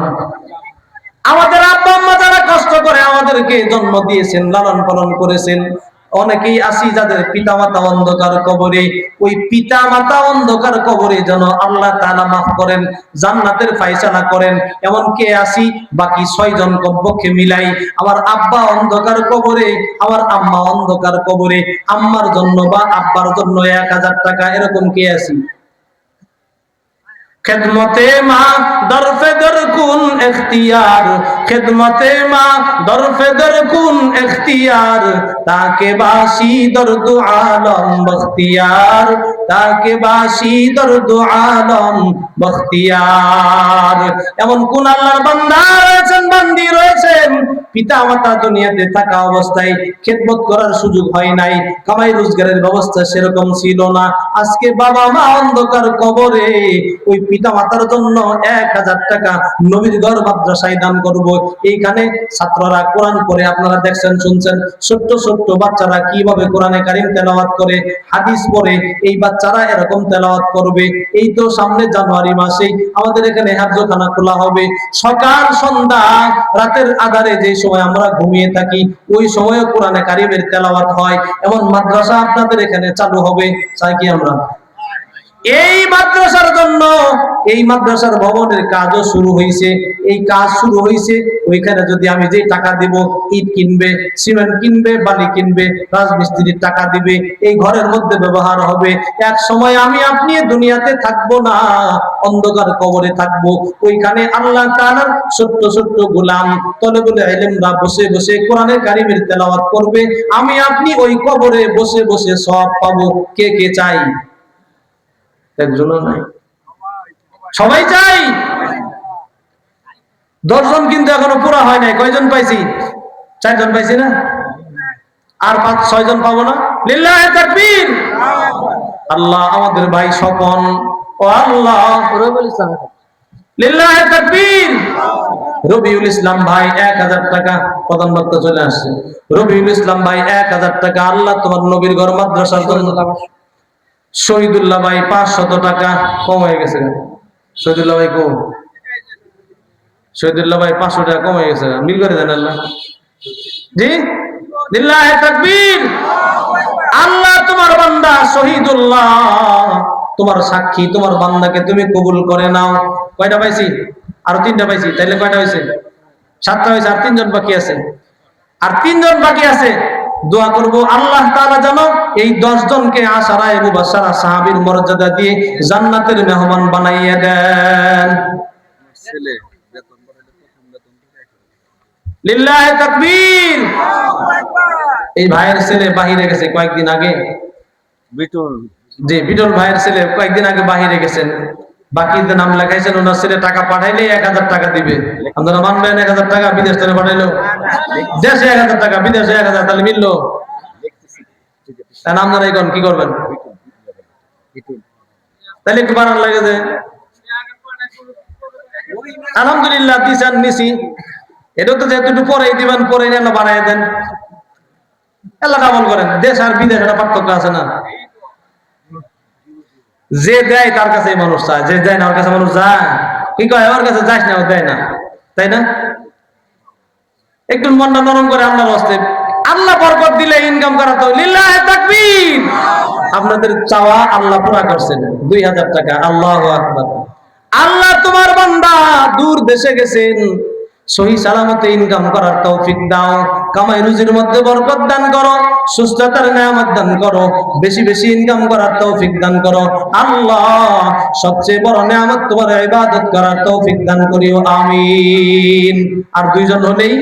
আমাদের আব্বা আম্মা যারা কষ্ট করে আমাদেরকে জন্ম দিয়েছেন, লালন পালন করেছেন। অনেকেই আসি যাদের পিতা মাতা অন্ধকার কবরে, ওই পিতা মাতা অন্ধকার কবরে যেন আল্লাহ তাআলা মাফ করেন, জান্নাতের ফায়সালা করেন। এমন কে আসি? বাকি 6 জন কমপক্ষে মিলাই। আমার আব্বা অন্ধকার কবরে, আমার আম্মা অন্ধকার কবরে, আম্মার জন্য বা আব্বার জন্য 1000 টাকা, এরকম কে আসি? খেদমতে মা দরফে দর কুন ইখতিয়ার, খেদমতে মা দরফে দর কুন ইখতিয়ার, তাকে বাসি দর্দ আলম বখতিয়ার, তাকে বাসি দর্দ আলম বখতিয়ার। এমন কোন আল্লাহর বান্দা রয়েছেন, বান্দি রয়েছেন, পিতা মাতা দুনিয়াতে থাকা অবস্থায় খেদমত করার সুযোগ হয় নাই, কামাই রোজগারের ব্যবস্থা সেরকম ছিল না। আজকে বাবা মা অন্ধকার কবরে, ওই পিতা মাতার জন্য 1000 টাকা নবীর ঘর মাদ্রাসায় দান করব। এইখানে ছাত্ররা কোরআন পড়ে, আপনারা দেখছেন শুনছেন, ছোট্ট ছোট্ট বাচ্চারা কিভাবে কোরআনে কারিম তেলাওয়াত করে, হাদিস পড়ে। এই বাচ্চারা এরকম তেলাওয়াত করবে। এই তো সামনে জানুয়ারি মাসে আমাদের এখানে হাফজখানা খোলা হবে। সকাল সন্ধ্যা রাতের আধারে যে সময় আমরা ঘুমিয়ে থাকি, ওই সময়ে কোরআনে কারিমের তেলাওয়াত হয়। এমন মাদ্রাসা আপনাদের এখানে চালু হবে, চাই কি আমরা? এই মাদ্রাসার জন্য, এই মাদ্রাসার ভবনের কাজও শুরু হয়েছে। এই কাজ শুরু হয়েছে, ওইখানে যদি আমি যে টাকা দিব, ইট কিনবে, সিমেন্ট কিনবে, বালি কিনবে, রাজমিস্ত্রির টাকা দিবে, এই ঘরের মধ্যে ব্যবহার হবে। এক সময় আমি আপনি দুনিয়াতে থাকবো না, অন্ধকার কবরে থাকবো। ওইখানে আল্লাহ তাআলার ছোট্ট ছোট্ট গোলাম তলেবুল ইলমরা বসে বসে কোরআনের কারিমের তেলাওয়াত করবে। আমি আপনি ওই কবরে বসে বসে সওয়াব পাবো। কে কে চাই? একজনও নাই, সবাই চাই। 10 জন কিন্তু এখনো পুরা হয় নাই। কয়জন পাইছি? 4 জন পাইছি না? আর 5-6 জন পাবো না? লিল্লাহি তাকবীর। আল্লাহ আমাদের ভাই স্বপন, ও আল্লাহ, লিল্লাহি তাকবীর। রবিউল ইসলাম ভাই 1000 টাকা, প্রধান বক্তা চলে আসছে। রবিউল ইসলাম ভাই 1000 টাকা, আল্লাহ তোমার নবীর ঘর মাদ্রাসার জন্য। শহীদুল্লাহ ভাই 500 টাকা, কম হয়ে গেছে। শহীদুল্লাহ ভাই কম, শহীদুল্লাহ ভাই 500 টাকা কম হয়ে গেছে, মিল করে দেন আল্লাহ। জি, লিল্লাহি তাকবীর। আল্লাহ তোমার বান্দা শহীদুল্লাহ, তোমার সাক্ষী, তোমার বান্দাকে তুমি কবুল করে নাও। কয়টা পাইছি? আরো 3টা পাইছি, তাইলে কয়টা হয়েছে? 7টা হয়েছে। আর 3 জন বাকি আছে, আর 3 জন বাকি আছে। দোয়া করব আল্লাহ তাআলা যেন এই 10 জনকে আশারায়ে মুবাশশারা সাহাবীর মর্যাদা দিয়ে জান্নাতের মেহমান বানাইয়া দেন। লিল্লাহি তাকবীর। এই ভাইয়ের ছেলে বাহিরে গেছে কয়েকদিন আগে, বিটুল। জি, বিটুল ভাইয়ের ছেলে কয়েকদিন আগে বাহিরে গেছেন, বাকিতে নাম লেখাইছেন। ওনার ছেলে টাকা পাঠাইলে 1000 টাকা দিবে। আপনারা মানবেন? 1000 টাকা বিদেশ থেকে পাঠাইলো, দেশে 1000 টাকা, বিদেশে 1000, তাহলে মিললো? তাহলে আপনারা এখন কি করবেন? তাহলে একটু বাড়ান লাগে যে, আলহামদুলিল্লাহ দিছেন, নিছি। এটা তো যেহেতু একটু পরেই দিবেন, পরে না বাড়াই দেন। আল্লাহ আমল করেন। দেশ আর বিদেশ একটা পার্থক্য আছে না? যে দেয় তার কাছে মানুষ চায়, যে দেয় না ওর কাছে মানুষ যায়। কি কয়? ওর কাছে যাস না, ও দেয় না, তাই না? একটু মনটা নরম করে আল্লাহর হস্তে। আল্লাহ বরকত দিলে ইনকাম করা তো লিল্লাহি তাকবীর। আপনাদের চাওয়া আল্লাহ পুরা করছেন, 2000 টাকা। আল্লাহু আকবার। আল্লাহ তোমার বান্দা দূর দেশে গেছেন, সহি সালামতে ইনকাম করার তৌফিক দাও। কামাই রুজির মধ্যে বরকত দান করো, সুস্থতার নিয়ামত দান করো, বেশি বেশি ইনকাম করার তৌফিক দান করো। আল্লাহ সবচেয়ে বড় নিয়ামত তোমার ইবাদত করার তৌফিক দান করিও, আমিন। আর 2 জন হলেই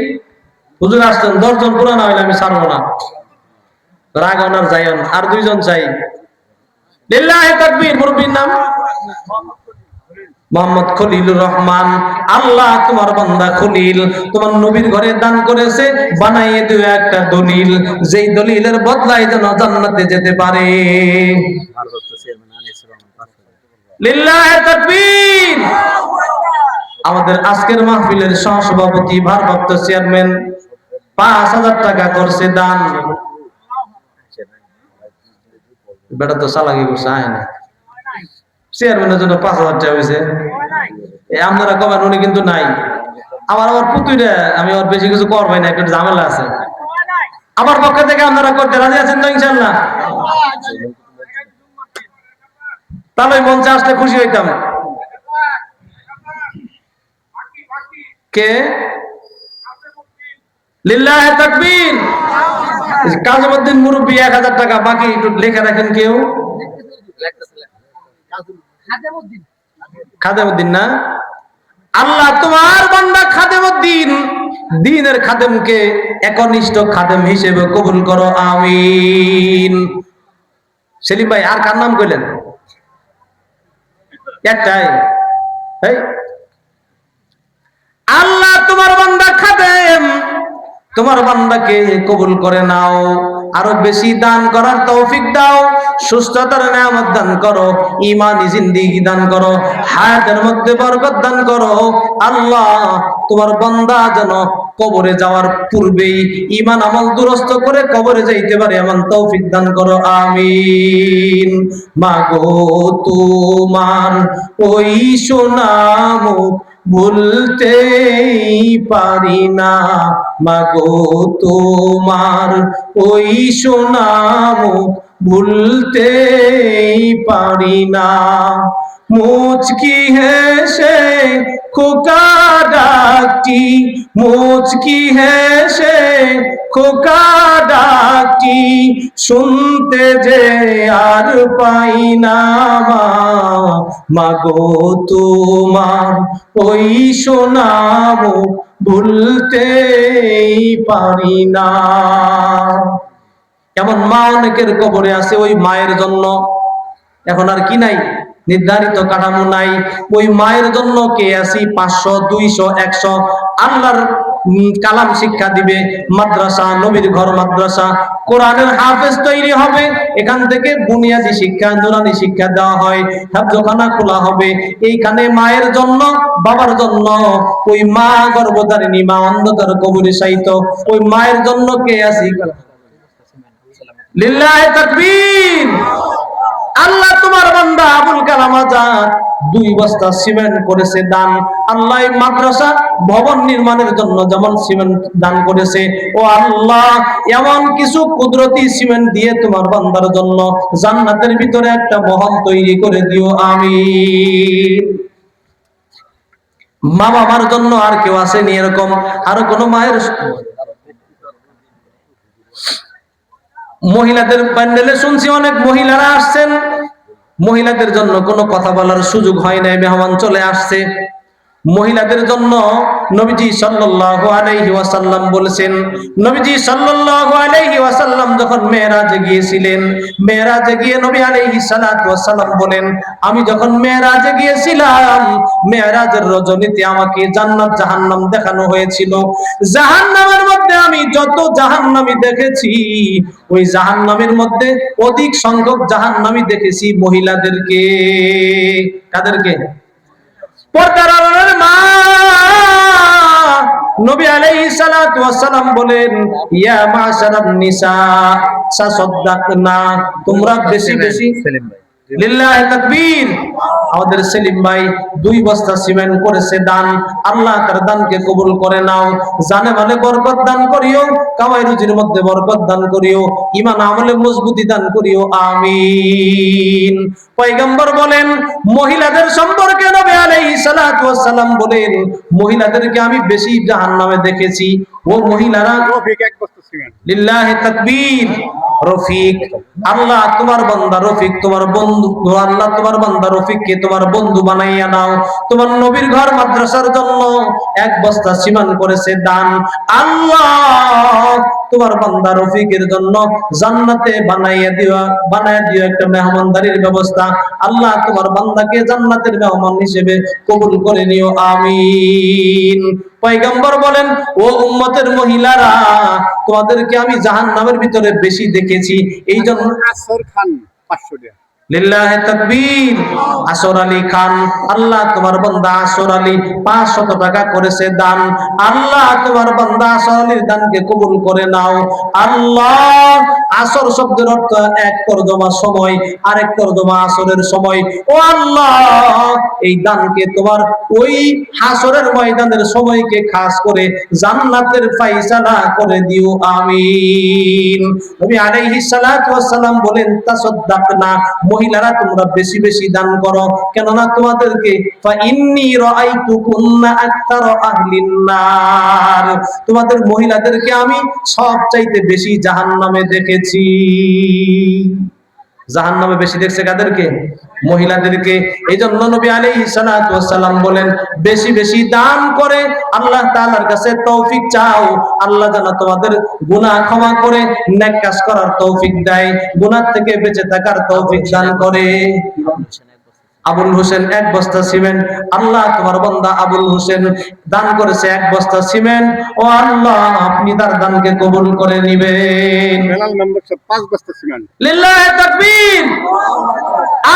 হুজুর আসছেন, 10 জন পুরা না হইলে আমি ছাড়বো না। রাগ ওনার যাইন, আর 2 জন চাই। লিল্লাহি তাকবীর। মুরব্বির নাম মোহাম্মদ খলিলুর রহমান। আল্লাহ তোমার বান্দা খলিল তোমার নবীর ঘরে দান করেছে, বানাইয়ে দিও একটা দলিল, যেই দলিলের বদলায় যেন জান্নাতে যেতে পারে। লিল্লাহি তাকবীর। আমাদের আজকের মাহফিলের সহসভাপতি, ভারপ্রাপ্ত চেয়ারম্যান 5000 টাকা করছে দান। বেটা তো চালাকি করছে, আয় না চেয়ারম্যানের জন্য 5,000 টাকা হয়েছে। আপনারা কবেন উনি কিন্তু নাই। আমার পুতুইটা আমি ওর বেশি কিছু করবাই না, একটা ঝামেলা আছে। আমার পক্ষ থেকে আপনারা করতে রাজি আছেন তো ইনশাল্লাহ? তাহলে মঞ্চে আসলে খুশি হইতাম। কে? লিল্লাহে তাকবীর। কাজীউদ্দিন মুরব্বী 1000 টাকা বাকি, একটু লেখা রাখেন কেউ। খাদেমউদ্দিন না? আল্লাহ তোমার বান্দা খাদেমউদ্দিন দ্বীনের খাদেমকে একনিষ্ঠ খাদেম হিসেবে কবুল করো, আমিন। সেলিম ভাই আর কার নাম কইলেন? একটাই। এই আল্লাহ তোমার বান্দা খাদেম, তোমার বান্দাকে কবুল করে নাও, আরো বেশি দান করার তৌফিক দাও, সুস্থতার নিয়ামত দান করো, ঈমানি জিন্দেগি দান করো, হায়াতের মধ্যে বরকত দান করো। আল্লাহ তোমার বান্দা যেন কবরে যাওয়ার পূর্বেই ঈমান আমল দুরস্ত করে কবরে যাইতে পারে এমন তৌফিক দান করো, আমিন। মাগো তোমার ওই সোনামু ভুলতেই পারি না, মাগো তোমার ওই সোনামু ভুলতেই পারি না। মুচকি হেসে খোকা ডাকটি, মুচকি হেসে খোকা ডাকটি, শুনতে যে আর পাই না, মাগো তোমার ওই সোনামু ভুলতেই পারি না। এমন মা অনেকের কবরে আছে, ওই মায়ের জন্য এখন আর কি নাই, নির্ধারিত কাঠামো নাই। ওই মায়ের জন্য কে আসি 500 200 100 আল্লাহর কালাম শিক্ষা দিবে, মাদ্রাসা, নবীর ঘর মাদ্রাসা, কোরআনের হাফেজ তৈরি হবে, এখান থেকে বুনিয়াদি শিক্ষা, নুরানি শিক্ষা দেওয়া হয়, হাফজখানা খোলা হবে। এইখানে মায়ের জন্য, বাবার জন্য, ওই মা গর্ভধারিণী মা অন্ধকার কবরে শায়িত ওই মায়ের জন্য কে আসি। লিল্লাহে তাকবীর। আল্লাহ তোমার বান্দা আবুল কালাম আজাদ 2 বস্তা সিমেন্ট করেছে দান। আল্লাহ মাদ্রাসা ভবন নির্মাণের জন্য যেমন সিমেন্ট দান করেছে, ও আল্লাহ এমন কিছু কুদরতি সিমেন্ট দিয়ে তোমার বান্দার জন্য জান্নাতের ভিতরে একটা মহল তৈরি করে দিও, আমিন। মা বাবার জন্য আর কেউ আসেনি এরকম? আরো কোন মায়ের? মহিলাদের প্যান্ডেলে শুনছি অনেক মহিলারা আসছেন, মহিলাদের জন্য কোনো কথা বলার সুযোগ হয় নাই, মেহমান চলে আসছে। মহিলাদের জন্য নবীজি সাল্লাল্লাহু আলাইহি ওয়াসাল্লাম বলেছেন, নবীজি সাল্লাল্লাহু আলাইহি ওয়াসাল্লাম যখন মেরাজে গিয়েছিলেন, মেরাজে গিয়ে নবী আলাইহিস সালাতু ওয়াসাল্লাম বলেন, আমি যখন মেরাজে গিয়েছিলাম, মেরাজের রজনীতে আমাকে জান্নাত জাহান্নাম দেখানো হয়েছিল। জাহান্নামের মধ্যে আমি যত জাহান্নামী দেখেছি, ওই জাহান্নামের মধ্যে অধিক সংখ্যক জাহান্নামী দেখেছি মহিলাদেরকে। কাদেরকে? পর্দার আড়ালের মা। নবী আলাইহিস সালাতু ওয়াসসালাম বলেন, ইয়া মাশারান নিসা সাসাদদাকনা, তোমরা বেশি বেশি। লিল্লাহি তাকবীর। আমাদের সেলিম ভাই 2 বস্তা সিমেন্ট করেছে দান। আল্লাহ তার দানকে কবুল করে নাও, জানে মালে বরকত দান করিও, কামাই রুজির মধ্যে বরকত দান করিও, ঈমান আমলে মজবুতি দান করিও, আমিন। পয়গম্বর বলেন, মহিলাদের সম্পর্কে নবী আলাইহিস সালাতু ওয়াসসালাম বলেন, মহিলাদেরকে আমি বেশি জাহান্নামে দেখেছি। ও মহিলারা, লিল্লাহি তাকবীর। রফিক, আল্লাহ তোমার বান্দা রফিক তোমার বন্ধু, আল্লাহ তোমার বান্দা রফিককে তোমার বন্ধু বানাইয়া নাও। তোমার নবীর ঘর মাদ্রাসার জন্য 1 বস্তা সিমেন্ট করেছে দান। আল্লাহ তোমার বান্দা রফিকের জন্য জান্নাতে বানাইয়া দিও একটা মেহমানদারির ব্যবস্থা। আল্লাহ তোমার বান্দাকে জান্নাতের মেহমান হিসেবে কবুল করে নিও, আমিন। পয়গম্বর বলেন, ও উম্মতের মহিলারা, তোমাদেরকে আমি জাহান্নামের ভিতরে বেশি দেখেছি, এই জন্য। আসর খান 500 টাকা লিল্লাহে তাকবীর। আসর আলী খান, আল্লাহ তোমার বান্দা আসর আলী 500 টাকা করেছে দান। আল্লাহ তোমার বান্দা আসর আলীর দানকে কবুল করে নাও আল্লাহ। আসর শব্দের অর্থ এক তর্জমা সময়, আরেক তর্জমা আসরের সময়। ও আল্লাহ, এই দানকে তোমার ওই হাসরের ময়দানের সময়কে খাস করে জান্নাতের ফায়সালা করে দিও, আমিন। নবী আলাইহিস সালাতু ওয়াস সালাম বলেন, তাসাদদাকনা, মহিলারা তোমরা বেশি বেশি দান করো, কেননা তোমাদেরকে ফা ইন্নী রাআইতুকুন্না আকতার আহলিন নার, তোমাদের মহিলাদেরকে আমি সবচাইতে বেশি জাহান্নামে দেখেছি। জাহান্নামে বেশি দেখছে কাদেরকে? মহিলাদেরকে। এই জন্য নবী আলাইহিস সালাতু ওয়াস সালাম বলেন, বেশি বেশি দান করে আল্লাহ তাআলার কাছে তৌফিক চাও, আল্লাহ যেন তোমাদের গুনাহ ক্ষমা করে নেক কাজ করার তৌফিক দেয়, গুনাহ থেকে বেঁচে থাকার তৌফিক দান করে। আবুল হোসেন 1 বস্তা সিমেন্ট, আল্লাহ তোমার বান্দা আবুল হোসেন দান করেছে 1 বস্তা সিমেন্ট। ও আল্লাহ, আপনি তার দানকে কবুল করে নিবেন। বেলাল মেম্বার সাহেব 5 বস্তা সিমেন্ট। লিল্লাহি তাকবীর।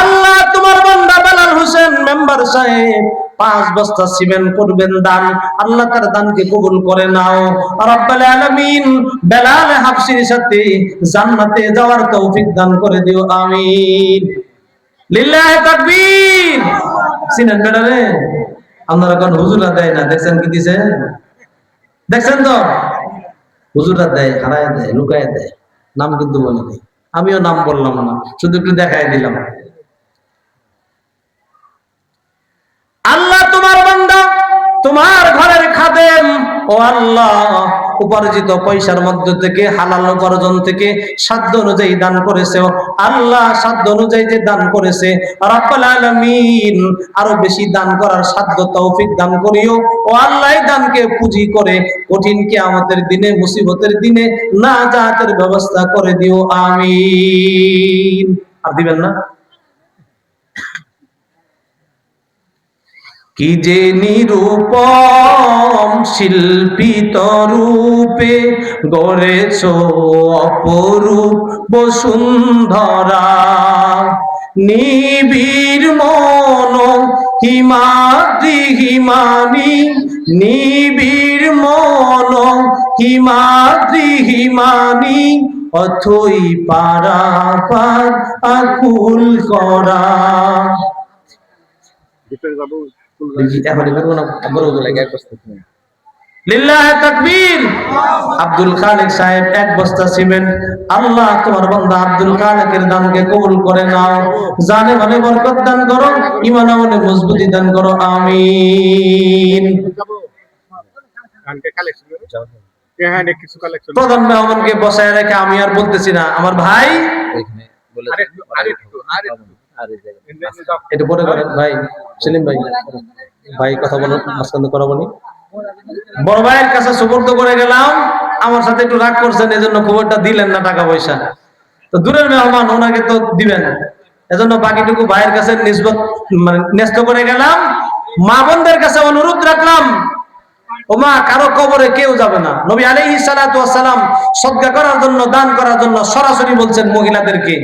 আল্লাহ তোমার বান্দা বেলাল হোসেন মেম্বার সাহেব 5 বস্তা সিমেন্ট করবেন দান, আল্লাহ তার দানকে কবুল করে নাও রব্বুল আলামিন। বেলাল হাফসির সাথে জান্নাতে যাওয়ার তৌফিক দান করে দিও, আমিন। লিল্লাহি তাকবীর। সিনেন বেটারে আপনারা কোন হুজুরা দেয় না, দেখছেন কি দিছে? দেখছেন তো, হুজুরা দেয়, হারায় দেয়, লুকায় দেয়, নাম কিন্তু বলে নেই। আমিও নাম বললাম না, শুধু একটু দেখাই দিলাম। আল্লাহ তোমার বান্দা, তোমার ঘরের খাদেম, ও আল্লাহ, উপার্জিত পয়সার মধ্যে থেকে হালাল উপার্জন থেকে সাধ্য অনুযায়ী দান করেছে আল্লাহ। সাধ্য অনুযায়ী যে দান করেছে রব্বুল আলামিন, আরো বেশি দান করার সাধ্য তৌফিক দান করিও ও আল্লাহ। দানকে পুঁজি করে কঠিন কিয়ামতের দিনে, মুসিবতের দিনে নাজাতের ব্যবস্থা করে দিও, আমিন। আর দিবেন না? কি যে নিরূপম শিল্পী তরূপে গড়েছ অপরূপ বসুন্ধরা, নিবিড় মন হিমাদ্রি হিমানি, নিবিড় মন হিমাদ্রি হিমানি, অথই পারাপার আকুল করা। ভিতরে যাব লিল্লাহি তাকবীর। আব্দুল খালেক সাহেব 1 বস্তা সিমেন্ট, আল্লাহ তোমার বান্দা আব্দুল খালেকের দানকে কবুল করে নাও, জানে মানে বরকত দান করো, ঈমান আমলে মজবুতি দান করো, আমিন। কানকে কালেকশন করো, হ্যাঁ কিছু কালেকশন। প্রধান মেহমানকে বসায় রেখে আমি আর বলতেছি না, আমার ভাই এখানে বলে এটা পরে করেন ভাই, সেলিম ভাই, ভাই কথা বলো, মাঝখানে করাবো নি। বড় ভাইয়ের কাছে সুপর্দ করে গেলাম, আমার সাথে একটু রাগ করছেন, এজন্য খবরটা দিলেন না টাকা পয়সা। তো দূরের মেহমান, ওনাকে তো দিবেন, এজন্য বাকিটুকু ভাইয়ের কাছে নিসবত মানে ন্যস্ত করে গেলাম। মা বোনদের কাছে অনুরোধ রাখলাম, ও মা, কারো কবরে কেউ যাবে না। নবী আলাইহিস সালাতু ওয়াস সালাম সদকা করার জন্য, দান করার জন্য সরাসরি বলছেন মহিলাদেরকে।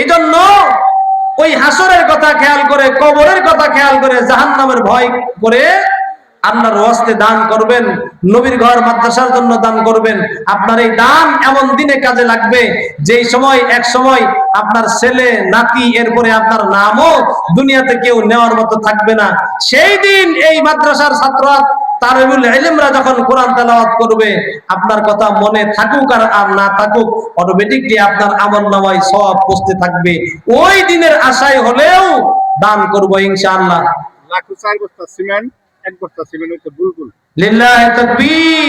এজন্য ওই হাসরের কথা খেয়াল করে, কবরের কথা খেয়াল করে, জাহান্নামের ভয় করে আল্লাহর ওয়াস্তে দান করবেন, নবীর ঘর মাদ্রাসার জন্য দান করবেন। আপনার এই দান এমন দিনে কাজে লাগবে যেই সময়, এক সময় আপনার ছেলে নাতি, এরপরে আপনার নামও দুনিয়াতে কেউ নেওয়ার মতো থাকবে না। সেই দিন এই মাদ্রাসার ছাত্ররা, তালিবুল ইলমরা যখন কোরআন তেলাওয়াত করবে, আপনার কথা মনে থাকুক আর না থাকুক, অটোমেটিকলি আপনার আমলনামায় সওয়াব পৌঁছতে থাকবে। ওই দিনের আশায় হলেও দান করব ইনশাআল্লাহ। লাখো 4 বস্তা সিমেন্ট, 1 বস্তা সিমেন্ট হচ্ছে বুলবুল। লিল্লাহি তাকবীর।